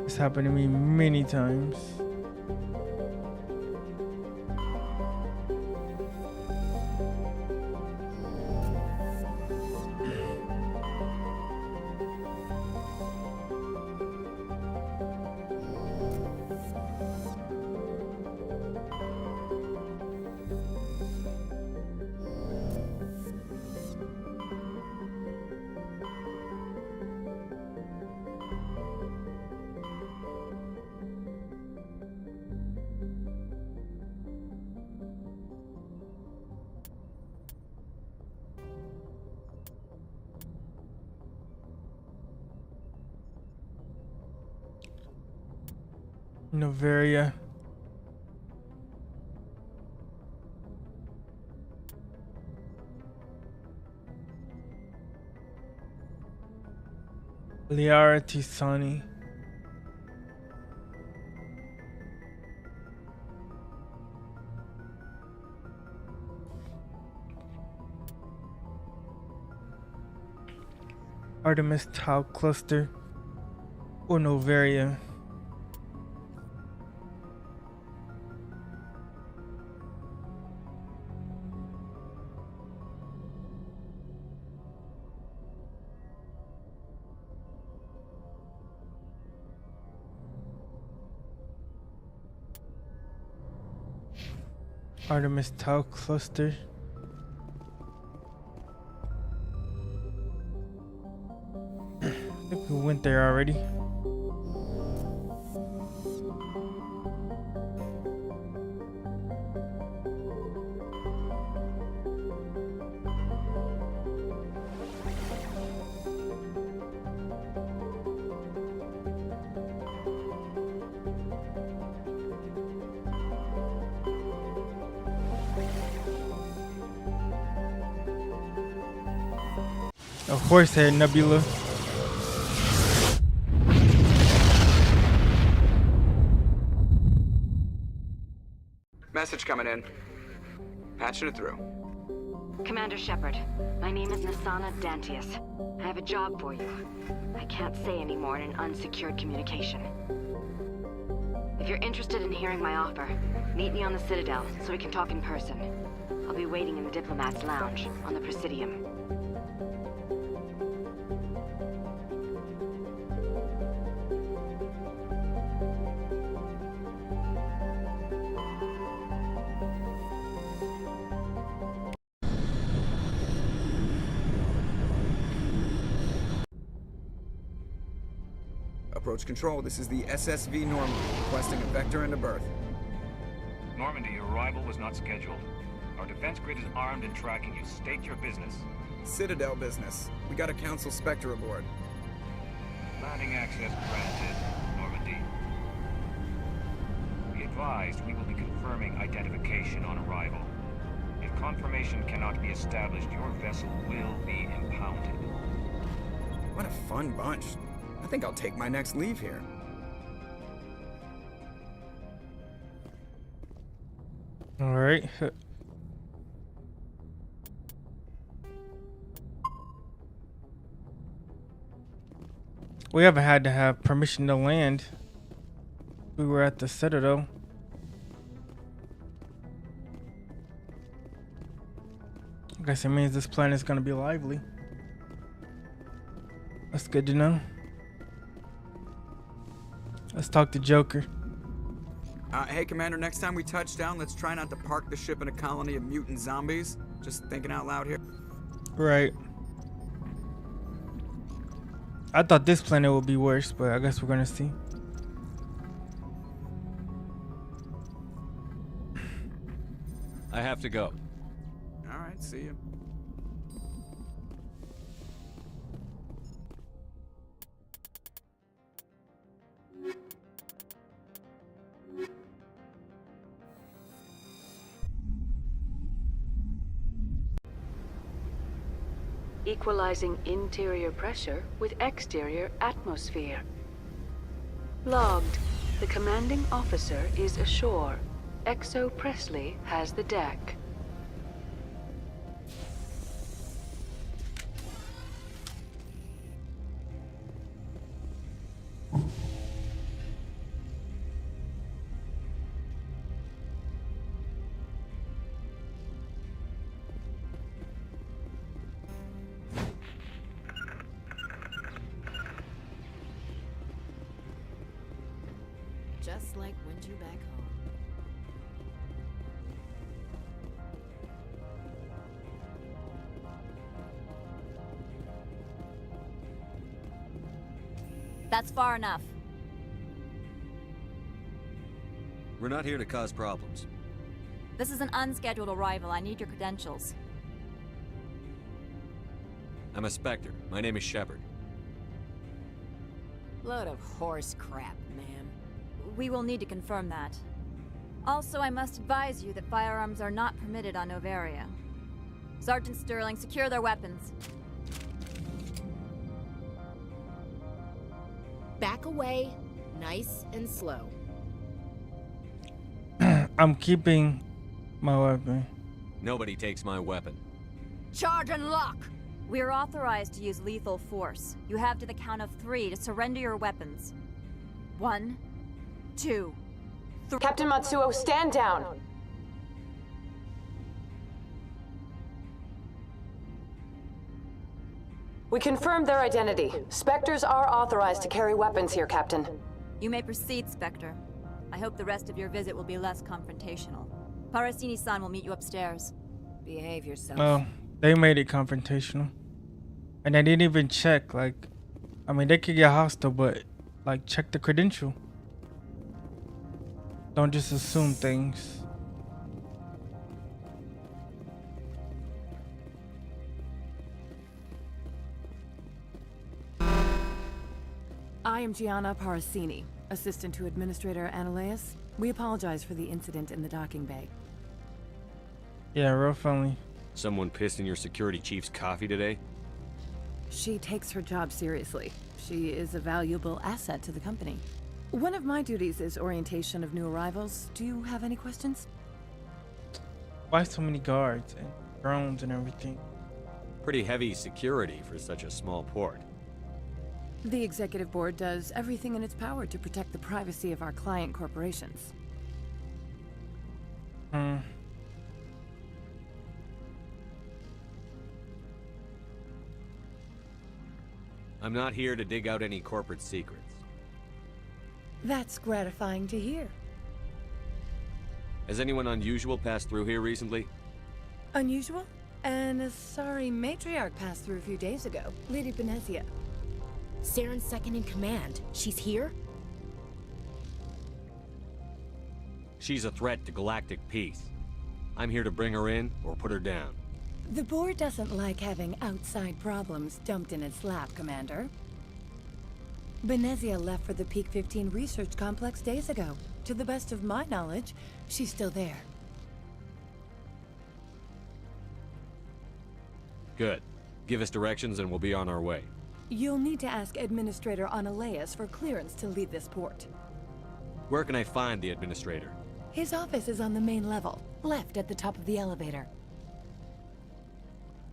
It's happened to me many times. Novaria. Liara Tisani. Artemis Tau Cluster. Or Novaria. Artemis Tau Cluster. I think we went there already. A horsehead nebula. Message coming in. Patching it through. Commander Shepard, my name is Nasana Dantius. I have a job for you. I can't say any more in an unsecured communication. If you're interested in hearing my offer, meet me on the Citadel so we can talk in person. I'll be waiting in the Diplomat's Lounge on the Presidium. Approach control, this is the SSV Normandy, requesting a vector and a berth. Normandy, your arrival was not scheduled. Our defense grid is armed and tracking you. State your business. Citadel business. We got a Council Spectre aboard. Landing access granted, Normandy. Be advised, we will be confirming identification on arrival. If confirmation cannot be established, your vessel will be impounded. What a fun bunch. I think I'll take my next leave here. All right. We haven't had to have permission to land. We were at the Citadel. I guess it means this planet is gonna be lively. That's good to know. Let's talk to Joker. Hey, Commander, next time we touch down, let's try not to park the ship in a colony of mutant zombies. Just thinking out loud here. Right. I thought this planet would be worse, but I guess we're gonna see. I have to go. All right, see you. Equalizing interior pressure with exterior atmosphere. Logged. The commanding officer is ashore. Exo Presley has the deck. Just like winter back home. That's far enough. We're not here to cause problems. This is an unscheduled arrival. I need your credentials. I'm a Spectre. My name is Shepard. Load of horse crap, ma'am. We will need to confirm that. Also, I must advise you that firearms are not permitted on Novaria. Sergeant Sterling, secure their weapons. Back away, nice and slow. I'm keeping my weapon. Nobody takes my weapon. Charge and lock! We are authorized to use lethal force. You have to the count of 3 to surrender your weapons. 1, 2, 3. Captain Matsuo, stand down! We confirmed their identity. Spectres are authorized to carry weapons here, Captain. You may proceed, Spectre. I hope the rest of your visit will be less confrontational. Parasini-san will meet you upstairs. Behave yourself. Oh, they made it confrontational. And they didn't even check, like, I mean, they could get hostile, but, like, check the credential. Don't just assume things. I am Gianna Parasini, assistant to Administrator Ananias. We apologize for the incident in the docking bay. Yeah, real friendly. Someone pissed in your security chief's coffee today? She takes her job seriously. She is a valuable asset to the company. One of my duties is orientation of new arrivals. Do you have any questions? Why so many guards and drones and everything? Pretty heavy security for such a small port. The executive board does everything in its power to protect the privacy of our client corporations. I'm not here to dig out any corporate secrets. That's gratifying to hear. Has anyone unusual passed through here recently? Unusual? And a sorry matriarch passed through a few days ago. Lady Benezia. Saren's second in command. She's here? She's a threat to galactic peace. I'm here to bring her in or put her down. The board doesn't like having outside problems dumped in its lap, Commander. Benezia left for the Peak 15 research complex days ago. To the best of my knowledge, she's still there. Good. Give us directions and we'll be on our way. You'll need to ask Administrator Ananias for clearance to leave this port. Where can I find the administrator? His office is on the main level, left at the top of the elevator.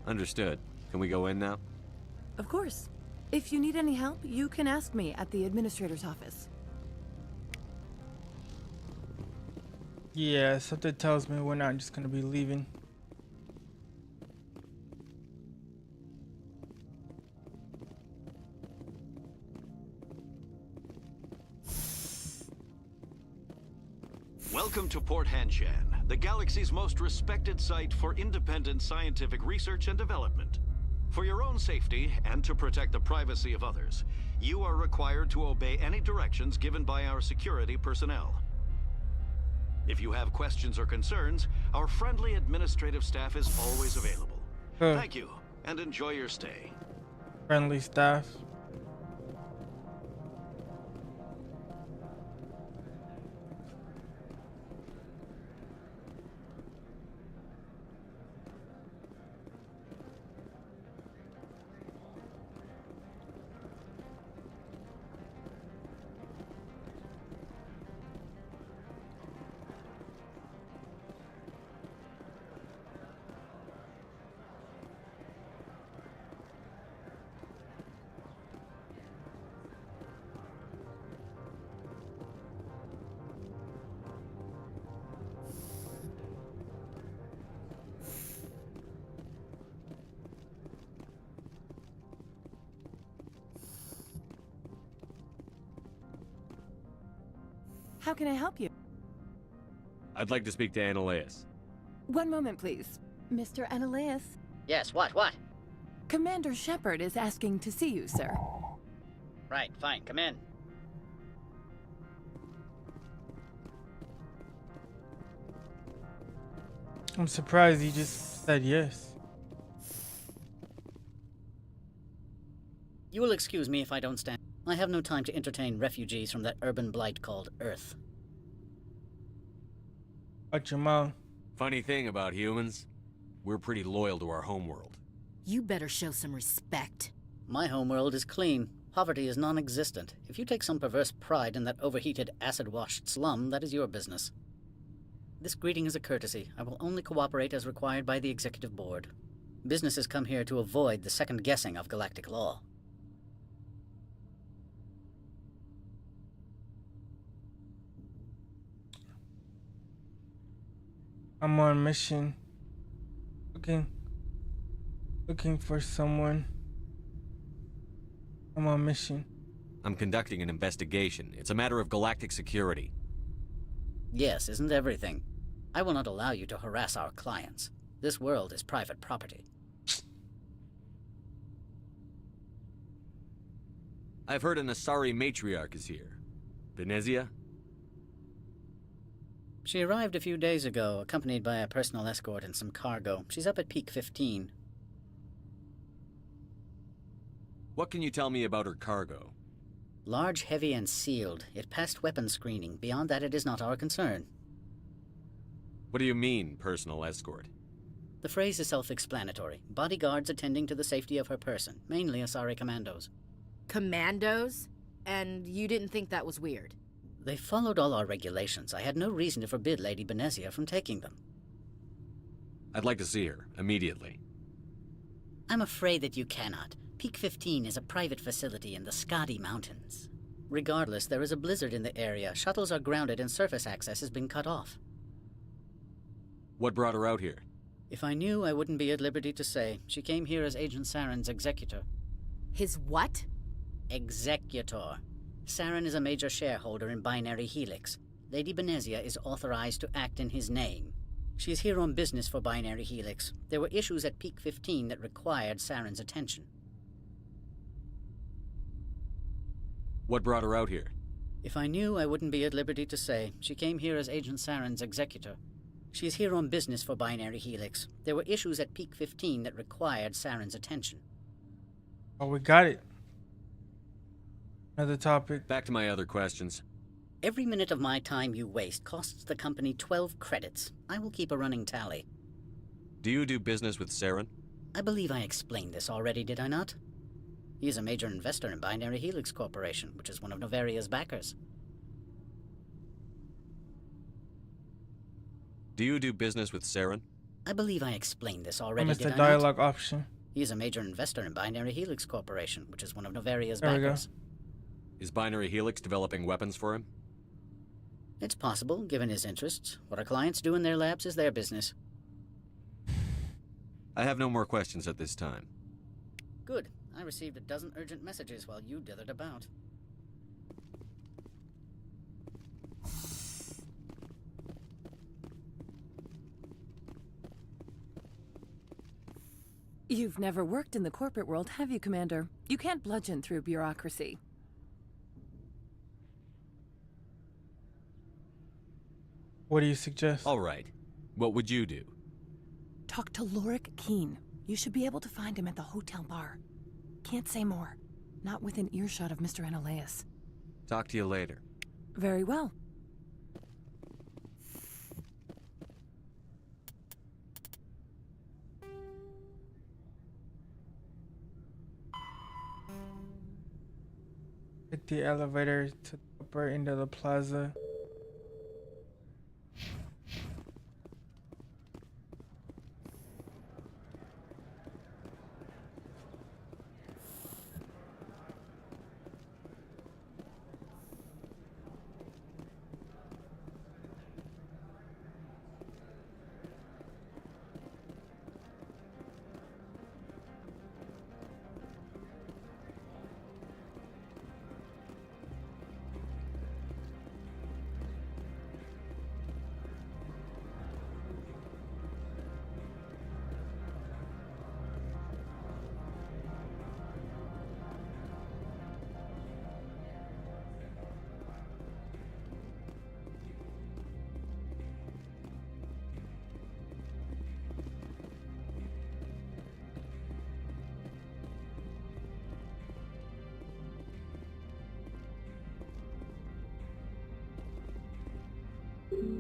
Understood. Can we go in now? Of course. If you need any help, you can ask me at the Administrator's office. Yeah, something tells me we're not just gonna be leaving. Welcome to Port Hanshan, the galaxy's most respected site for independent scientific research and development. For your own safety and to protect the privacy of others, you are required to obey any directions given by our security personnel. If you have questions or concerns, our friendly administrative staff is always available. Thank you, and enjoy your stay. Friendly staff. How can I help you? I'd like to speak to Annaleus. One moment, please. Mr. Annaleus? Yes, what? Commander Shepard is asking to see you, sir. Right, fine, come in. I'm surprised he just said yes. You will excuse me if I don't stand. I have no time to entertain refugees from that urban blight called Earth. Watch your mouth. Funny thing about humans, we're pretty loyal to our homeworld. You better show some respect. My homeworld is clean. Poverty is non-existent. If you take some perverse pride in that overheated, acid-washed slum, that is your business. This greeting is a courtesy. I will only cooperate as required by the Executive Board. Businesses come here to avoid the second-guessing of galactic law. I'm on mission. Looking for someone. I'm on mission. I'm conducting an investigation. It's a matter of galactic security. Yes, isn't everything? I will not allow you to harass our clients. This world is private property. I've heard an Asari matriarch is here. Venezia? She arrived a few days ago, accompanied by a personal escort and some cargo. She's up at Peak 15. What can you tell me about her cargo? Large, heavy, and sealed. It passed weapon screening. Beyond that, it is not our concern. What do you mean, personal escort? The phrase is self-explanatory. Bodyguards attending to the safety of her person, mainly Asari commandos. Commandos? And you didn't think that was weird? They followed all our regulations. I had no reason to forbid Lady Benezia from taking them. I'd like to see her, immediately. I'm afraid that you cannot. Peak 15 is a private facility in the Skadi Mountains. Regardless, there is a blizzard in the area. Shuttles are grounded and surface access has been cut off. What brought her out here? If I knew, I wouldn't be at liberty to say. She came here as Agent Saren's executor. His what? Executor. Saren is a major shareholder in Binary Helix. Lady Benezia is authorized to act in his name. She is here on business for Binary Helix. There were issues at Peak 15 that required Saren's attention. What brought her out here? If I knew, I wouldn't be at liberty to say. She came here as Agent Saren's executor. She is here on business for Binary Helix. There were issues at Peak 15 that required Saren's attention. Oh, we got it. Another topic. Back to my other questions. Every minute of my time you waste costs the company 12 credits. I will keep a running tally. Do you do business with Saren? I believe I explained this already, did I not? He is a major investor in Binary Helix Corporation, which is one of Novaria's backers. Do you do business with Saren? I believe I explained this already, Missed did the I not? dialogue option. He is a major investor in Binary Helix Corporation, which is one of Novaria's There we go. backers. Is Binary Helix developing weapons for him? It's possible, given his interests. What our clients do in their labs is their business. I have no more questions at this time. Good. I received a dozen urgent messages while you dithered about. You've never worked in the corporate world, have you, Commander? You can't bludgeon through bureaucracy. What do you suggest? All right. What would you do? Talk to Lorik Keene. You should be able to find him at the hotel bar. Can't say more. Not within earshot of Mr. Analaeus. Talk to you later. Very well. Take the elevator to the upper end of the plaza.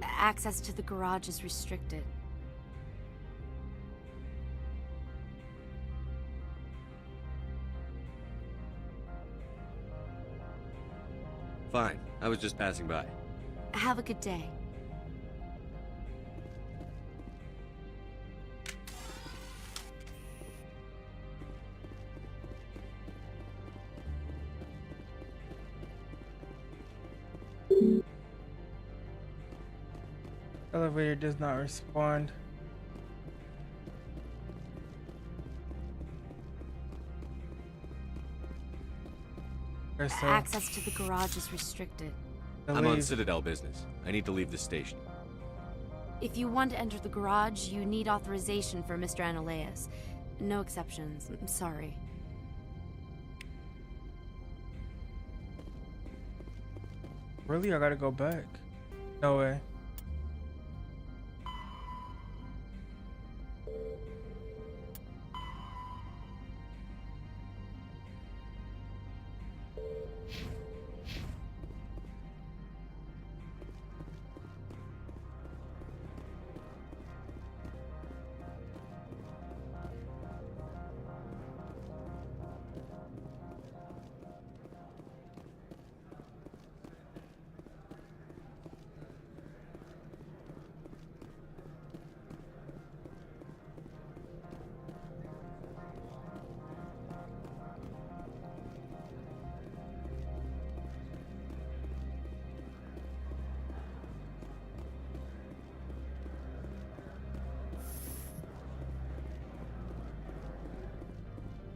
Access to the garage is restricted. Fine. I was just passing by. Have a good day. Elevator does not respond. Okay, so Access to the garage is restricted. I'm on Citadel business. I need to leave the station. If you want to enter the garage, you need authorization for Mr. Analaeus. No exceptions. I'm sorry. Really? I gotta go back? No way.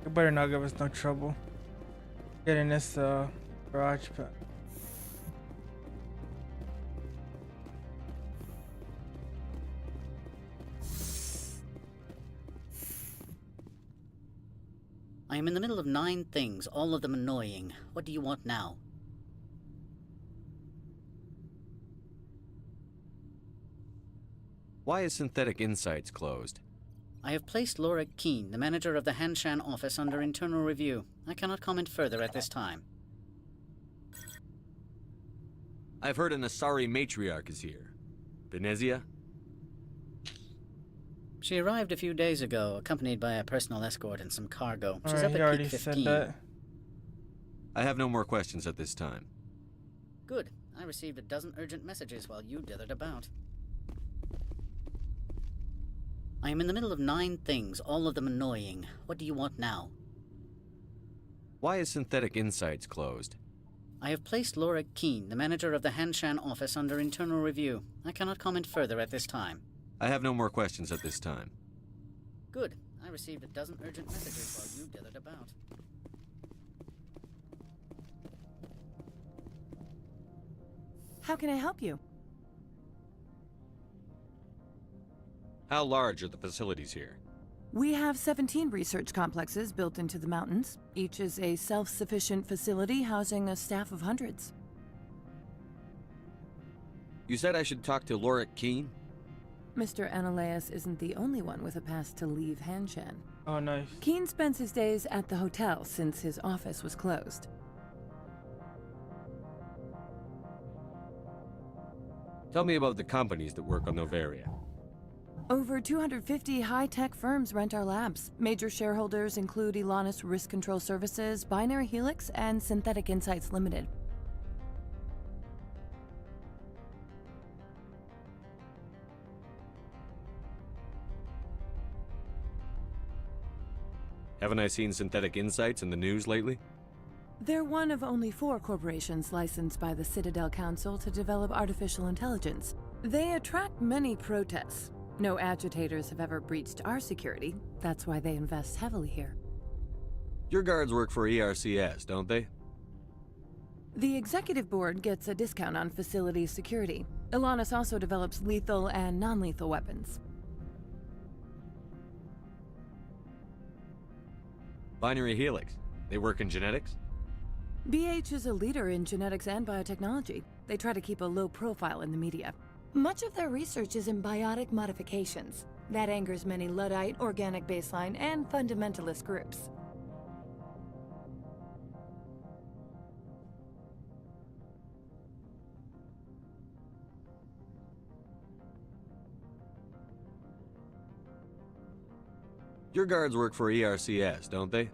You better not give us no trouble. Get in this garage pack. I am in the middle of 9 things, all of them annoying. What do you want now? Why is Synthetic Insights closed? I have placed Lorik Keene, the manager of the Hanshan office, under internal review. I cannot comment further at this time. I've heard an Asari matriarch is here. Venezia? She arrived a few days ago, accompanied by a personal escort and some cargo. She's Alright, up he at already peak said 15. that. I have no more questions at this time. Good. I received a dozen urgent messages while you dithered about. I am in the middle of 9 things, all of them annoying. What do you want now? Why is Synthetic Insights closed? I have placed Lorik Keene, the manager of the Hanshan office, under internal review. I cannot comment further at this time. I have no more questions at this time. Good. I received a dozen urgent messages while you dithered about. How can I help you? How large are the facilities here? We have 17 research complexes built into the mountains. Each is a self-sufficient facility housing a staff of hundreds. You said I should talk to Lorik Keene? Mr. Ananias isn't the only one with a pass to leave Hanshan. Oh, nice. Keene spends his days at the hotel since his office was closed. Tell me about the companies that work on Novaria. Over 250 high-tech firms rent our labs. Major shareholders include Elanis Risk Control Services, Binary Helix, and Synthetic Insights Limited. Haven't I seen Synthetic Insights in the news lately? They're one of only 4 corporations licensed by the Citadel Council to develop artificial intelligence. They attract many protests. No agitators have ever breached our security. That's why they invest heavily here. Your guards work for ERCS, don't they? The executive board gets a discount on facility security. Elanis also develops lethal and non-lethal weapons. Binary Helix. They work in genetics? BH is a leader in genetics and biotechnology. They try to keep a low profile in the media. Much of their research is in biotic modifications. That angers many Luddite, organic baseline, and fundamentalist groups. Your guards work for ERCS, don't they?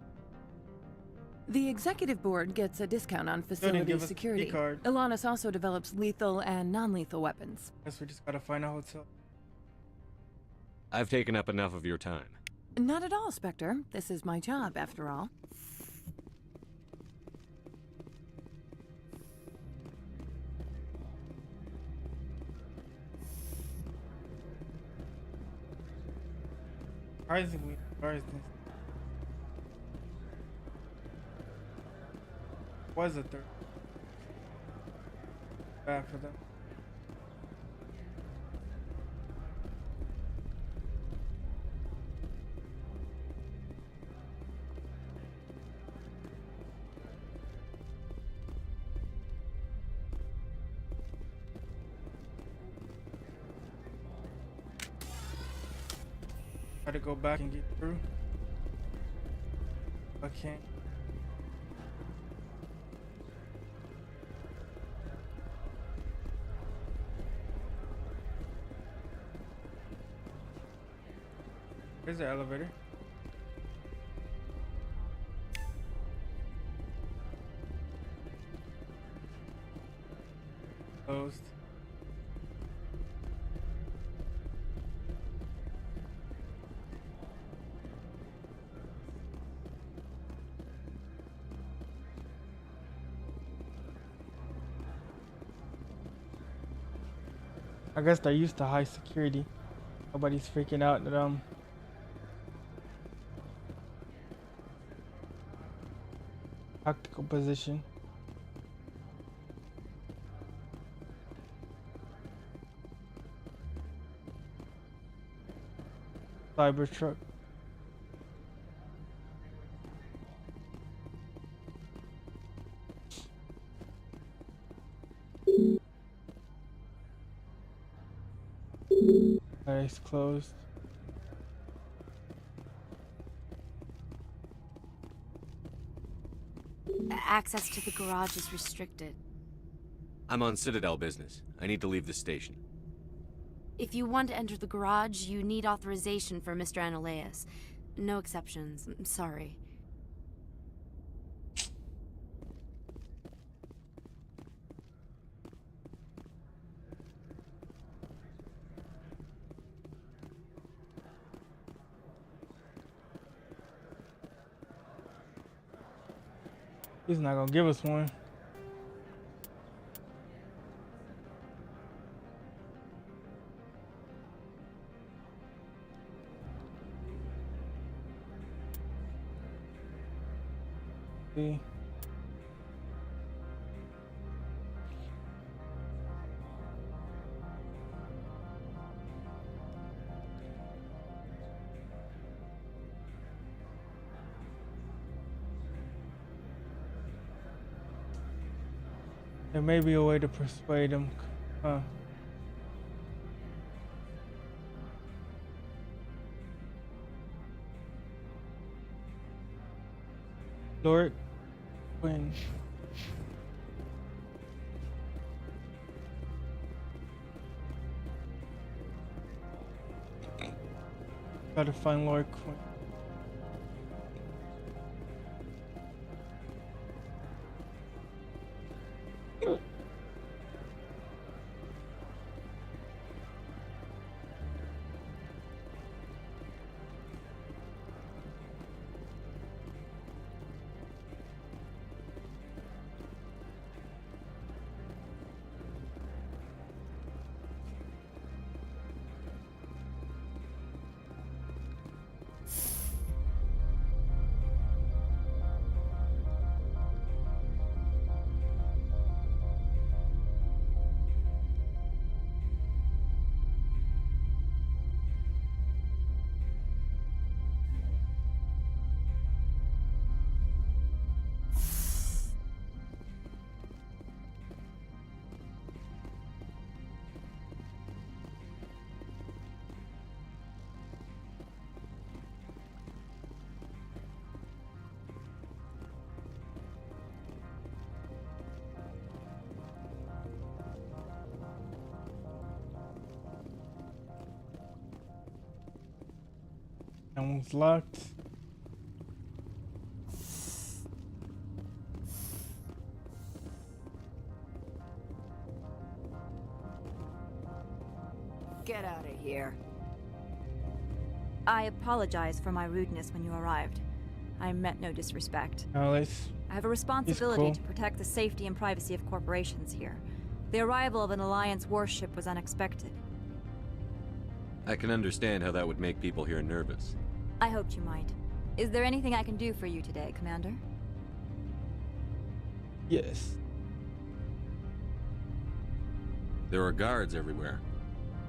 The executive board gets a discount on facility security. Elanis also develops lethal and non-lethal weapons. Guess we just gotta find a hotel. I've taken up enough of your time. Not at all, Spectre. This is my job, after all. Surprisingly, was a third. Bad for them. Try to go back and get through. Okay. Here's the elevator. Closed. I guess they're used to high security. Nobody's freaking out that tactical position. Cybertruck. It's closed. Access to the garage is restricted. I'm on Citadel business. I need to leave the station. If you want to enter the garage, you need authorization for Mr. Ananias. No exceptions. I'm sorry. He's not gonna give us one. See. There may be a way to persuade him. Huh. Lord Quinn. Gotta find Lord Quinn. That one's locked. Get out of here. I apologize for my rudeness when you arrived. I meant no disrespect. Alice. I have a responsibility cool. to protect the safety and privacy of corporations here. The arrival of an Alliance warship was unexpected. I can understand how that would make people here nervous. I hoped you might. Is there anything I can do for you today, Commander? Yes. There are guards everywhere.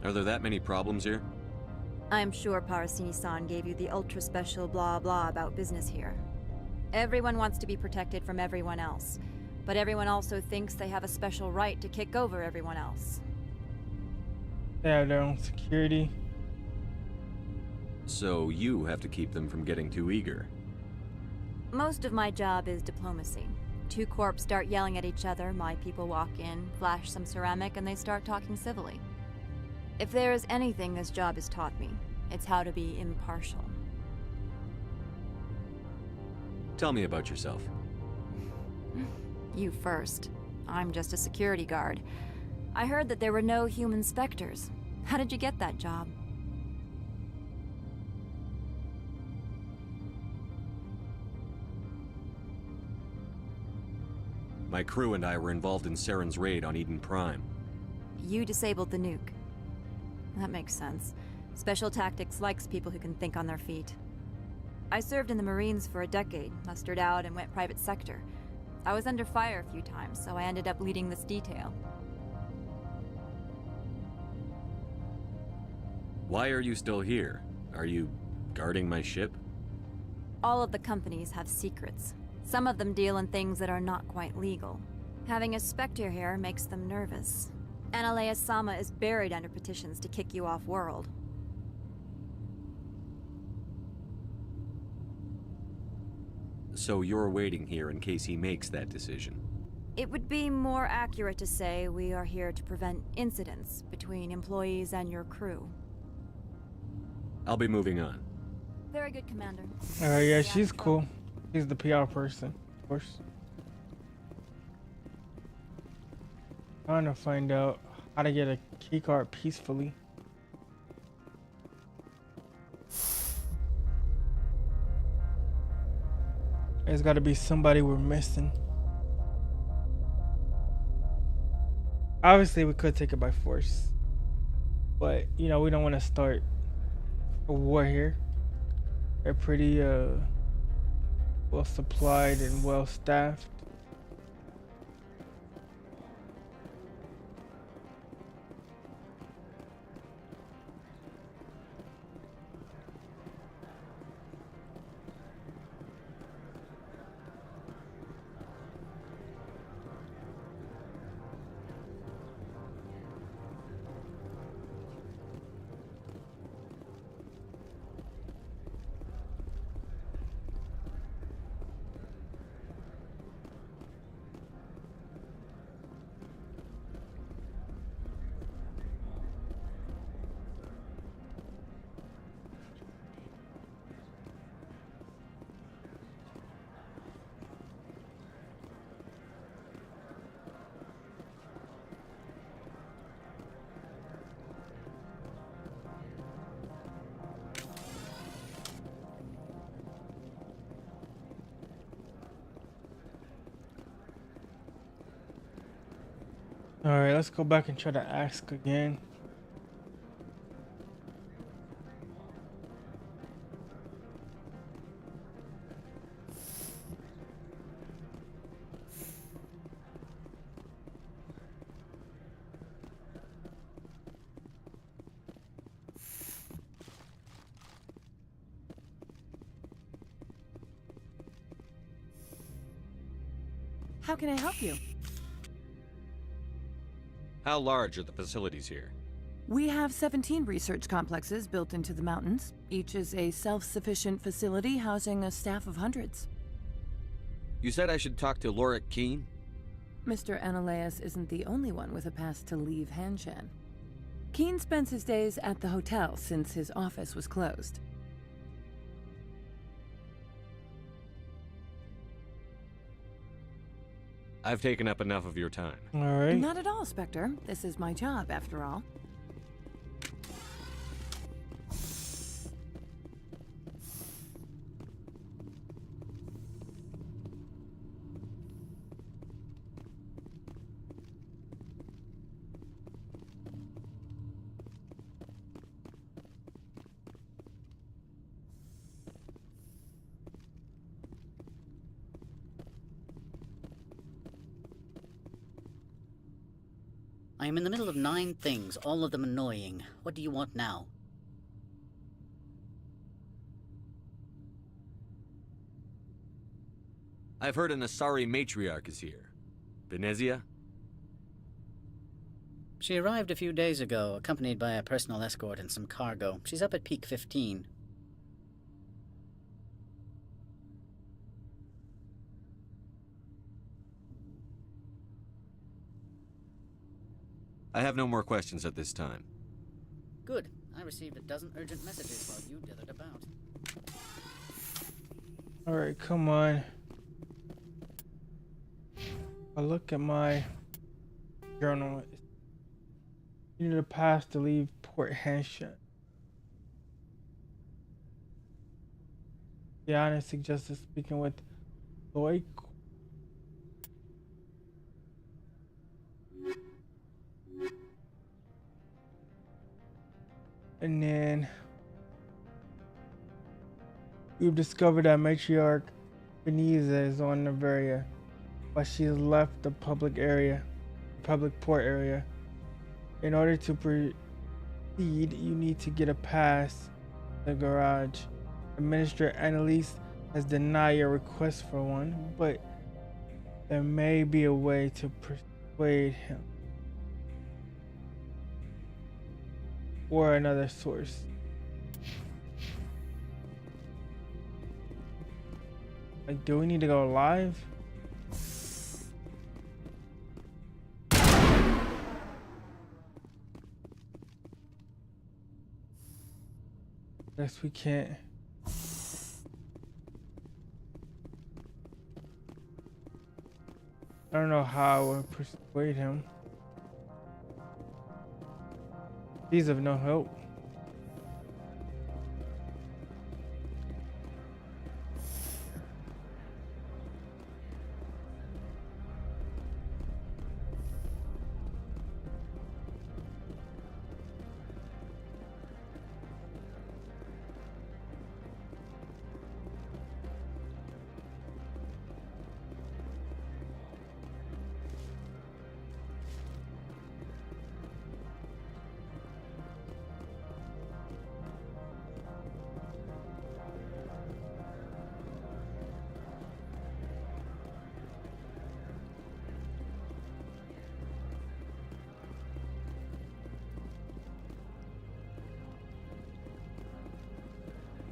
Are there that many problems here? I am sure Parasini-san gave you the ultra-special blah blah about business here. Everyone wants to be protected from everyone else, but everyone also thinks they have a special right to kick over everyone else. They have their own security. So you have to keep them from getting too eager. Most of my job is diplomacy. Two corps start yelling at each other, my people walk in, flash some ceramic, and they start talking civilly. If there is anything this job has taught me, it's how to be impartial. Tell me about yourself. You first. I'm just a security guard. I heard that there were no human specters. How did you get that job? My crew and I were involved in Saren's raid on Eden Prime. You disabled the nuke. That makes sense. Special Tactics likes people who can think on their feet. I served in the Marines for a decade, mustered out, and went private sector. I was under fire a few times, so I ended up leading this detail. Why are you still here? Are you guarding my ship? All of the companies have secrets. Some of them deal in things that are not quite legal. Having a Spectre here makes them nervous. Analea-sama is buried under petitions to kick you off-world. So you're waiting here in case he makes that decision? It would be more accurate to say we are here to prevent incidents between employees and your crew. I'll be moving on. Very good, Commander. Yeah, she's cool. She's the PR person, of course. Trying to find out how to get a keycard peacefully. There's got to be somebody we're missing. Obviously, we could take it by force, but you know we don't want to start a war here. They're pretty well supplied and well staffed. Alright, let's go back and try to ask again. How can I help you? How large are the facilities here? We have 17 research complexes built into the mountains. Each is a self-sufficient facility housing a staff of hundreds. You said I should talk to Lorik Keene? Mr. Ananias isn't the only one with a pass to leave Hanshan. Keene spends his days at the hotel since his office was closed. I've taken up enough of your time. Alright. Not at all, Spectre. This is my job, after all. I am in the middle of 9 things, all of them annoying. What do you want now? I've heard an Asari matriarch is here. Venezia? She arrived a few days ago, accompanied by a personal escort and some cargo. She's up at peak 15. I have no more questions at this time. Good. I received a dozen urgent messages while you dithered about. Alright, come on. I look at my journal. You need a pass to leave Port Hanshan. The honest suggested speaking with Loik. And then we've discovered that matriarch Venezia is on Nevaria, but she has left the public port area. In order to proceed, you need to get a pass to the garage. Administrator Annalise has denied your request for one, but there may be a way to persuade him. Or another source. Like, do we need to go live? Guess we can't. I don't know how I would persuade him. He's of no help.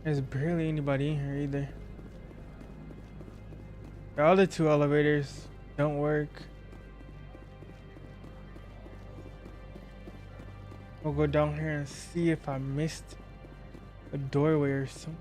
There's barely anybody in here either. The other 2 elevators don't work. We'll go down here and see if I missed a doorway or something.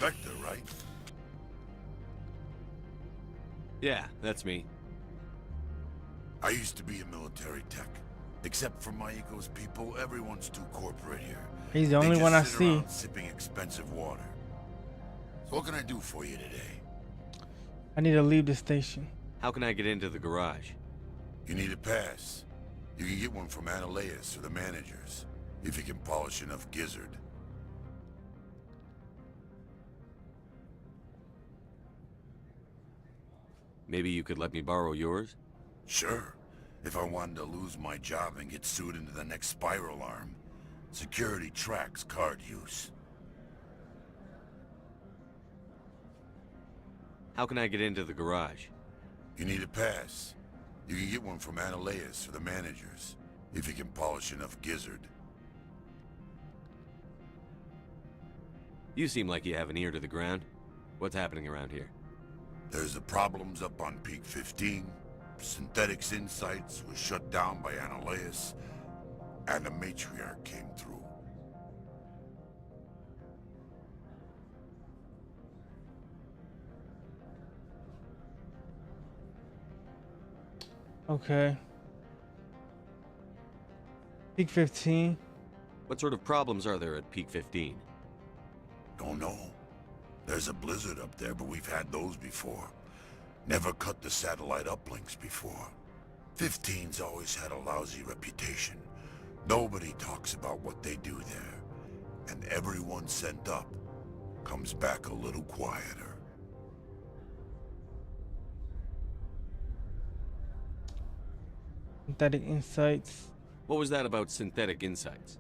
Spectre, right? Yeah, that's me. I used to be a military tech. Except for my ego's people, everyone's too corporate here. He's the only one I see. They just sit around sipping expensive water. So what can I do for you today? I need to leave the station. How can I get into the garage? You need a pass. You can get one from Ananias or the managers, if you can polish enough gizzard. Maybe you could let me borrow yours? Sure. If I wanted to lose my job and get sued into the next spiral arm, security tracks card use. How can I get into the garage? You need a pass. You can get one from Ananias or the managers, if you can polish enough gizzard. You seem like you have an ear to the ground. What's happening around here? There's the problems up on Peak 15. Synthetics Insights was shut down by Ananias, and the matriarch came through. Okay. Peak 15. What sort of problems are there at Peak 15? Don't know. There's a blizzard up there, but we've had those before. Never cut the satellite uplinks before. 15's always had a lousy reputation. Nobody talks about what they do there. And everyone sent up comes back a little quieter. Synthetic Insights. What was that about Synthetic Insights?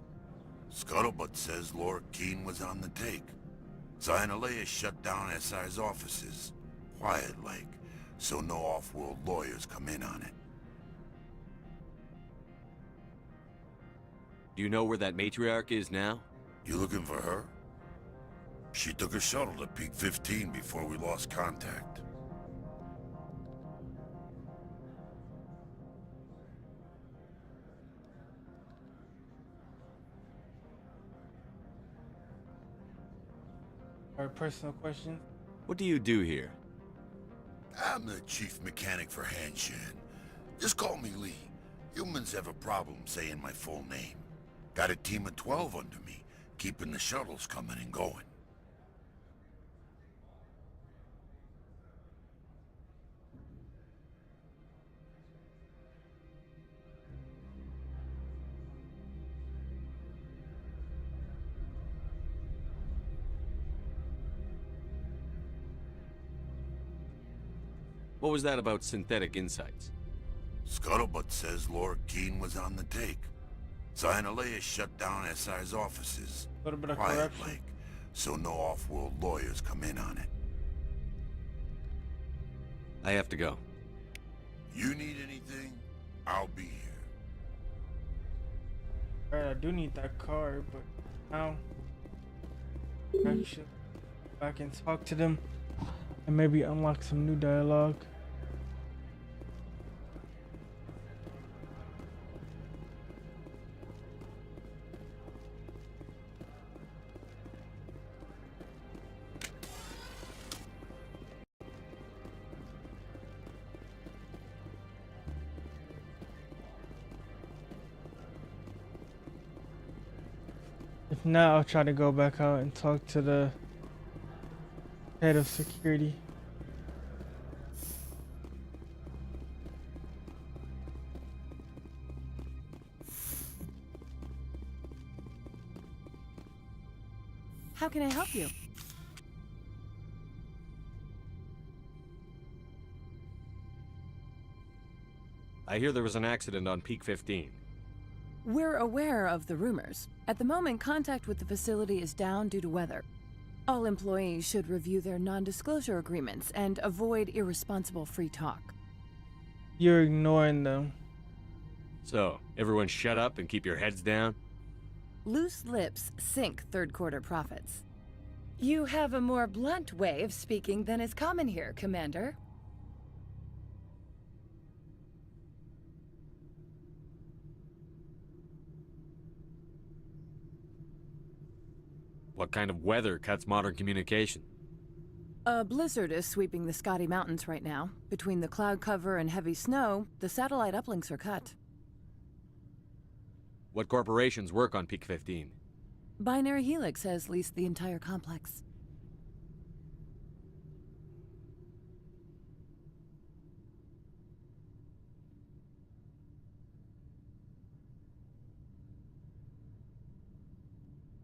Scuttlebutt says Lord Keene was on the take. Ananias shut down SI's offices. Quiet-like, so no off-world lawyers come in on it. Do you know where that matriarch is now? You looking for her? She took a shuttle to Peak 15 before we lost contact. Our personal question. What do you do here? I'm the chief mechanic for Hanshan. Just call me Lee. Humans have a problem saying my full name. Got a team of 12 under me, keeping the shuttles coming and going. What was that about Synthetic Insights? Scuttlebutt says Lord Keene was on the take. Ananias shut down SI's offices. A little bit of Quiet corruption. like, so no off-world lawyers come in on it. I have to go. You need anything? I'll be here. Alright, I do need that card, but now I should go back and talk to them and maybe unlock some new dialogue. If not, I'll try to go back out and talk to the head of security. How can I help you? I hear there was an accident on Peak 15. We're aware of the rumors. At the moment, contact with the facility is down due to weather. All employees should review their non-disclosure agreements and avoid irresponsible free talk. You're ignoring them. So, everyone shut up and keep your heads down? Loose lips sink third quarter profits. You have a more blunt way of speaking than is common here, Commander. What kind of weather cuts modern communication? A blizzard is sweeping the Scotty Mountains right now. Between the cloud cover and heavy snow, the satellite uplinks are cut. What corporations work on Peak 15? Binary Helix has leased the entire complex.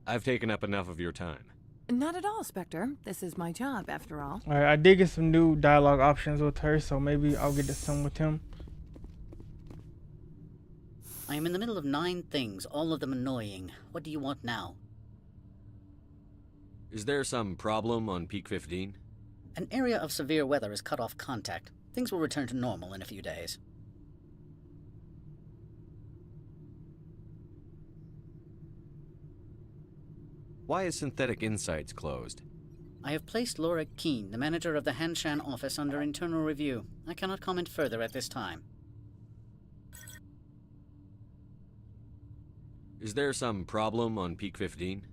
I've taken up enough of your time. Not at all, Spectre. This is my job, after all. Alright, I did get some new dialogue options with her, so maybe I'll get some with him. I am in the middle of 9 things, all of them annoying. What do you want now? Is there some problem on Peak 15? An area of severe weather has cut off contact. Things will return to normal in a few days. Why is Synthetic Insights closed? I have placed Laura Keene, the manager of the Hanshan office, under internal review. I cannot comment further at this time. Is there some problem on Peak 15?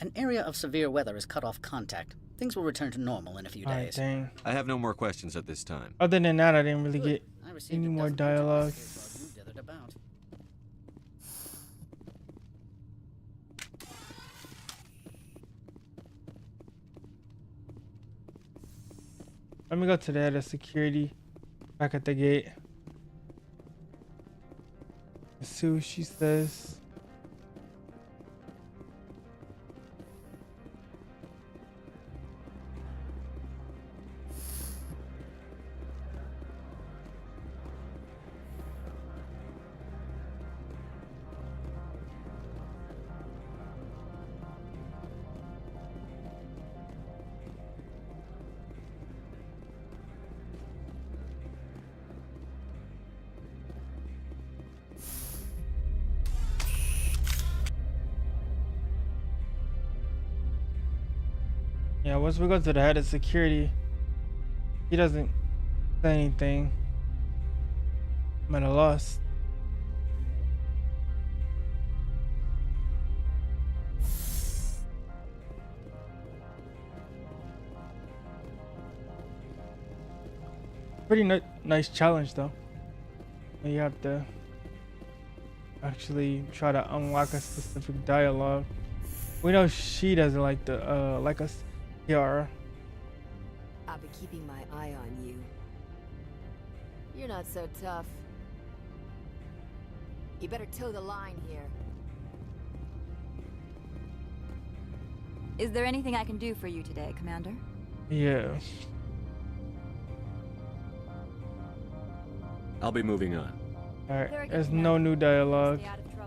An area of severe weather has cut off contact. Things will return to normal in a few days. Dang. I have no more questions at this time. Other than that, I didn't really get any more dialogue. Let me go to the head of security back at the gate. Let's see what she says. Yeah, once we go to the head of security, he doesn't say anything. I'm at a loss. Pretty nice challenge though. You have to actually try to unlock a specific dialogue. We know she doesn't like us. Yara. I'll be keeping my eye on you. You're not so tough. You better toe the line here. Is there anything I can do for you today, Commander? Yeah. I'll be moving on. Alright, there's no new dialogue. Stay out of trouble.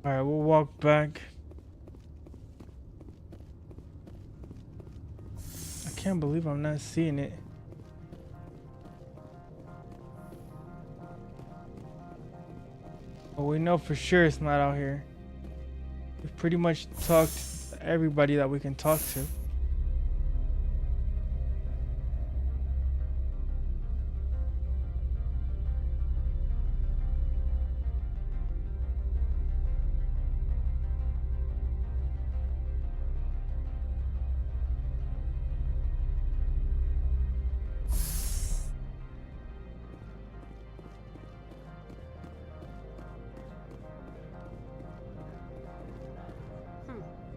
Alright, we'll walk back. I can't believe I'm not seeing it. But we know for sure it's not out here. We've pretty much talked to everybody that we can talk to.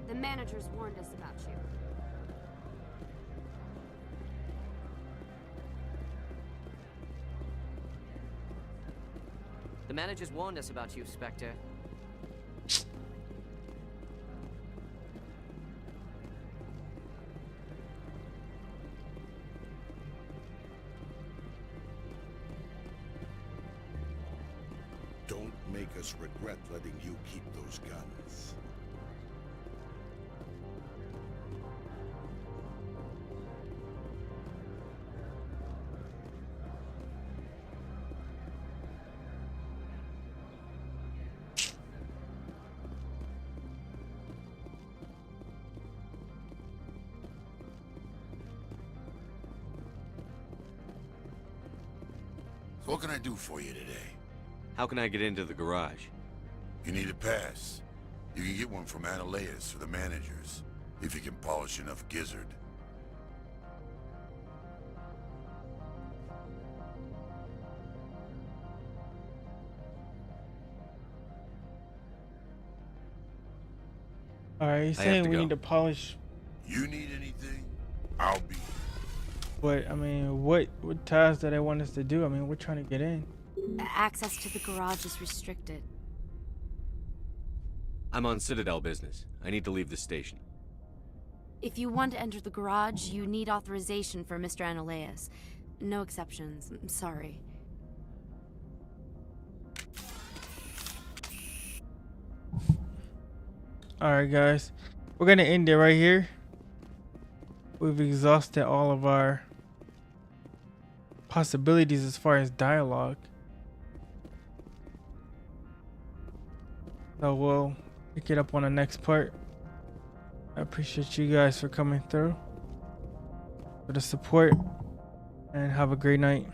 The managers warned us about you. The managers warned us about you, Spectre. Don't make us regret letting you keep those guns. What can I do for you today? How can I get into the garage? You need a pass. You can get one from Analeas or the managers, if you can polish enough gizzard. Alright, he's saying we need to polish. You need anything? I'll be. But I mean, what tasks do they want us to do? I mean, we're trying to get in. Access to the garage is restricted. I'm on Citadel business. I need to leave the station. If you want to enter the garage, you need authorization for Mr. Analeas. No exceptions. I'm sorry. Alright guys, we're gonna end it right here. We've exhausted all of our possibilities as far as dialogue. So we'll pick it up on the next part. I appreciate you guys for coming through, for the support, and have a great night.